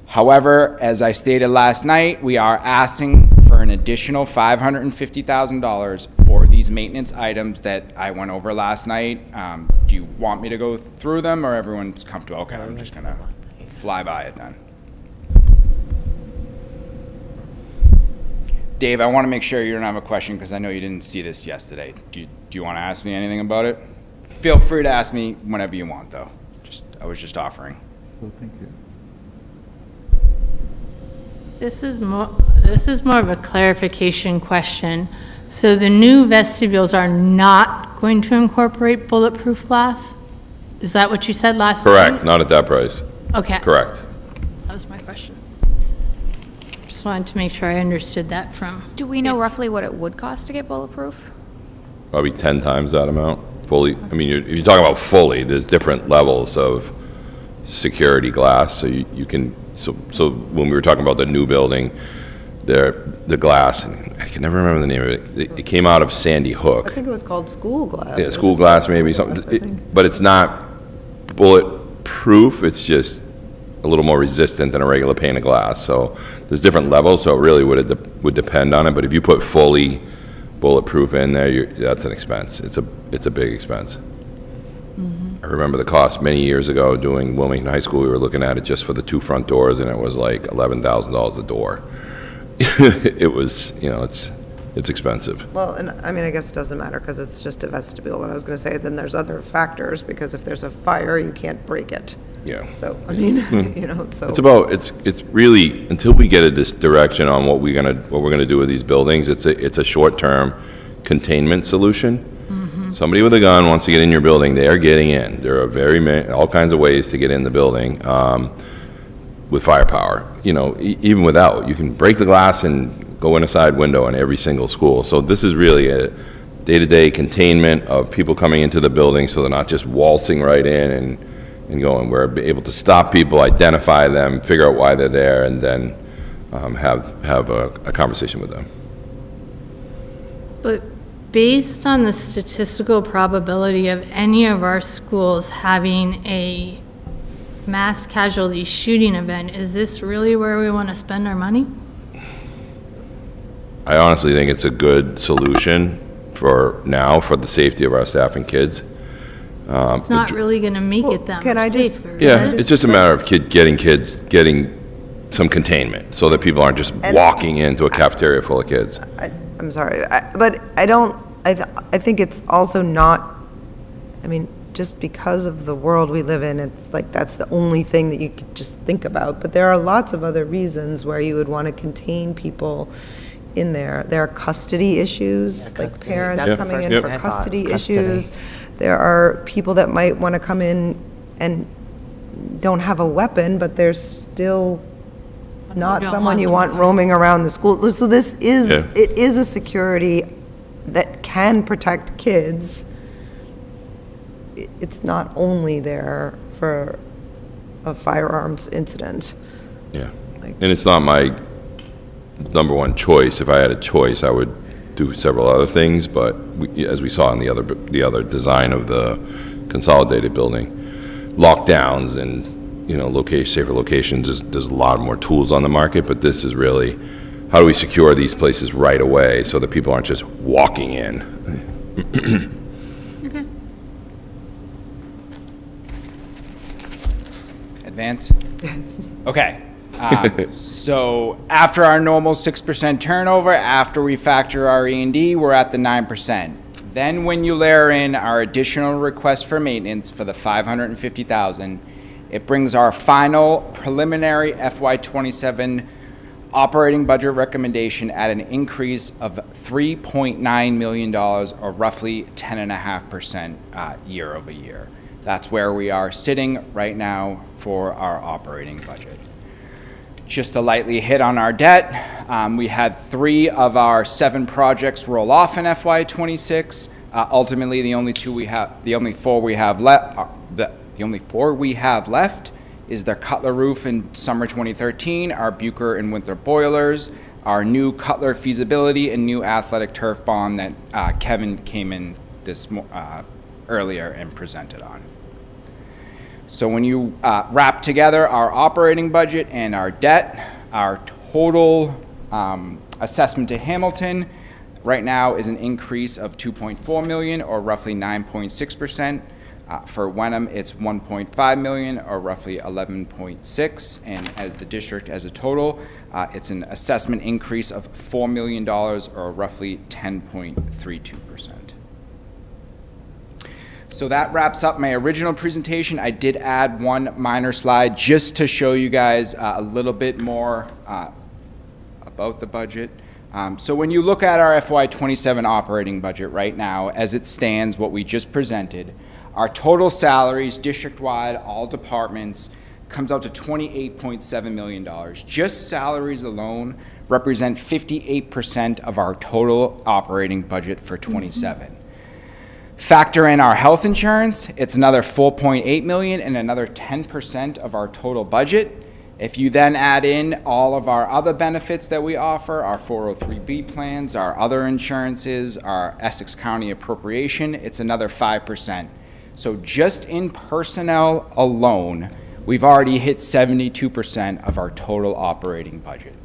However, as I stated last night, we are asking for an additional $550,000 for these maintenance items that I went over last night. Do you want me to go through them, or everyone's comfortable? Okay, I'm just gonna fly by it then. Dave, I want to make sure you don't have a question because I know you didn't see this yesterday. Do you want to ask me anything about it? Feel free to ask me whenever you want, though. I was just offering. So thank you. This is more of a clarification question. So the new vestibules are not going to incorporate bulletproof glass? Is that what you said last night? Correct, not at that price. Okay. Correct. That was my question. Just wanted to make sure I understood that from. Do we know roughly what it would cost to get bulletproof? Probably 10 times that amount, fully. I mean, if you're talking about fully, there's different levels of security glass, so you can, so when we were talking about the new building, the glass, and I can never remember the name of it, it came out of Sandy Hook. I think it was called school glass. Yeah, school glass maybe, something, but it's not bulletproof, it's just a little more resistant than a regular pane of glass, so there's different levels, so it really would depend on it, but if you put fully bulletproof in there, that's an expense. It's a big expense. I remember the cost many years ago doing Wilmington High School, we were looking at it just for the 2 front doors, and it was like $11,000 a door. It was, it's expensive. Well, and I mean, I guess it doesn't matter because it's just a vestibule, but I was going to say, then there's other factors, because if there's a fire, you can't break it. Yeah. So, I mean, so. It's really, until we get this direction on what we're gonna do with these buildings, it's a short-term containment solution. Somebody with a gun wants to get in your building, they are getting in. There are all kinds of ways to get in the building, with firepower. Even without, you can break the glass and go in a side window in every single school. So this is really a day-to-day containment of people coming into the building, so they're not just waltzing right in and going. We're able to stop people, identify them, figure out why they're there, and then have a conversation with them. But based on the statistical probability of any of our schools having a mass casualty shooting event, is this really where we want to spend our money? I honestly think it's a good solution for the safety of our staff and kids. It's not really going to make it that Can I much just- safer. Yeah, it's just a matter of getting some containment, so that people aren't just walking into a cafeteria full of kids. I'm sorry, but I think it's also not, I mean, just because of the world we live in, it's like that's the only thing that you could just think about. But there are lots of other reasons where you would want to contain people in there. There are custody issues, like parents That's the coming first in thing for I thought, custody custody. issues. There are people that might want to come in and don't have a weapon, but they're still not don't someone want you them want roaming around the school. So this is, Yeah. it is a security that can protect kids. It's not only there for a firearms incident. Yeah, and it's not my number one choice. If I had a choice, I would do several other things, but as we saw in the other design of the consolidated building, lockdowns and, safer locations, there's a lot more tools on the market, but this is really, how do we secure these places right away so that people aren't just walking in? Okay. Advance? Okay. So after our normal 6% turnover, after we factor our E&D, we're at the 9%. Then when you layer in our additional request for maintenance for the $550,000, it brings our final preliminary FY27 operating budget recommendation at an increase of $3.9 million, or roughly 10.5% year over year. That's where we are sitting right now for our operating budget. Just to lightly hit on our debt, we had 3 of our 7 projects roll off in FY26. Ultimately, the only 4 we have left is the Cutler roof in summer 2013, our Bucher and Winthrop boilers, our new Cutler feasibility, and new athletic turf bond that Kevin came in earlier and presented on. So when you wrap together our operating budget and our debt, our total assessment to Hamilton right now is an increase of $2.4 million, or roughly 9.6%. For Wenham, it's $1.5 million, or roughly 11.6%. And as the district as a total, it's an assessment increase of $4 million, or roughly 10.32%. So that wraps up my original presentation. I did add one minor slide just to show you guys a little bit more about the budget. So when you look at our FY27 operating budget right now, as it stands, what we just presented, our total salaries, district-wide, all departments, comes out to $28.7 million. Just salaries alone represent 58% of our total operating budget for 27. Factor in our health insurance, it's another $4.8 million and another 10% of our total budget. If you then add in all of our other benefits that we offer, our 403B plans, our other insurances, our Essex County appropriation, it's another 5%. So just in personnel alone, we've already hit 72% of our total operating budget.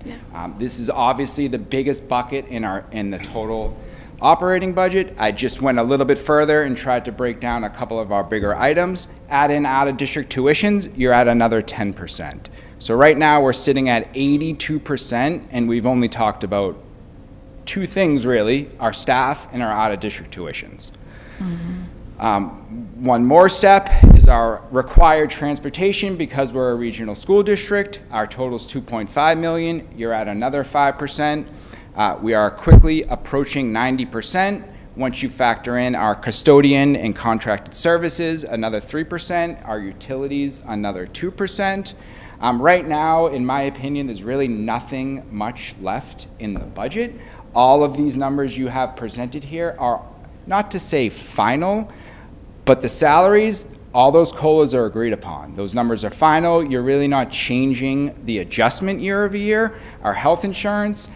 This is obviously the biggest bucket in the total operating budget. I just went a little bit further and tried to break down a couple of our bigger items. Add in out-of-district tuitions, you're at another 10%. So right now we're sitting at 82%, and we've only talked about 2 things really, our staff and our out-of-district tuitions. One more step is our required transportation. Because we're a regional school district, our total is $2.5 million. You're at another 5%. We are quickly approaching 90%. Once you factor in our custodian and contracted services, another 3%, our utilities, another 2%. Right now, in my opinion, there's really nothing much left in the budget. All of these numbers you have presented here are, not to say final, but the salaries, all those COLAs are agreed upon. Those numbers are final. You're really not changing the adjustment year over year. Our health insurance,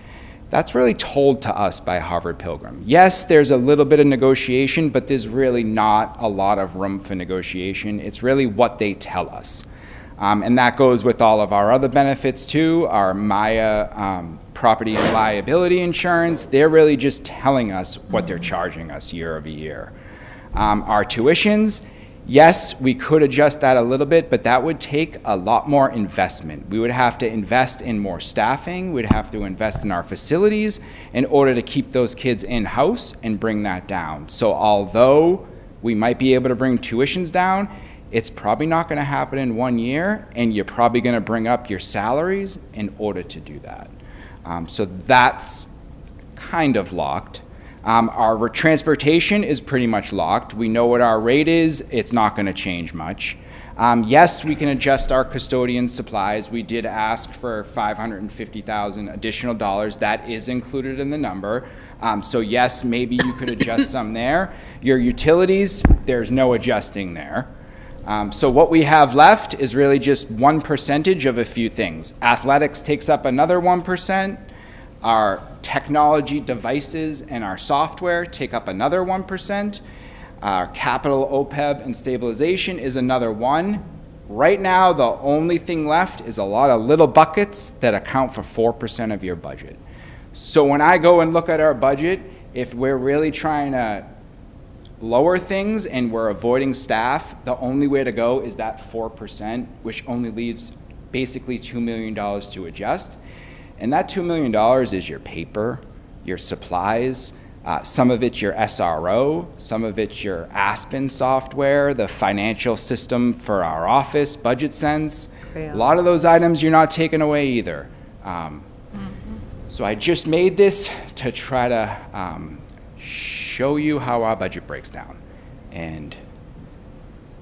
that's really told to us by Harvard Pilgrim. Yes, there's a little bit of negotiation, but there's really not a lot of room for negotiation. It's really what they tell us. And that goes with all of our other benefits too, our Maya property and liability insurance. They're really just telling us what they're charging us year over year. Our tuitions, yes, we could adjust that a little bit, but that would take a lot more investment. We would have to invest in more staffing. We'd have to invest in our facilities in order to keep those kids in-house and bring that down. So although we might be able to bring tuitions down, it's probably not going to happen in 1 year, and you're probably going to bring up your salaries in order to do that. So that's kind of locked. Our transportation is pretty much locked. We know what our rate is. It's not going to change much. Yes, we can adjust our custodian supplies. We did ask for $550,000 additional dollars. That is included in the number. So yes, maybe you could adjust some there. Your utilities, there's no adjusting there. So what we have left is really just 1% of a few things. Athletics takes up another 1%. Our technology devices and our software take up another 1%. Our capital OPEB and stabilization is another 1%. Right now, the only thing left is a lot of little buckets that account for 4% of your budget. So when I go and look at our budget, if we're really trying to lower things and we're avoiding staff, the only way to go is that 4%, which only leaves basically $2 million to adjust. And that $2 million is your paper, your supplies, Some of it's your SRO, some of it's your Aspen software, the financial system for our office, Budget Sense. A lot of those items you're not taking away either. So I just made this to try to show you how our budget breaks down. And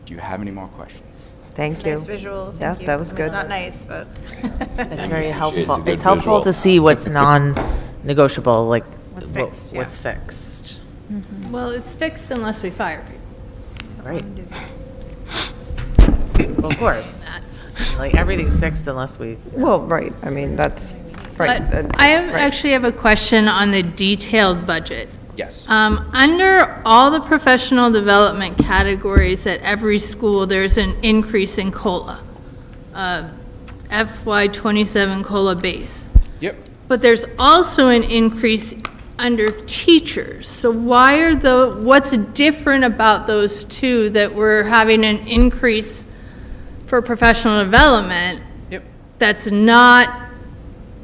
do you have any more questions? Thank you. Nice visual, Yeah, thank you. that was good. It's not nice, but. It's very It's a helpful. good It's helpful visual. to see what's non-negotiable, like. What's fixed, yeah. What's fixed. Well, it's fixed unless we fire people. Right. Well, of course. Like, everything's fixed unless we. Well, right, I mean, that's, right. But I actually have a question on the detailed budget. Yes. Under all the professional development categories at every school, there's an increase in COLA, FY '27 COLA base. Yep. But there's also an increase under teachers. So what's different about those two that we're having an increase for professional development? Yep. That's not,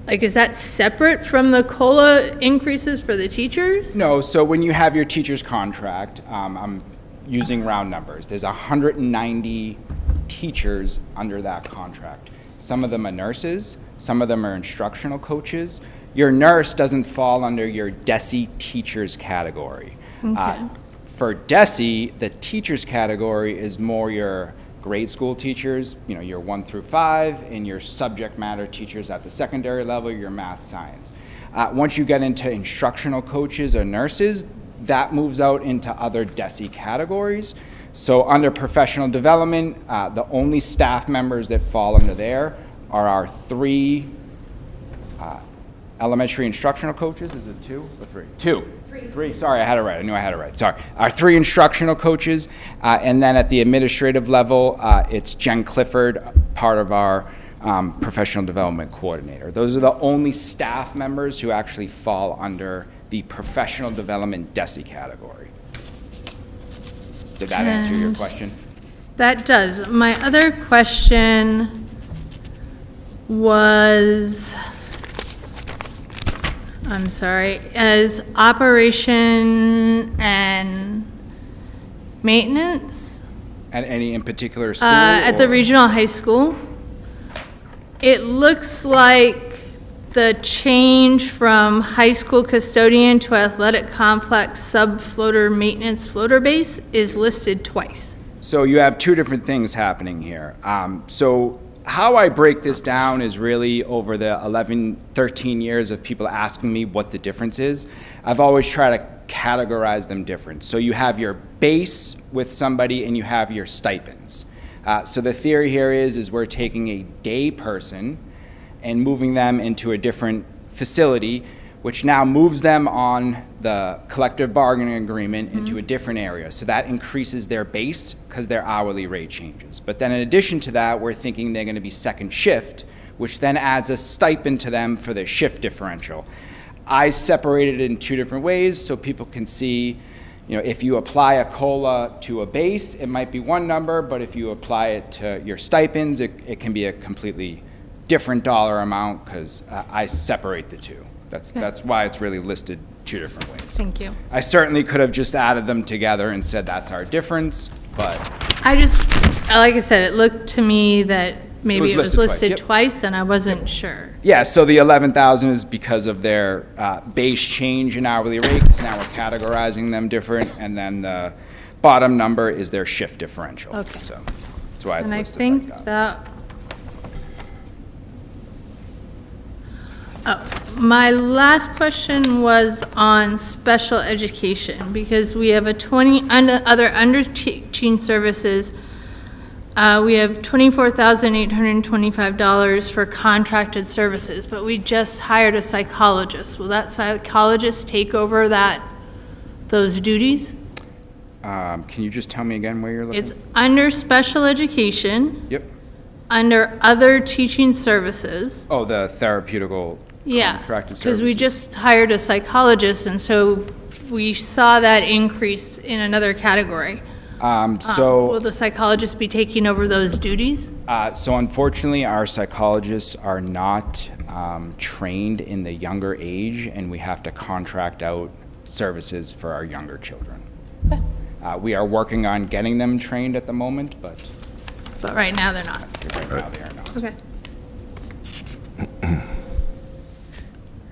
like, is that separate from the COLA increases for the teachers? No, so when you have your teacher's contract, I'm using round numbers. There's 190 teachers under that contract. Some of them are nurses, some of them are instructional coaches. Your nurse doesn't fall under your DESE teachers category. For DESE, the teachers category is more your grade school teachers, your 1 through 5, and your subject matter teachers at the secondary level, your math, science. Once you get into instructional coaches or nurses, that moves out into other DESE categories. So under professional development, the only staff members that fall under there are our 3 elementary instructional coaches. Is it 2 or 3? 2. Three. Sorry, I had it right. I knew I had it right. Sorry. Our 3 instructional coaches, and then at the administrative level, it's Jen Clifford, part of our professional development coordinator. Those are the only staff members who actually fall under the professional development DESE category. Did that answer your question? That does. My other question was, I'm sorry, is operation and maintenance At any in particular school? at the or- regional high school. It looks like the change from high school custodian to athletic complex sub-floater maintenance floater base is listed twice. So you have 2 different things happening here. So how I break this down is really over the 11, 13 years of people asking me what the difference is. I've always tried to categorize them different. So you have your base with somebody and you have your stipends. So the theory here is we're taking a day person and moving them into a different facility, which now moves them on the collective bargaining agreement into a different area. So that increases their base because their hourly rate changes. But then in addition to that, we're thinking they're going to be second shift, which then adds a stipend to them for their shift differential. I separated it in 2 different ways so people can see, if you apply a COLA to a base, it might be one number, but if you apply it to your stipends, it can be a completely different dollar amount because I separate the 2. That's why it's really listed 2 different ways. Thank you. I certainly could have just added them together and said that's our difference, but I just, like I said, it looked to me that maybe it was listed yep. twice and I wasn't sure. yeah, so the 11,000 is because of their base change in hourly rate, because now we're categorizing them different, and then the bottom number is their shift differential. Okay. So that's why it's And I listed think like that. My last question was on special education, because we have other under teaching services. We have $24,825 for contracted services, but we just hired a psychologist. Will that psychologist take over those duties? Can you just tell me again where you're looking? It's under special education, Yep. under other teaching services. Oh, the therapeutical Yeah, contracted because we services. just hired a psychologist, and so we saw that increase in another category. Will the psychologist be taking over those duties? So unfortunately, our psychologists are not trained in the younger age, and we have to contract out services for our younger children. We are working on getting them trained at the moment, but right now, they're not. right now they are not. Okay.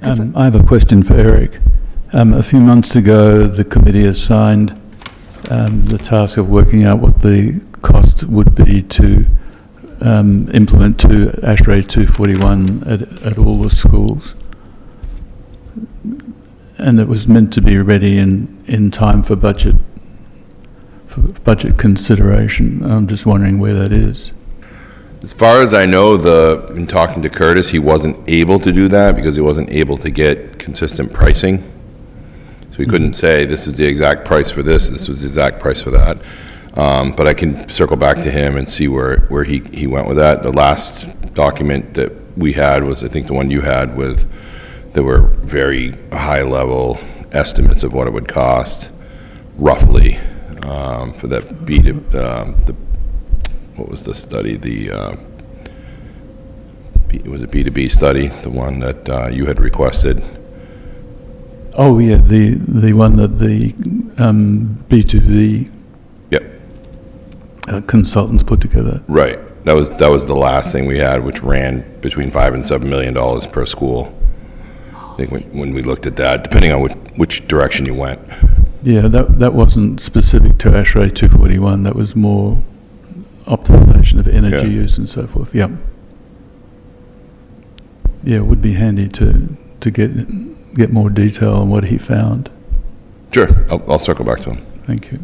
I have a question for Eric. A few months ago, the committee assigned the task of working out what the cost would be to implement ASHRAE 241 at all the schools. And it was meant to be ready in time for budget consideration. I'm just wondering where that is. As far as I know, in talking to Curtis, he wasn't able to do that because he wasn't able to get consistent pricing. So he couldn't say, this is the exact price for this was the exact price for that. But I can circle back to him and see where he went with that. The last document that we had was, I think, the one you had with, there were very high-level estimates of what it would cost, roughly, for that what was the study? Was it B2B study, the one that you had requested? Oh, yeah, the one that the B2B consultants put together. Right. That was the last thing we had, which ran between $5 and $7 million per school. I think when we looked at that, depending on which direction you went. Yeah, that wasn't specific to ASHRAE 241. That was more optimization of energy use and so forth. Yep. Yeah, it would be handy to get more detail on what he found. Sure, I'll circle back to him. Thank you.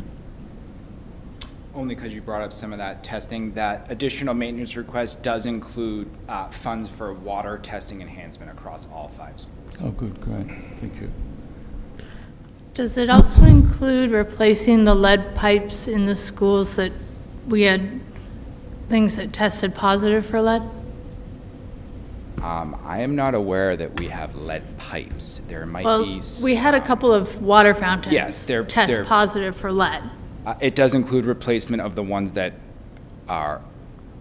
Only because you brought up some of that testing, that additional maintenance request does include funds for water testing enhancement across all 5 schools. Oh, good, great. Thank you. Does it also include replacing the lead pipes in the schools that we had things that tested positive for lead? I am not aware that we have lead pipes. There might be. We had a couple of water fountains. Yes, they're positive for lead. It does include replacement of the ones that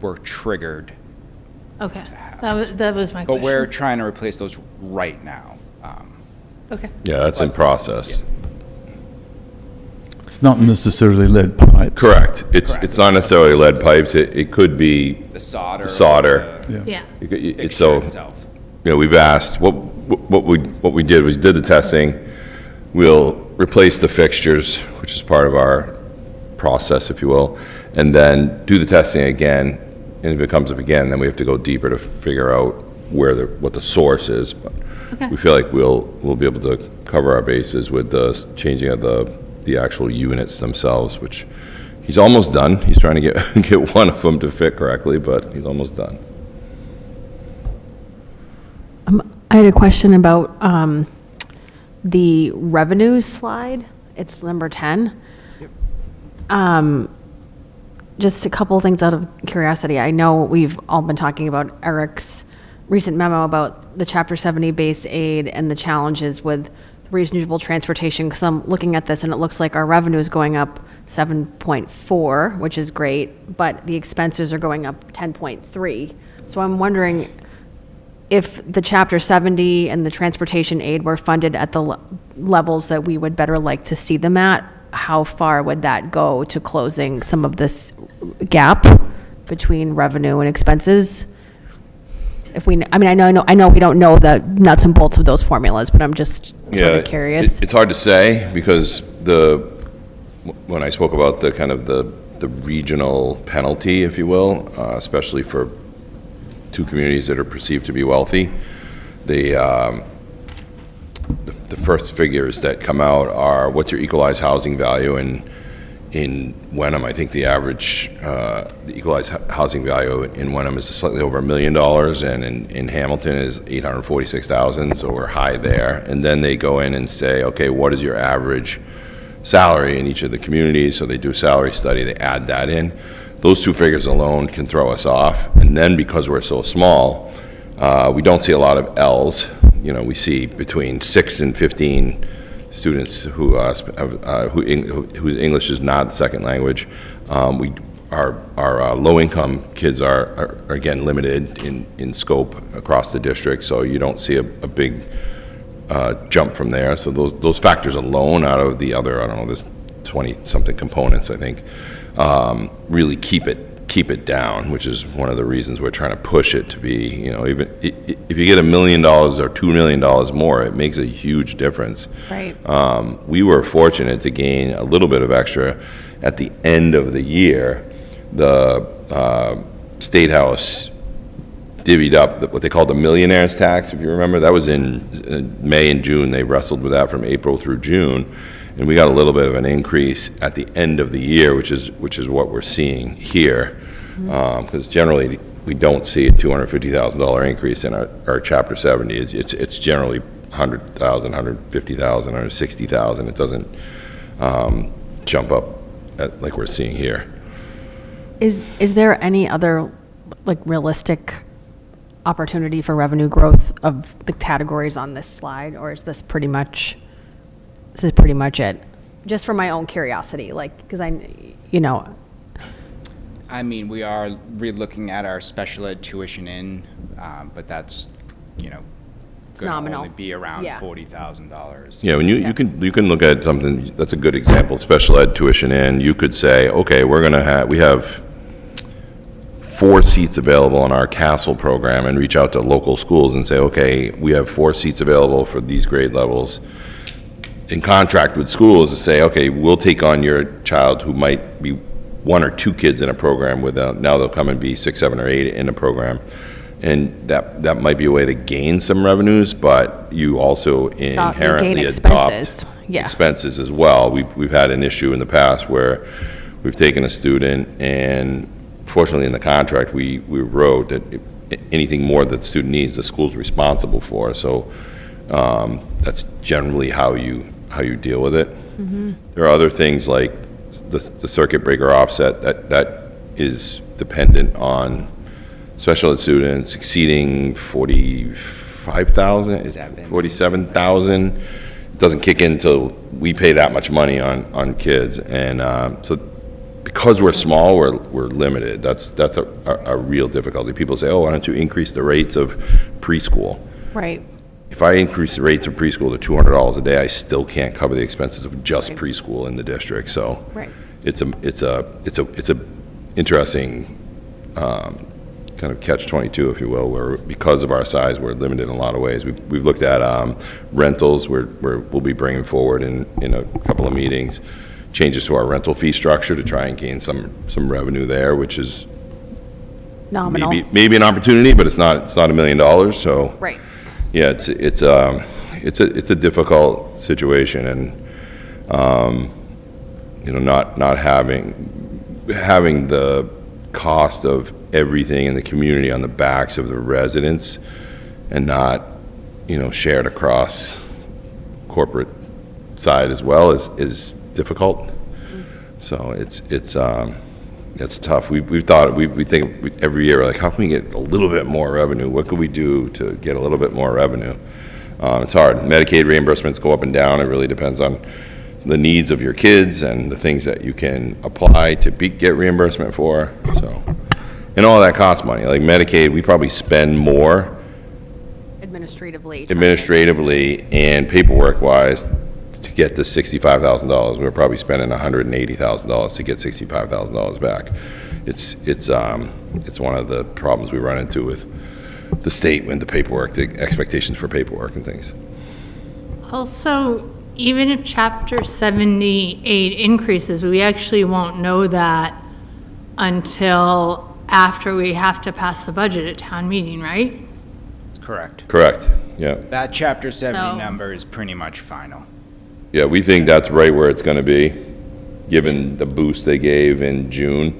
were triggered. Okay, that was my question. But we're trying to replace those right now. Okay. Yeah, that's in process. It's not necessarily lead pipes. Correct. It's not necessarily lead pipes. It could be the solder. Yeah. So, we've asked, what we did was did the testing. We'll replace the fixtures, which is part of our process, if you will, and then do the testing again. And if it comes up again, then we have to go deeper to figure out what the source is. But we feel like we'll be able to cover our bases with the changing of the actual units themselves, which he's almost done. He's trying to get one of them to fit correctly, but he's almost done. I had a question about the revenue slide. It's number 10. Just a couple things out of curiosity. I know we've all been talking about Eric's recent memo about the Chapter 70 base aid and the challenges with reasonable transportation, because I'm looking at this and it looks like our revenue is going up 7.4, which is great, but the expenses are going up 10.3. So I'm wondering if the Chapter 70 and the transportation aid were funded at the levels that we would better like to see them at, how far would that go to closing some of this gap between revenue and expenses? I know we don't know the nuts and bolts of those formulas, but I'm just sort of curious. It's hard to say because when I spoke about the kind of the regional penalty, if you will, especially for 2 communities that are perceived to be wealthy, the first figures that come out are what's your equalized housing value, and in Wenham, I think the average the equalized housing value in Wenham is slightly over $1 million, and in Hamilton is $846,000, so we're high there. And then they go in and say, okay, what is your average salary in each of the communities? So they do a salary study, they add that in. Those 2 figures alone can throw us off. And then because we're so small, we don't see a lot of L's. We see between 6 and 15 students whose English is not the second language. Our low-income kids are again limited in scope across the district, so you don't see a big jump from there. So those factors alone, out of the other, I don't know, there's 20-something components, I think, really keep it down, which is one of the reasons we're trying to push it to be, even if you get $1 million or $2 million more, it makes a huge difference. Right. We were fortunate to gain a little bit of extra at the end of the year. The State House divvied up what they called the millionaire's tax, if you remember. That was in May and June. They wrestled with that from April through June, and we got a little bit of an increase at the end of the year, which is what we're seeing here. Because generally, we don't see a $250,000 increase in our Chapter 70. It's generally $100,000, $150,000, $160,000. It doesn't jump up like we're seeing here. Is there any other, like, realistic opportunity for revenue growth of the categories on this slide, or is this pretty much it? Just for my own curiosity, like, because I mean, we are re-looking at our special ed tuition but that's, going to nominal. only be around Yeah. $40,000. Yeah, when you can look at something, that's a good example, special ed tuition in, you could say, okay, we have 4 seats available in our Castle program, and reach out to local schools and say, okay, we have 4 seats available for these grade levels. In contract with schools to say, okay, we'll take on your child who might be 1 or 2 kids in a program now they'll come and be 6, 7, or 8 in a program. And that might be a way to gain some revenues, but you also inherently gain adopt expenses. Yeah. expenses as well. We've had an issue in the past where we've taken a student, and fortunately in the contract, we wrote that anything more that the student needs, the school's responsible for. So that's generally how you deal with it. There are other things like the circuit breaker offset that is dependent on special ed students exceeding 45,000, 47,000. It doesn't kick in until we pay that much money on kids, and so because we're small, we're limited. That's a real difficulty. People say, "Oh, why don't you increase the rates of preschool?" Right. If I increase the rates of preschool to $200 a day, I still can't cover the expenses of just preschool in the district. So Right. it's a interesting kind of catch-22, if you will, where because of our size, we're limited in a lot of ways. We've looked at rentals, where we'll be bringing forward in a couple of meetings changes to our rental fee structure to try and gain some revenue there, which is Nominal. maybe an opportunity, but it's not $1 million. So Right. yeah, it's a difficult situation, and not having the cost of everything in the community on the backs of the residents, and not shared across corporate side as well is difficult. So it's tough. We think every year, like, how can we get a little bit more revenue? What could we do to get a little bit more revenue? It's hard. Medicaid reimbursements go up and down. It really depends on the needs of your kids and the things that you can apply to get reimbursement for. So, and all that costs money. Like Medicaid, we probably spend more Administratively. and paperwork-wise to get to $65,000. We're probably spending $180,000 to get $65,000 back. It's one of the problems we run into with the state when the expectations for paperwork and things. Also, even if Chapter 78 increases, we actually won't know that until after we have to pass the budget at town meeting, right? Correct. Correct, yeah. That Chapter 70 So- number is pretty much final. Yeah, we think that's right where it's going to be, given the boost they gave in June.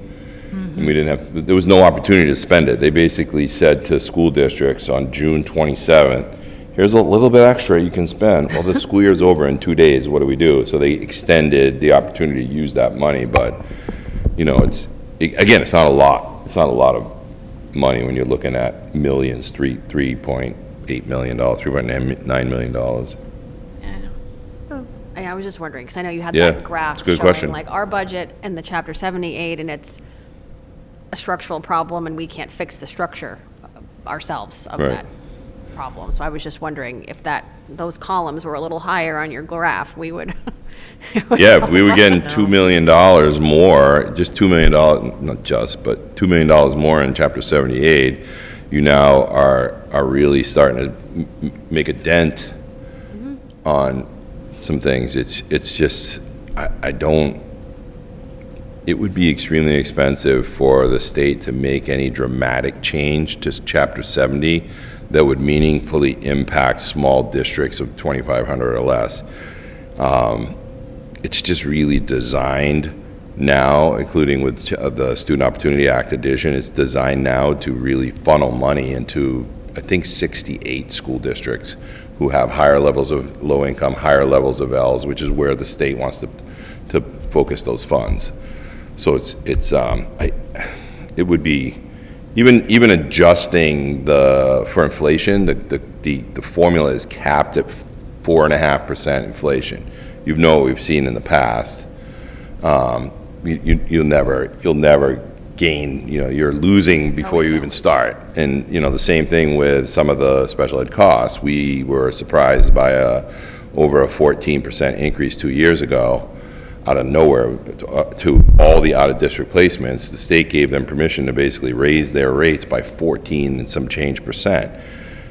And there was no opportunity to spend it. They basically said to school districts on June 27th, here's a little bit extra you can spend. Well, the school year's over in 2 days, what do we do? So they extended the opportunity to use that money, but, it's not a lot. It's not a lot of money when you're looking at millions, $3.8 million, $3.9 million. I was just wondering, because I know you had Yeah, that graph it's a good showing question. like our budget and the Chapter 78, and it's a structural problem, and we can't fix the structure ourselves of Right. that problem. So I was just wondering if that those columns were a little higher on your graph, we would. Yeah, if we were getting $2 million more, just $2 million, not just, but $2 million more in Chapter 78, you now are really starting to make a dent on some things. It's just, I don't, it would be extremely expensive for the state to make any dramatic change to Chapter 70 that would meaningfully impact small districts of 2,500 or less. It's just really designed now, including with the Student Opportunity Act addition, it's designed now to really funnel money into, I think, 68 school districts who have higher levels of low income, higher levels of Ls, which is where the state wants to focus those funds. So it would be, even adjusting for inflation, the formula is capped at 4.5% inflation. You know what we've seen in the past. You'll never gain, you're losing before you even start. And, the same thing with some of the special ed costs. We were surprised by over a 14% increase 2 years ago out of nowhere to all the out-of-district placements. The state gave them permission to basically raise their rates by 14 and some change percent.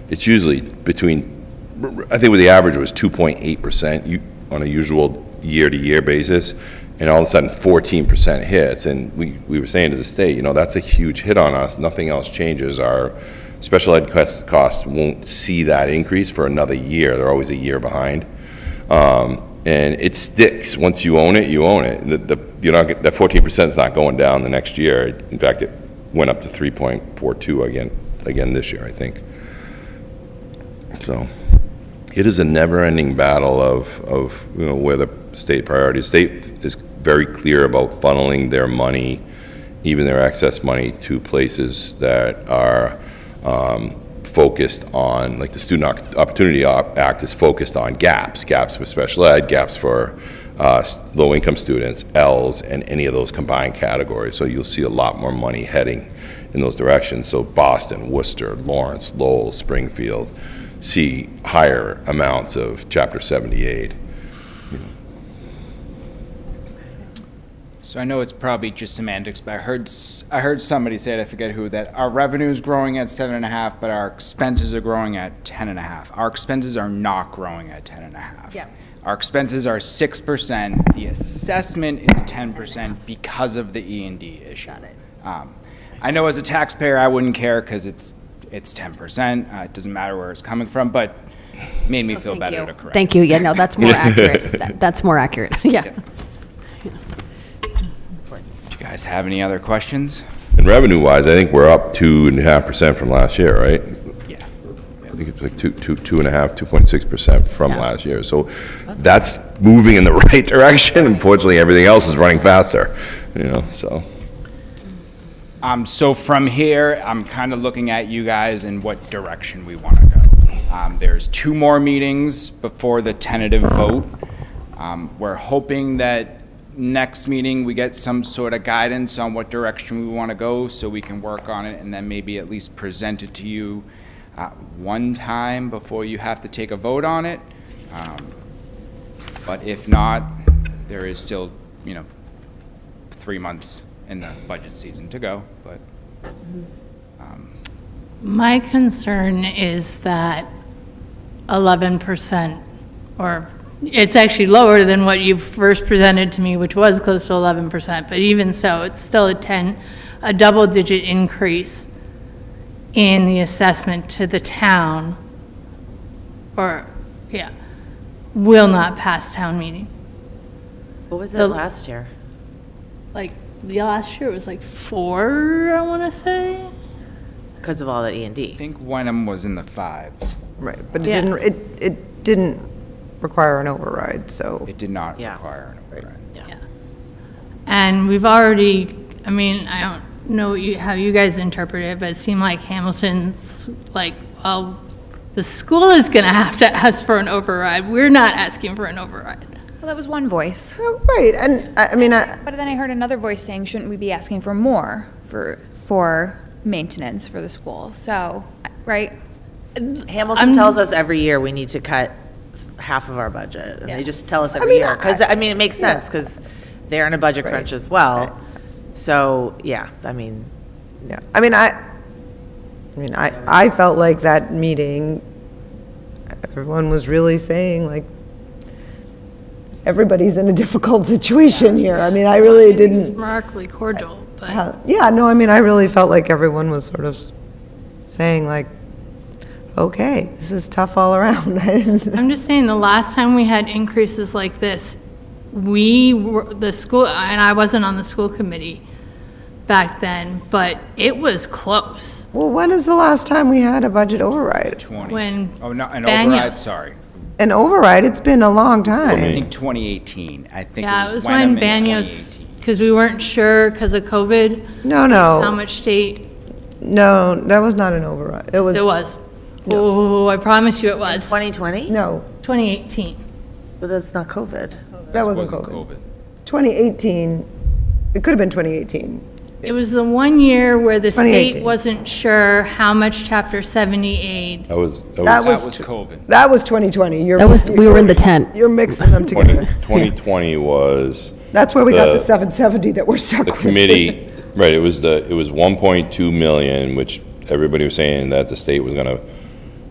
It's usually I think the average was 2.8% on a usual year-to-year basis, and all of a sudden 14% hits. And we were saying to the state, that's a huge hit on us. Nothing else changes. Our special ed costs won't see that increase for another year. They're always a year behind. And it sticks. Once you own it, you own it. That 14% is not going down the next year. In fact, it went up to 3.42 again this year, I think. So it is a never-ending battle of where the state priorities. State is very clear about funneling their money, even their excess money, to places that are focused on, like the Student Opportunity Act is focused on gaps for special ed, gaps for low-income students, Ls, and any of those combined categories. So you'll see a lot more money heading in those directions. So Boston, Worcester, Lawrence, Lowell, Springfield see higher amounts of Chapter 78. So I know it's probably just semantics, but I heard somebody say it, I forget who, that our revenue is growing at 7.5, but our expenses are growing at 10.5. Our expenses are not growing at 10.5. Yeah. Our expenses are 6%. The assessment is 10% because of the E&D issue. Got it. I know as a taxpayer, I wouldn't care because it's 10%. It doesn't matter where it's coming from, but it made me feel better to correct. Thank you. Yeah, no, that's more accurate. That's more accurate. Yeah. Do you guys have any other questions? And revenue-wise, I think we're up 2.5% from last year, right? Yeah. I think it's like 2.6% from last year. So that's moving in the right direction. Unfortunately, everything else is running faster, so. So from here, I'm kind of looking at you guys and what direction we want to go. There's 2 more meetings before the tentative vote. We're hoping that next meeting we get some sort of guidance on what direction we want to go so we can work on it and then maybe at least present it to you one time before you have to take a vote on it. But if not, there is still, 3 months in the budget season to go, but. My concern is that 11%, or it's actually lower than what you first presented to me, which was close to 11%, but even so, it's still a double-digit increase in the assessment to the town, will not pass town meeting. What was it last year? Like, last year it was like 4, I want to say. Because of all the E&D. I think Wenham was in the 5s. Right, but it didn't require an override, so. It did not require an override. Yeah. And we've already, I don't know how you guys interpret it, but it seemed like Hamilton's like, well, the school is going to have to ask for an override. We're not asking for an override. Well, that was one voice. Oh, right, and But then I heard another voice saying, shouldn't we be asking for more for maintenance for the school? So, right? Hamilton tells us every year we need to cut half of our budget, and they just tell us I every mean, year. Because, I mean, it makes yeah. sense, because they're in a budget Right. crunch as well. Right. So, yeah, I mean, Yeah, I felt like that meeting, everyone was really saying, like, everybody's in a difficult situation here. I mean, I really didn't, Remarkably cordial, but yeah, no, I mean, I really felt like everyone was sort of saying, like, okay, this is tough all around. I didn't- I'm just saying, the last time we had increases like this, the school, and I wasn't on the school committee back then, but it was close. Well, when is the last time we had a budget override? 20. When Oh, no, an Banyas. override, sorry. An override, it's been a long I time. think 2018. I think Yeah, it it was was when Wenham in Banyas, because we weren't sure because of COVID, No, how no, much state, no, that was not an override. It was, it was. Oh, I promise you it was. 2020? no, 2018. But that's not COVID. that wasn't COVID. 2018, it could have been 2018. It was the one year where the 2018. state wasn't sure how much Chapter 70 aid. That was, That That was was COVID. That was 2020. We were in the tent. You're mixing them together. 2020 was That's where we got the the- 770 that we're stuck the with. committee, right, it was 1.2 million, which everybody was saying that the state was gonna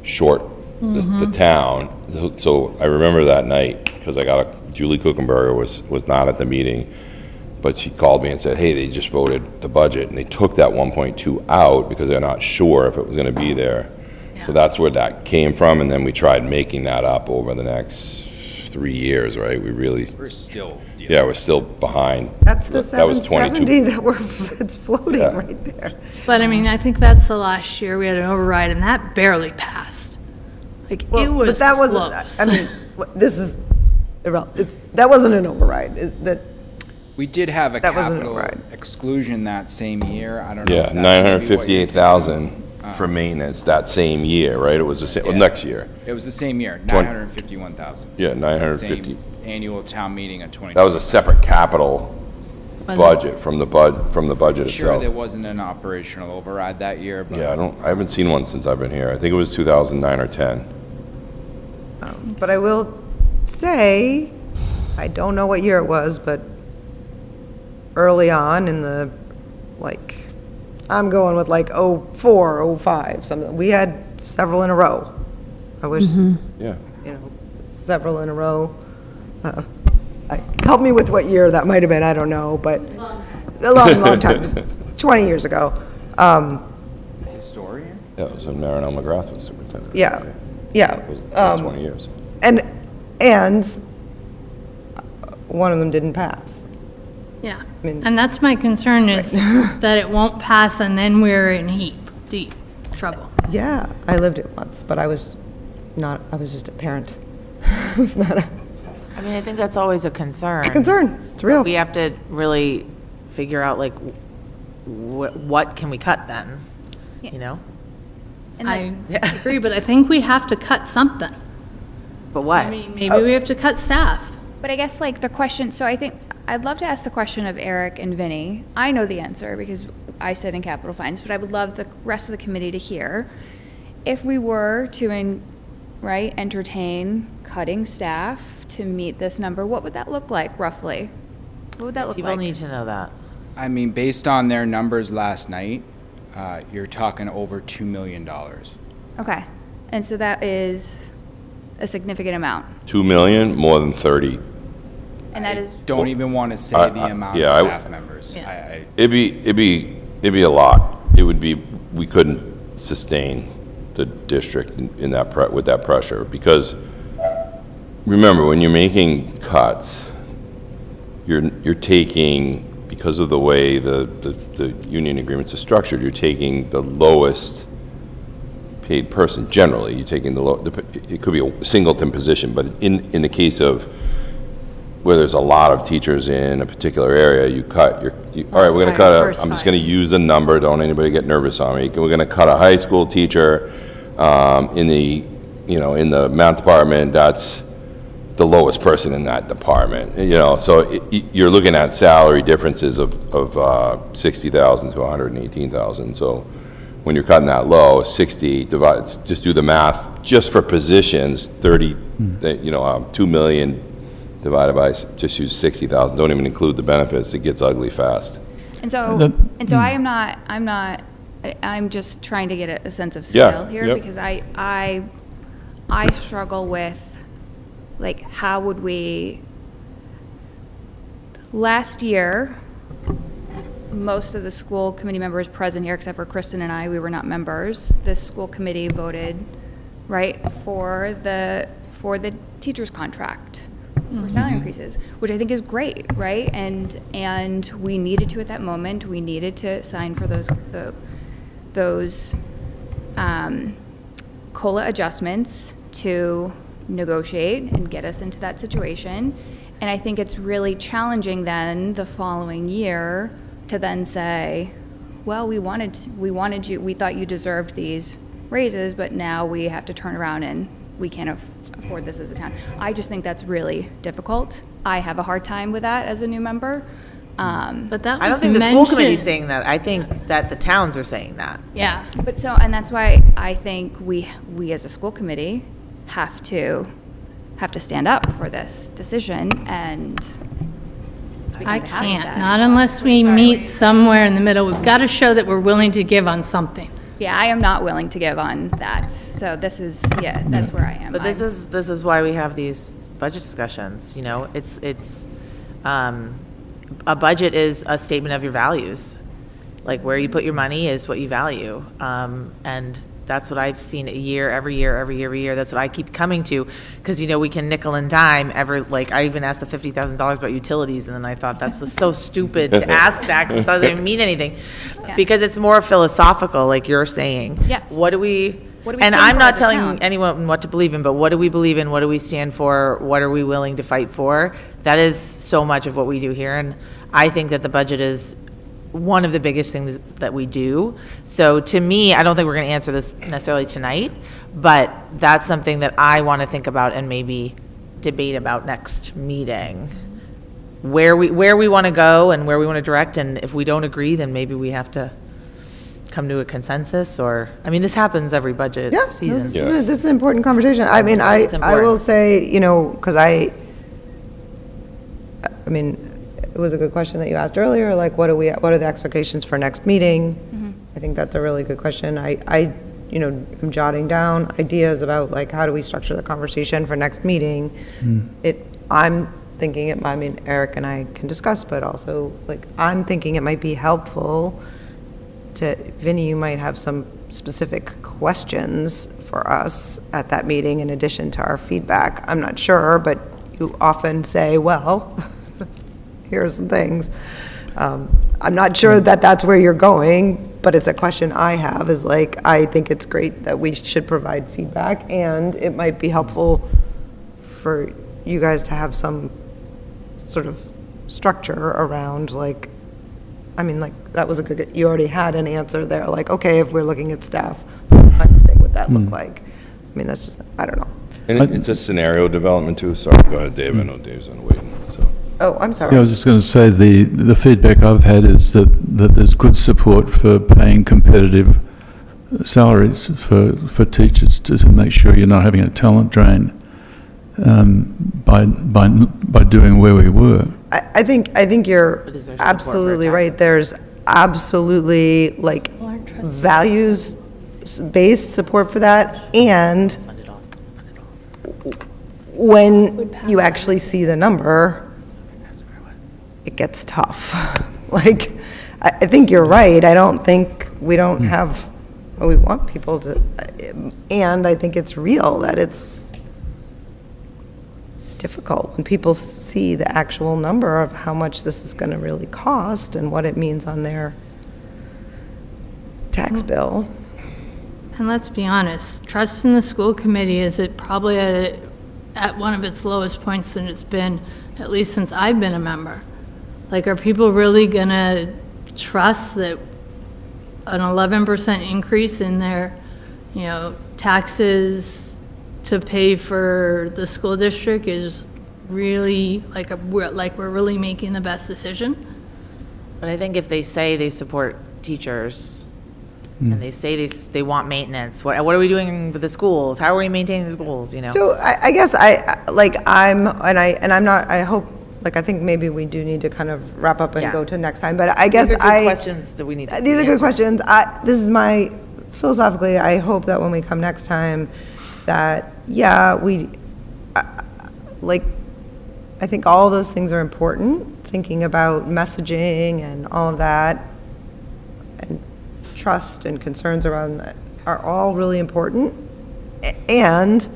short the town. So I remember that night, because Julie Kuchenberger was not at the meeting, but she called me and said, hey, they just voted the budget, and they took that 1.2 out because they're not sure if it was gonna be there. So that's where that came from, and then we tried making that up over the next 3 years, right? We really, We're still dealing. yeah, we're still behind. That's the That was 770 22. that it's floating Yeah. right there. But I mean, I think that's the last year we had an override, and that barely passed. Like, it Well, was but that wasn't, close. I mean, this is, that wasn't an override. That, We did have a That wasn't capital right. exclusion that same year. I don't know. Yeah, if that's maybe what you're thinking of. 958,000 for maintenance that same year, right? It was the same, well, Yeah. next year. It was the same year, 20 951,000. Yeah, 950. Same annual town meeting of 20. That was a separate capital Was it? budget from the budget Sure, there itself. wasn't an operational override that year, but. Yeah, I haven't seen one since I've been here. I think it was 2009 or 10. but I will say, I don't know what year it was, but early on in the, like, I'm going with like 04, 05, something, we had several in a row. I wish, Yeah. several in a row. Help me with what year that might have been, I don't know, but a long, long time, 20 years ago. Historian? Yeah, it was when Marinelle McGrath was superintendent. Yeah, yeah. It was 20 years. And one of them didn't pass. Yeah, mean- and that's my concern is that it won't pass and then we're in deep trouble. Yeah, I lived it once, but I was just a parent. I was not a I mean, I think that's always a concern. concern. It's real. We have to really figure out, like, what can we cut then? You know? And I like- agree, but I think we have to cut something. But what? I mean, maybe we have to cut staff. But I guess like the question, so I think, I'd love to ask the question of Eric and Vinny. I know the answer because I sit in capital finance, but I would love the rest of the committee to hear. If we were to, entertain cutting staff to meet this number, what would that look like roughly? What would that look People like? need to know that. I mean, based on their numbers last night, you're talking over $2 million. Okay, and so that is a significant amount. 2 million, more than 30. And that is, Don't even want to say the amount of yeah, I- staff members. It'd be a lot. It would be, we couldn't sustain the district in that, with that pressure, because remember, when you're making cuts, you're taking, because of the way the union agreements are structured, you're taking the lowest paid person, generally, you're taking it could be a singleton position, but in the case of where there's a lot of teachers in a particular area, you cut all right, we're gonna cut I'm just gonna use the number, don't anybody get nervous on me. We're gonna cut a high school teacher, in the math department, that's the lowest person in that department, so you're looking at salary differences of 60,000 to 118,000, so when you're cutting that low, 60 divides, just do the math, just for positions, 2 million divided by, just use 60,000, don't even include the benefits, it gets ugly fast. And so I'm just trying to get a sense of scale here, because I struggle with, like, how would we, last year, most of the school committee members present here, except for Kristen and I, we were not members. The school committee voted, right, for the teacher's contract for salary increases, which I think is great, right? And we needed to, at that moment, we needed to sign for those COLA adjustments to negotiate and get us into that situation. And I think it's really challenging then the following year to then say, well, we wanted you, we thought you deserved these raises, but now we have to turn around and we can't afford this as a town. I just think that's really difficult. I have a hard time with that as a new member. But that was I don't think the school committee's mentioned. saying that. I think that the towns are saying that. Yeah. But so, and that's why I think we as a school committee have to stand up for this decision and speak I on behalf of can't, that. not unless we meet somewhere in the middle. We've got to show that we're willing to give on something. Yeah, I am not willing to give on that. So this is, that's where I am. But this is why we have these budget discussions, you know? It's a budget is a statement of your values. Like, where you put your money is what you value. And that's what I've seen every year. That's what I keep coming to, because, you know, we can nickel and dime I even asked the $50,000 about utilities, and then I thought that's so stupid to ask that, because it doesn't even mean anything. Yes. Because it's more philosophical, like you're saying. Yes. What do we What do we and stand I'm for not as a telling town? anyone what to believe in, but what do we believe in? What do we stand for? What are we willing to fight for? That is so much of what we do here, and I think that the budget is one of the biggest things that we do. So to me, I don't think we're going to answer this necessarily tonight, but that's something that I want to think about and maybe debate about next meeting. Where we want to go and where we want to direct, and if we don't agree, then maybe we have to come to a consensus, or, I mean, this happens every budget season. This is an important conversation. I mean, I will say, you know, because I mean, it was a good question that you asked earlier, like, what are the expectations for next meeting? I think that's a really good question. I you know, am jotting down ideas about, like, how do we structure the conversation for next meeting? I'm thinking it, I mean, Eric and I can discuss, but also, like, I'm thinking it might be helpful to, Vinny, you might have some specific questions for us at that meeting in addition to our feedback. I'm not sure, but you often say, well, here's some things. I'm not sure that that's where you're going, but it's a question I have, is like, I think it's great that we should provide feedback, and it might be helpful for you guys to have some sort of structure around, like, I mean, like, that was a good, you already had an answer there, like, okay, if we're looking at staff, what kind of thing would that look like? I mean, that's just, I don't know. And it's a scenario development too. Sorry, go ahead, Dave. I know Dave's on waiting, so. Oh, I'm sorry. Yeah, I was just going to say, the feedback I've had is that there's good support for paying competitive salaries for teachers to make sure you're not having a talent drain by doing where we were. I think you're But is there support for absolutely tax right. There's absolutely, like, values-based support for that, and when you actually see the number, it gets tough. Like, I think you're right. I don't think, we don't have, we want people to, and I think it's real that it's difficult when people see the actual number of how much this is going to really cost and what it means on their tax bill. And let's be honest, trust in the school committee is probably at one of its lowest points than it's been, at least since I've been a member. Like, are people really going to trust that an 11% increase in their, you know, taxes to pay for the school district is really, like, we're really making the best decision? But I think if they say they support teachers, and they say they want maintenance. What are we doing with the schools? How are we maintaining the schools, you know? So I guess I hope, like, I think maybe we do need to kind of wrap up and Yeah. go to next time, but I guess These are good questions that we need to These are good answer. questions. This is philosophically, I hope that when we come next time, that, yeah, I think all those things are important, thinking about messaging and all of that, and trust and concerns around that are all really important. And,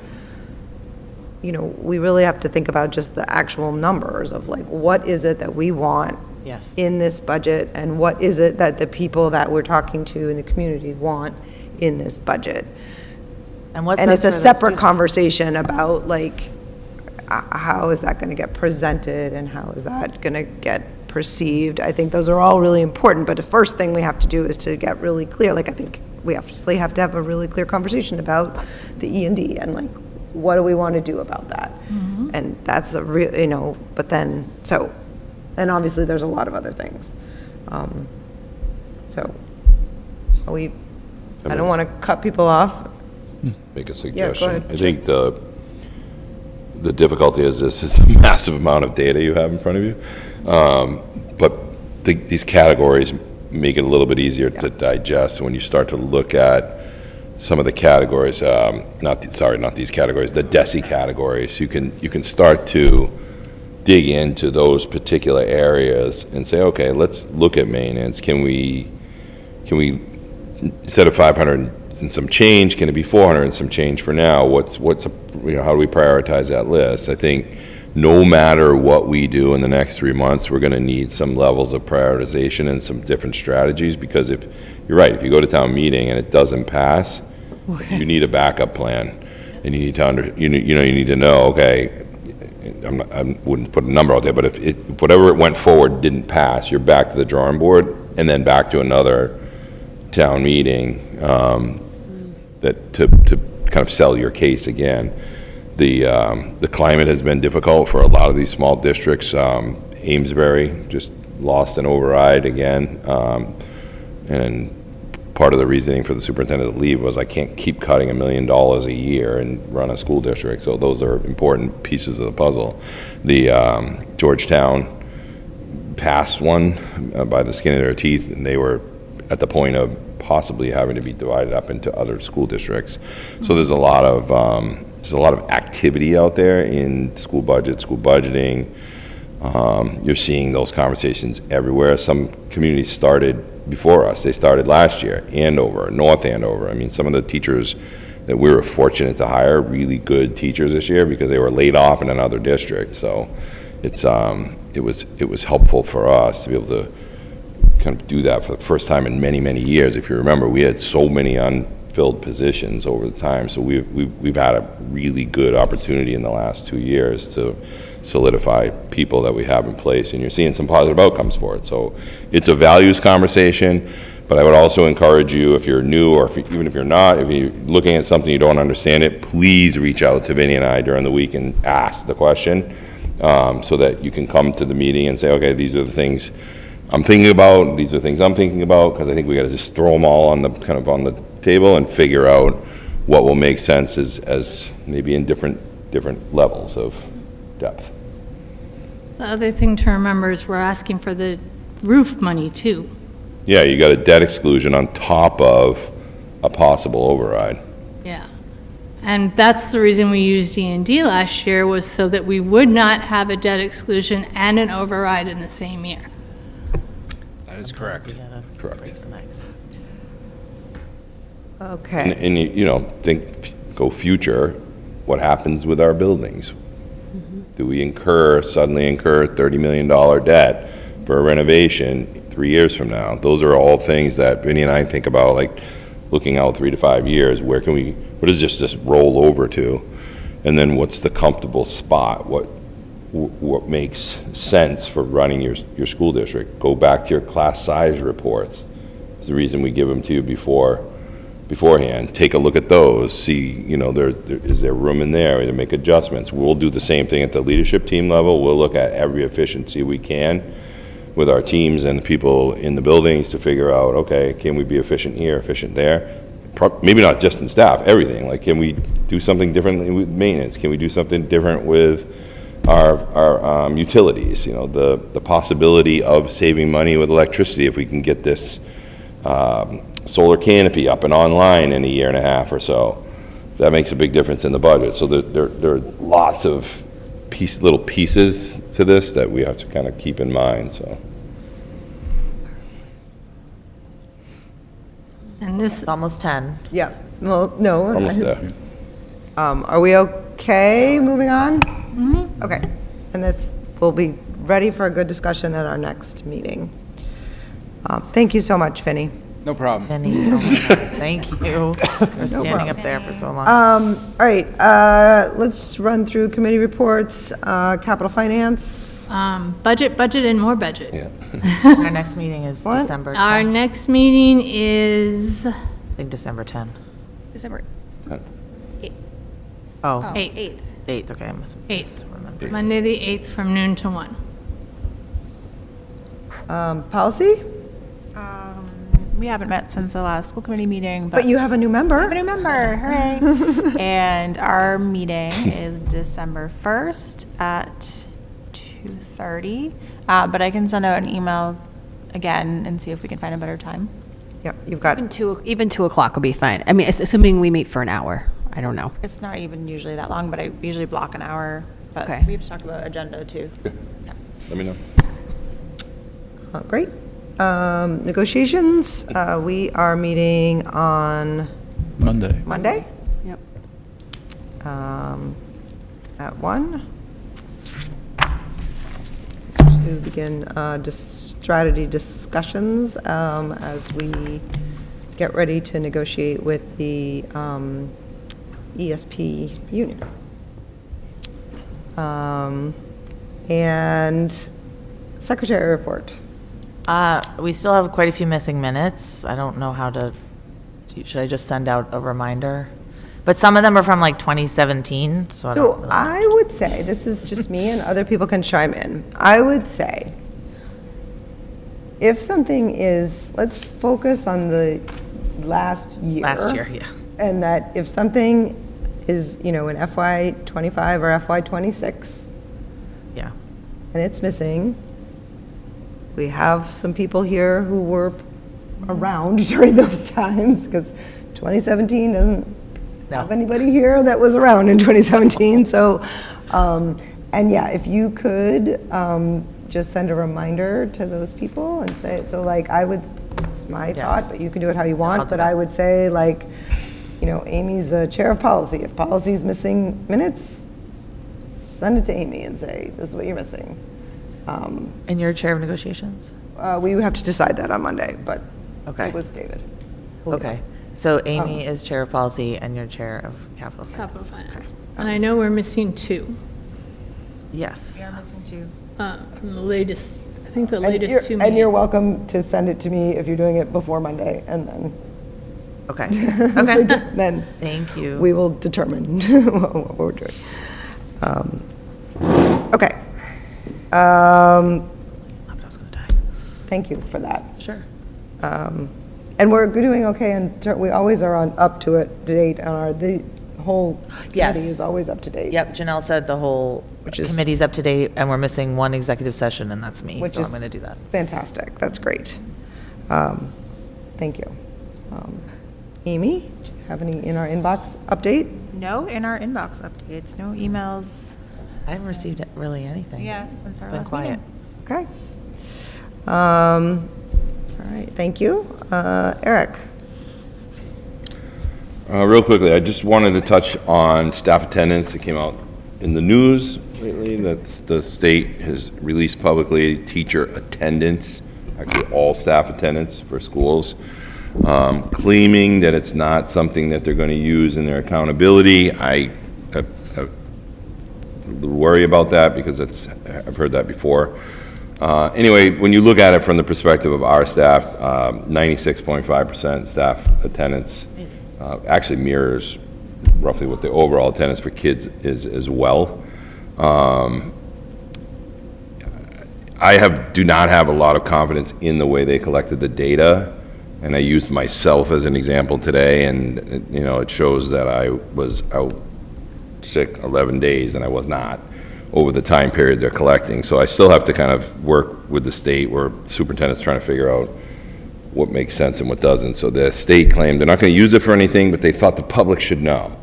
you know, we really have to think about just the actual numbers of, like, what is it that we want Yes. in this budget, and what is it that the people that we're talking to in the community want in this budget? And what's And it's best a for the separate students? conversation about, like, how is that going to get presented and how is that going to get perceived? I think those are all really important, but the first thing we have to do is to get really clear. Like, I think we obviously have to have a really clear conversation about the E&D and, like, what do we want to do about that? And that's a real, you know, but then, so, and obviously there's a lot of other things. So, I don't want to cut people off. Make a Yeah, go suggestion. ahead. I think the difficulty is this is a massive amount of data you have in front of you. But these categories make it a little bit easier to digest when you start to look at some of the categories, not these categories, the DESI categories. You can start to dig into those particular areas and say, okay, let's look at maintenance. Can we instead of 500 and some change, can it be 400 and some change for now? How do we prioritize that list? I think no matter what we do in the next 3 months, we're going to need some levels of prioritization and some different strategies, because if you're right, if you go to town meeting and it doesn't pass, you need a backup plan, and you need to you need to know, okay, I wouldn't put a number out there, but if whatever it went forward didn't pass, you're back to the drawing board and then back to another town meeting that to kind of sell your case again. The climate has been difficult for a lot of these small districts. Amesbury just lost an override again, and part of the reasoning for the superintendent to leave was I can't keep cutting $1 million a year and run a school district. So those are important pieces of the puzzle. The Georgetown passed one by the skin of their teeth, and they were at the point of possibly having to be divided up into other school districts. So there's a lot of activity out there in school budget, school budgeting. You're seeing those conversations everywhere. Some communities started before us. They started last year. Andover, North Andover. I mean, some of the teachers that we were fortunate to hire, really good teachers this year, because they were laid off in another district. So it was helpful for us to be able to kind of do that for the first time in many, many years. If you remember, we had so many unfilled positions over the time. So we've had a really good opportunity in the last 2 years to solidify people that we have in place, and you're seeing some positive outcomes for it. So it's a values conversation, but I would also encourage you, if you're new or even if you're not, if you're looking at something you don't understand it, please reach out to Vinny and I during the week and ask the question, so that you can come to the meeting and say, okay, these are the things I'm thinking about, these are things I'm thinking about, because I think we got to just throw them all on the table and figure out what will make sense as maybe in different levels of depth. The other thing to remember is we're asking for the roof money too. Yeah, you got a debt exclusion on top of a possible override. Yeah. And that's the reason we used E&D last year, was so that we would not have a debt exclusion and an override in the same year. That is correct. Correct. Okay. And go future, what happens with our buildings? Do we suddenly incur $30 million debt for a renovation 3 years from now? Those are all things that Vinny and I think about, like looking out 3 to 5 years. What does this just roll over to? And then what's the comfortable spot? What makes sense for running your school district? Go back to your class size reports. It's the reason we give them to you beforehand. Take a look at those. See, is there room in there to make adjustments? We'll do the same thing at the leadership team level. We'll look at every efficiency we can with our teams and the people in the buildings to figure out, okay, can we be efficient here, efficient there? Maybe not just in staff, everything. Like, can we do something differently with maintenance? Can we do something different with our utilities? You know, the possibility of saving money with electricity if we can get this solar canopy up and online in a year and a half or so. That makes a big difference in the budget. So there are lots of little pieces to this that we have to kind of keep in mind, so. And this, It's almost 10. Yeah, well, no. Almost there. Are we okay moving on? Mm-hmm. Okay, and we'll be ready for a good discussion at our next meeting. Thank you so much, Finny. No problem. Penny, oh my God, thank you for standing up there for so long. All right, let's run through committee reports, capital finance. budget, and more budget. Yeah. Our next meeting is What? December 10th. Our next meeting is I think December 10th. December Oh, 8th. 8th, okay, I must 8th. remember. Monday, the 8th, from noon to 1. Policy? We haven't met since the last school committee meeting, But you have a new member. I have a new member, hooray. And our meeting is December 1st at 2:30. But I can send out an email again and see if we can find a better time. Yep, you've got, Even 2 o'clock would be fine. I mean, assuming we meet for an hour. I don't know. It's not even usually that long, but I usually block an hour. But Okay. we have to talk about agenda too. Let me know. great. Negotiations, we are meeting on Monday. Monday Yep. at 1. To begin strategy discussions as we get ready to negotiate with the ESP union. And secretary report. We still have quite a few missing minutes. I don't know how to, should I just send out a reminder? But some of them are from like 2017, so I don't So really- I would say, this is just me and other people can chime in. I would say, if something is, let's focus on the last year. Last year, yeah. And that if something is, in FY '25 or FY '26, Yeah. and it's missing, we have some people here who were around during those times, because 2017 doesn't have anybody here that was around in 2017, so, and yeah, if you could just send a reminder to those people and say, so like, it's my thought, but you can do it how you I'll want, do but that. I would say, like, Amy's the chair of policy. If policy's missing minutes, send it to Amy and say, this is what you're missing. And you're chair of negotiations? We have to decide that on Monday, but Okay. it was David. Okay. So Amy is chair of policy and you're chair of capital Capital finance. finance. And I know we're missing 2 Yes. missing two. from the latest, I think the And latest you're- 2 meetings. And you're welcome to send it to me if you're doing it before Monday, and then. Okay. Okay. Then Thank you. we will determine what we're doing. Okay. I was gonna die. Thank you for that. Sure. And we're doing okay, and we always are up to date on the whole Yes. committee is always up to date. Yep, Janelle said the whole is- committee's up to date, and we're missing one executive session, and that's me, Which so I'm is gonna do that. Fantastic, that's great. Thank you. Amy, do you have any in our inbox update? No, in our inbox updates, no emails. I haven't received really anything. Yeah, since our It's been last quiet. meeting. Okay. All right, thank you. Eric? Real quickly, I just wanted to touch on staff attendance. It came out in the news lately that the state has released publicly teacher attendance, actually all staff attendance for schools, claiming that it's not something that they're going to use in their accountability. I worry about that because I've heard that before. Anyway, when you look at it from the perspective of our staff, 96.5% staff attendance actually mirrors roughly what the overall attendance for kids is as well. do not have a lot of confidence in the way they collected the data, and I used myself as an example today, and it shows that I was out sick 11 days and I was not over the time period they're collecting. So I still have to kind of work with the state, where superintendent's trying to figure out what makes sense and what doesn't. So the state claimed they're not going to use it for anything, but they thought the public should know.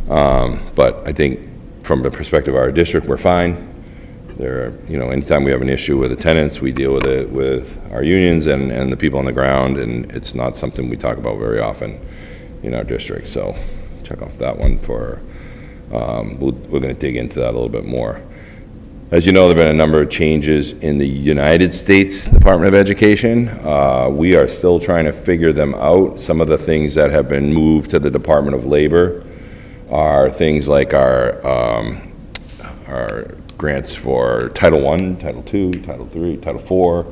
But I think from the perspective of our district, we're fine. Anytime we have an issue with attendance, we deal with it with our unions and the people on the ground, and it's not something we talk about very often in our district. So check off that one for, we're going to dig into that a little bit more. As you know, there have been a number of changes in the United States Department of Education. We are still trying to figure them out. Some of the things that have been moved to the Department of Labor are things like our grants for Title I, Title II, Title III, Title IV.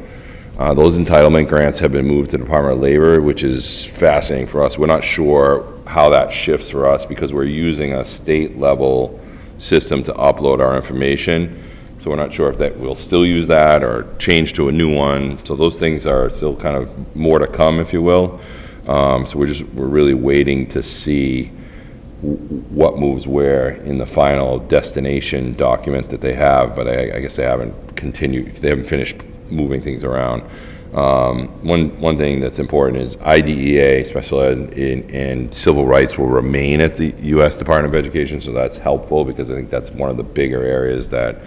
Those entitlement grants have been moved to the Department of Labor, which is fascinating for us. We're not sure how that shifts for us because we're using a state-level system to upload our information. So we're not sure if that we'll still use that or change to a new one. So those things are still kind of more to come, if you will. So we're really waiting to see what moves where in the final destination document that they have, but I guess they haven't finished moving things around. One thing that's important is IDEA, special ed and civil rights, will remain at the U.S. Department of Education, so that's helpful because I think that's one of the bigger areas that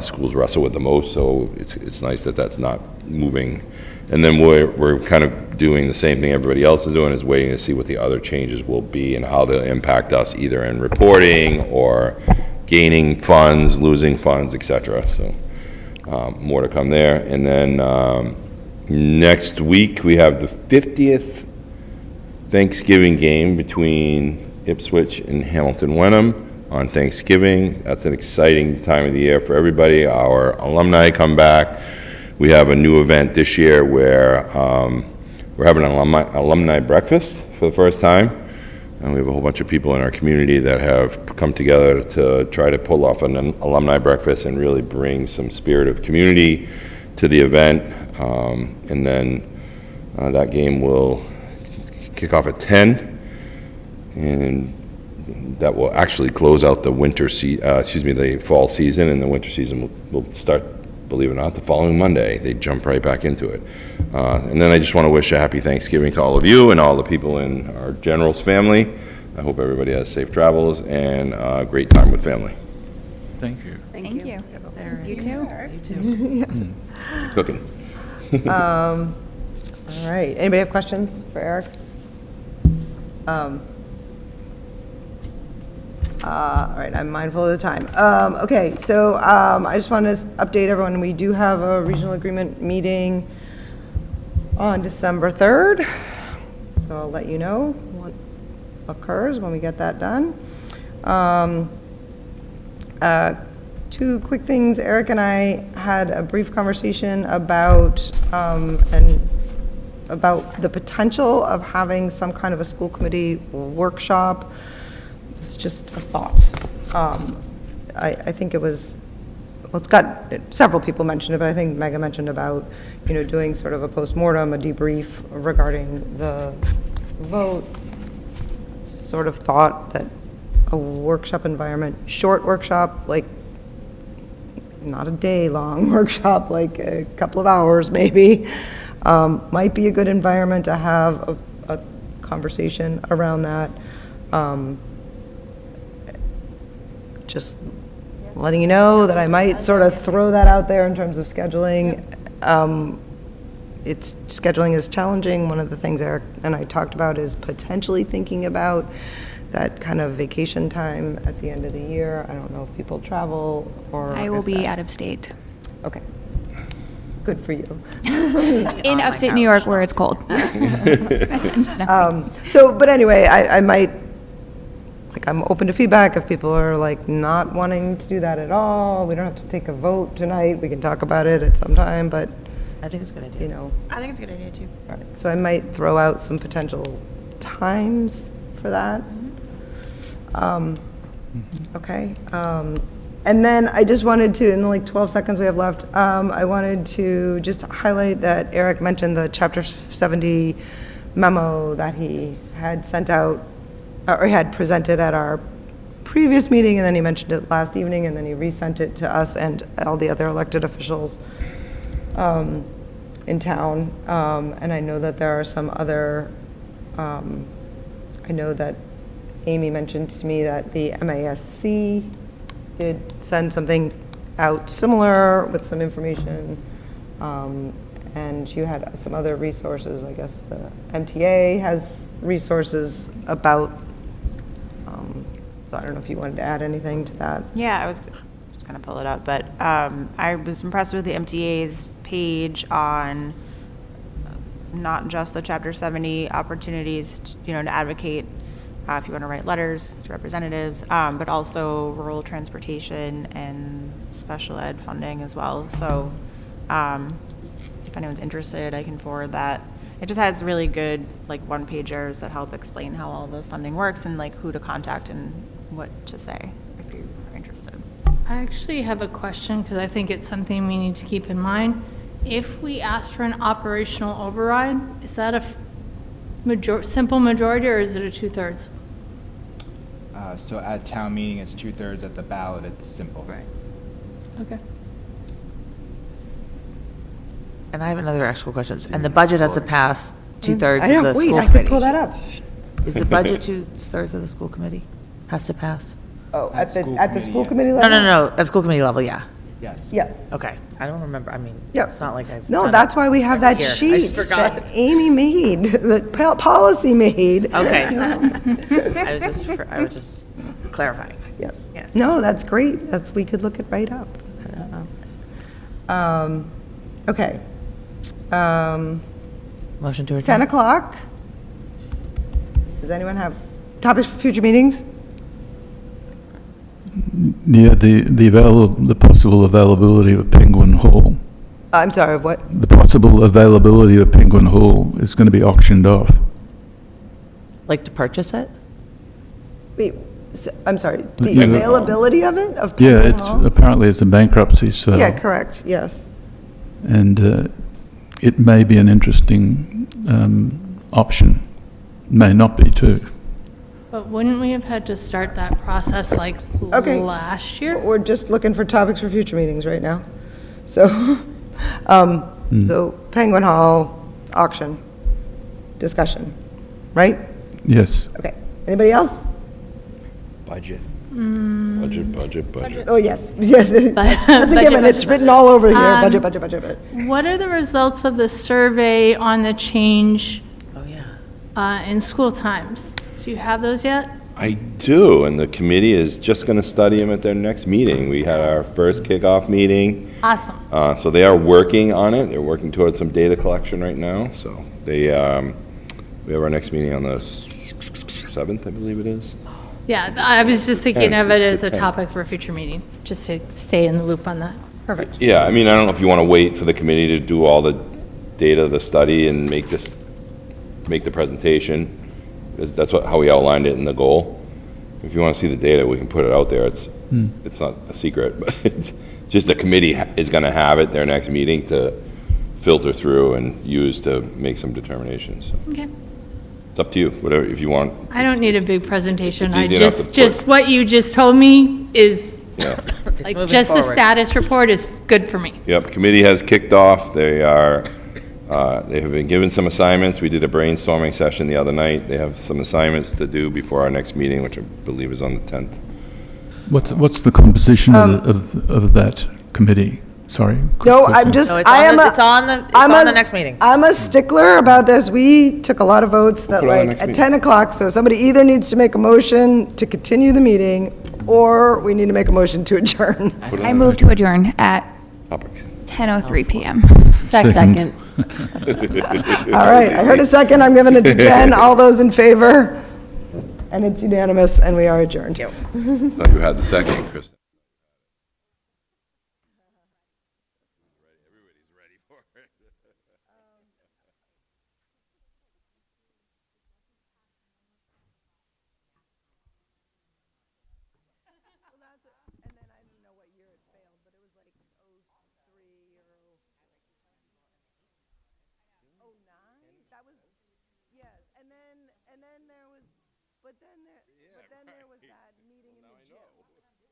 schools wrestle with the most, so it's nice that that's not moving. And then we're kind of doing the same thing everybody else is doing, is waiting to see what the other changes will be and how they'll impact us either in reporting or gaining funds, losing funds, etc. So more to come there. And then next week we have the 50th Thanksgiving game between Ipswich and Hamilton Wenham on Thanksgiving. That's an exciting time of the year for everybody. Our alumni come back. We have a new event this year where we're having an alumni breakfast for the first time. And we have a whole bunch of people in our community that have come together to try to pull off an alumni breakfast and really bring some spirit of community to the event. And then that game will kick off at 10. And that will actually close out the the fall season, and the winter season will start, believe it or not, the following Monday. They jump right back into it. And then I just want to wish a happy Thanksgiving to all of you and all the people in our Generals family. I hope everybody has safe travels and a great time with family. Thank you. Thank you. You too? You too. Cooking. All right, anybody have questions for Eric? All right, I'm mindful of the time. Okay, so I just want to update everyone. We do have a regional agreement meeting on December 3rd, so I'll let you know what occurs when we get that done. Two quick things. Eric and I had a brief conversation about the potential of having some kind of a school committee workshop. It's just a thought. I think it was, well, it's got, several people mentioned it, but I think Megan mentioned about, doing sort of a postmortem, a debrief regarding the vote. Sort of thought that a workshop environment, short workshop, like not a day-long workshop, like a couple of hours maybe, might be a good environment to have a conversation around that. Just letting you know that I might sort of throw that out there in terms of scheduling. Scheduling is challenging. One of the things Eric and I talked about is potentially thinking about that kind of vacation time at the end of the year. I don't know if people travel or. I will be out of state. Okay. Good for you. In upstate New York where it's cold. And snowy. But anyway, I might, I'm open to feedback if people are not wanting to do that at all. We don't have to take a vote tonight. We can talk about it at some time, but I think it's a good idea. I think it's a good idea too. All right. So I might throw out some potential times for that. Okay. And then I just wanted to, in the like 12 seconds we have left, I wanted to just highlight that Eric mentioned the Chapter 70 memo that he had sent out, or had presented at our previous meeting, and then he mentioned it last evening, and then he resent it to us and all the other elected officials in town. And I know that there are some other, I know that Amy mentioned to me that the MASC did send something out similar with some information. And you had some other resources, I guess the MTA has resources about, so I don't know if you wanted to add anything to that. Yeah, I was just going to pull it up, but I was impressed with the MTA's page on not just the Chapter 70 opportunities, to advocate if you want to write letters to representatives, but also rural transportation and special ed funding as well. So if anyone's interested, I can forward that. It just has really good one-pagers that help explain how all the funding works and who to contact and what to say if you are interested. I actually have a question because I think it's something we need to keep in mind. If we ask for an operational override, is that a simple majority or is it a 2/3? So at town meeting, it's 2/3. At the ballot, it's simple. Right. Okay. And I have another actual question. And the budget has to pass 2/3 I know, of the wait, school I could committee. pull that up. Is the budget 2/3 of the school committee? Has to pass? Oh, at the school yeah. committee No, level? no, at school committee level, yeah. Yes. Yeah. Okay, I don't remember, I mean, Yep. it's not like I've No, done that's it why we have every that year. I sheet forgot. that Amy made, that policy made. Okay. I was just clarifying. Yes. Yes. No, that's great. We could look it right up. Okay. Motion to adjourn. 10 o'clock. Does anyone have topics for future meetings? Yeah, the possible availability of Penguin Hall. I'm sorry, of what? The possible availability of Penguin Hall is going to be auctioned off. Like to purchase it? Wait, I'm sorry, the Yeah. availability of it? Of Yeah, Penguin Hall? apparently it's a bankruptcy sale. Yeah, correct, yes. And it may be an interesting option. May not be too. But wouldn't we have had to start that process Okay. last year? We're just looking for topics for future meetings right now. So, so Penguin Hall auction discussion, right? Yes. Okay. Anybody else? Budget. Mm. Budget. Oh, yes. Yes. That's a Budget, given. It's budget. written all over here. Budget. What are the results of the survey on the change Oh, yeah. in school times? Do you have those yet? I do, and the committee is just going to study them at their next meeting. We had our first kickoff meeting. Awesome. So they are working on it. They're working towards some data collection right now. So we have our next meeting on the 7th, I believe it is. Yeah, I was just thinking of it as a It's the 10th. topic for a future meeting, just to stay in the loop on that. Perfect. Yeah, I mean, I don't know if you want to wait for the committee to do all the data, the study, and make the presentation. That's how we outlined it in the goal. If you want to see the data, we can put it out there. It's not a secret, but it's just the committee is going to have it their next meeting to filter through and use to make some determinations. So Okay. it's up to you, whatever, if you want. I don't need a big presentation. It's I easy enough to just what you just told me is, Yeah. like, moving just a forward. status report is good for me. Yep, committee has kicked off. They have been given some assignments. We did a brainstorming session the other night. They have some assignments to do before our next meeting, which I believe is on the 10th. What's the composition of that committee? Sorry. No, quick I'm question. just, No, I am it's on the next meeting. I'm a stickler about this. We took a lot of votes that put it on the like next at meeting. 10 o'clock, so somebody either needs to make a motion to continue the meeting or we need to make a motion to adjourn. I move to adjourn at Topic. 10:03 PM. Second. All right, I heard a second. I'm giving it to Jen. All those in favor? And it's unanimous and we are adjourned. Thought you had the second, Kristen. '09? That was, yes, and then there was, but then there was right. that meeting in Well, the now I gym. know.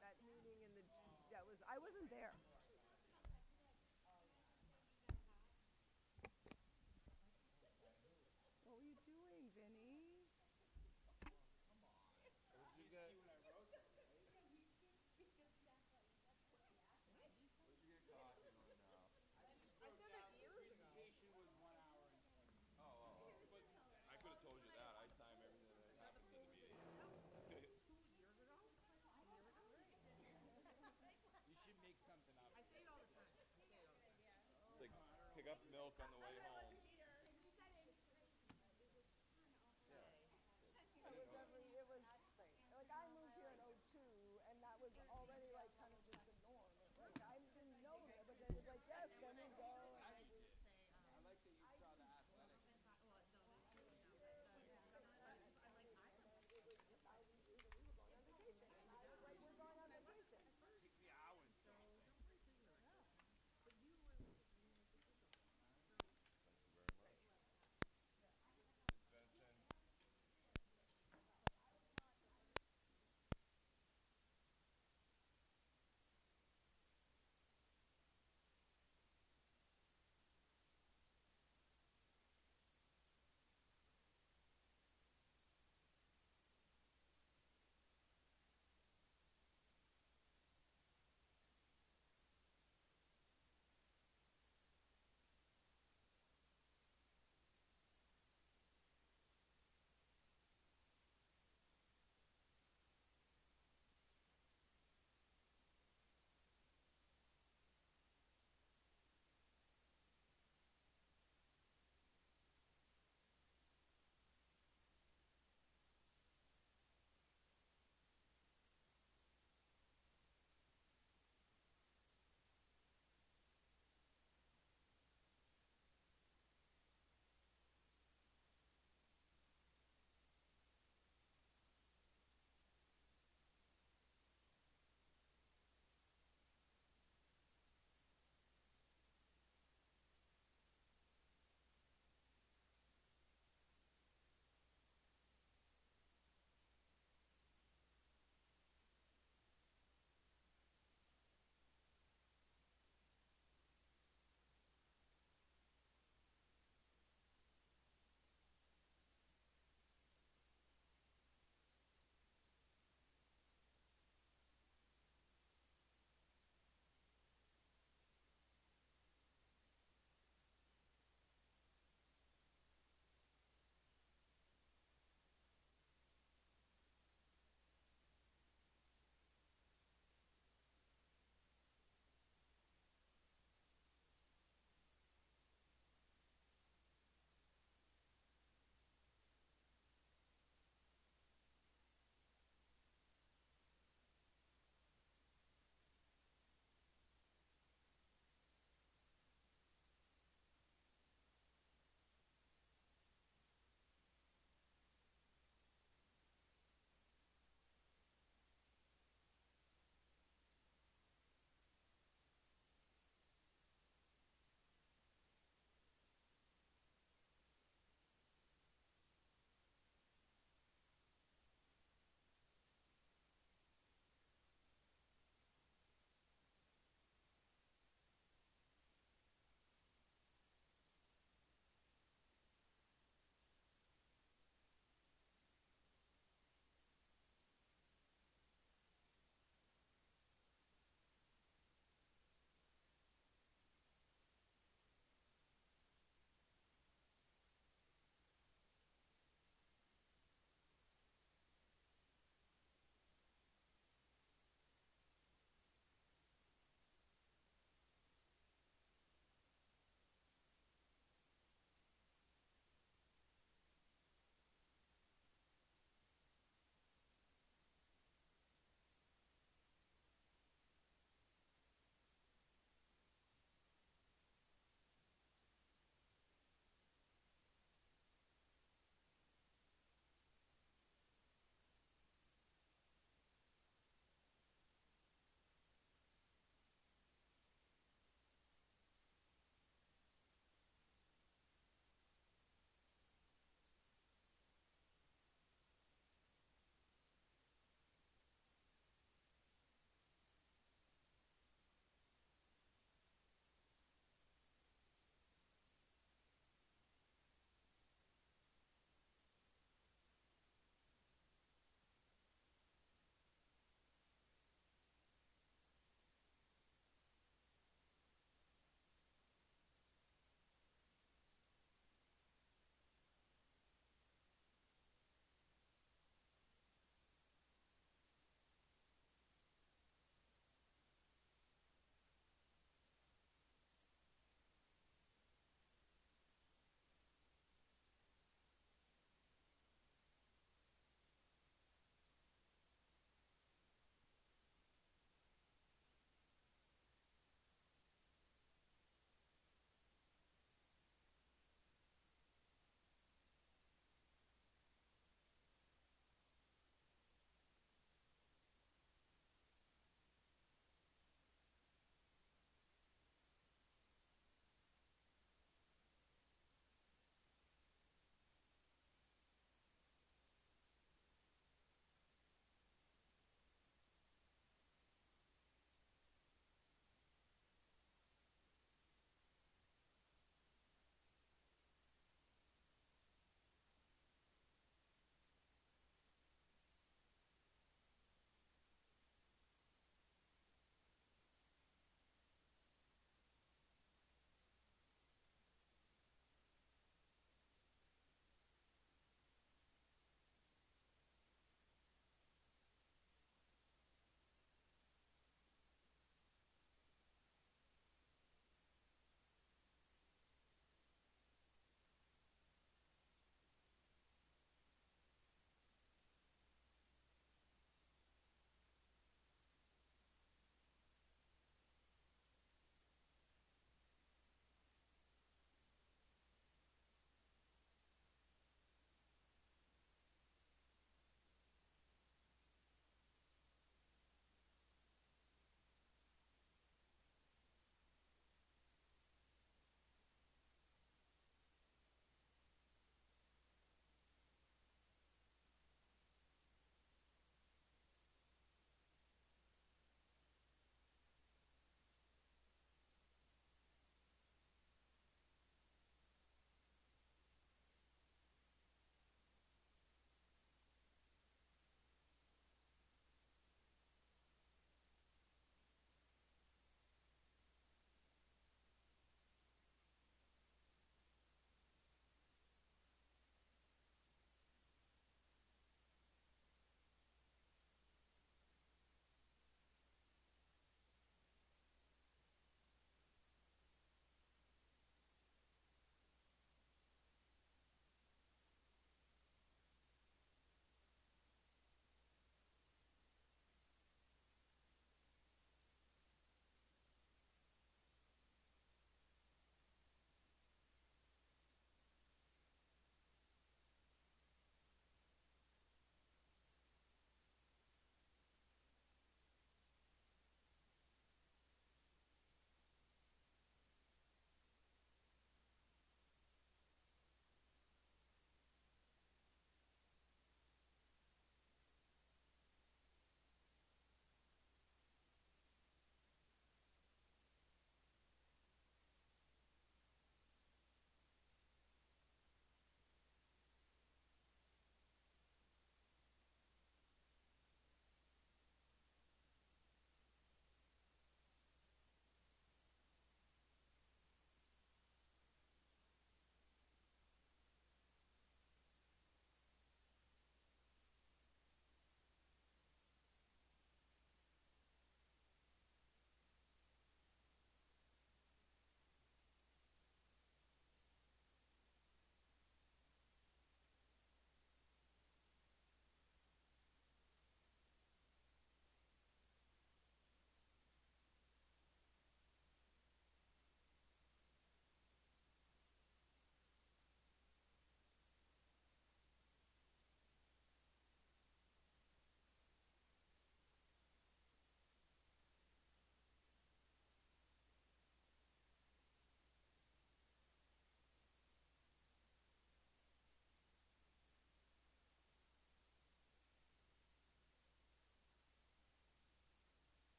That meeting in the, I wasn't there. What were you doing, Vinny? I said that years ago. Presentation was 1 hour and 20. I could have told you that. I time everything that happens in the meeting. 2 years ago? You should make something up. I say it all the time. Like, pick up milk on the way home. It was, like, I moved here in '02, and that was already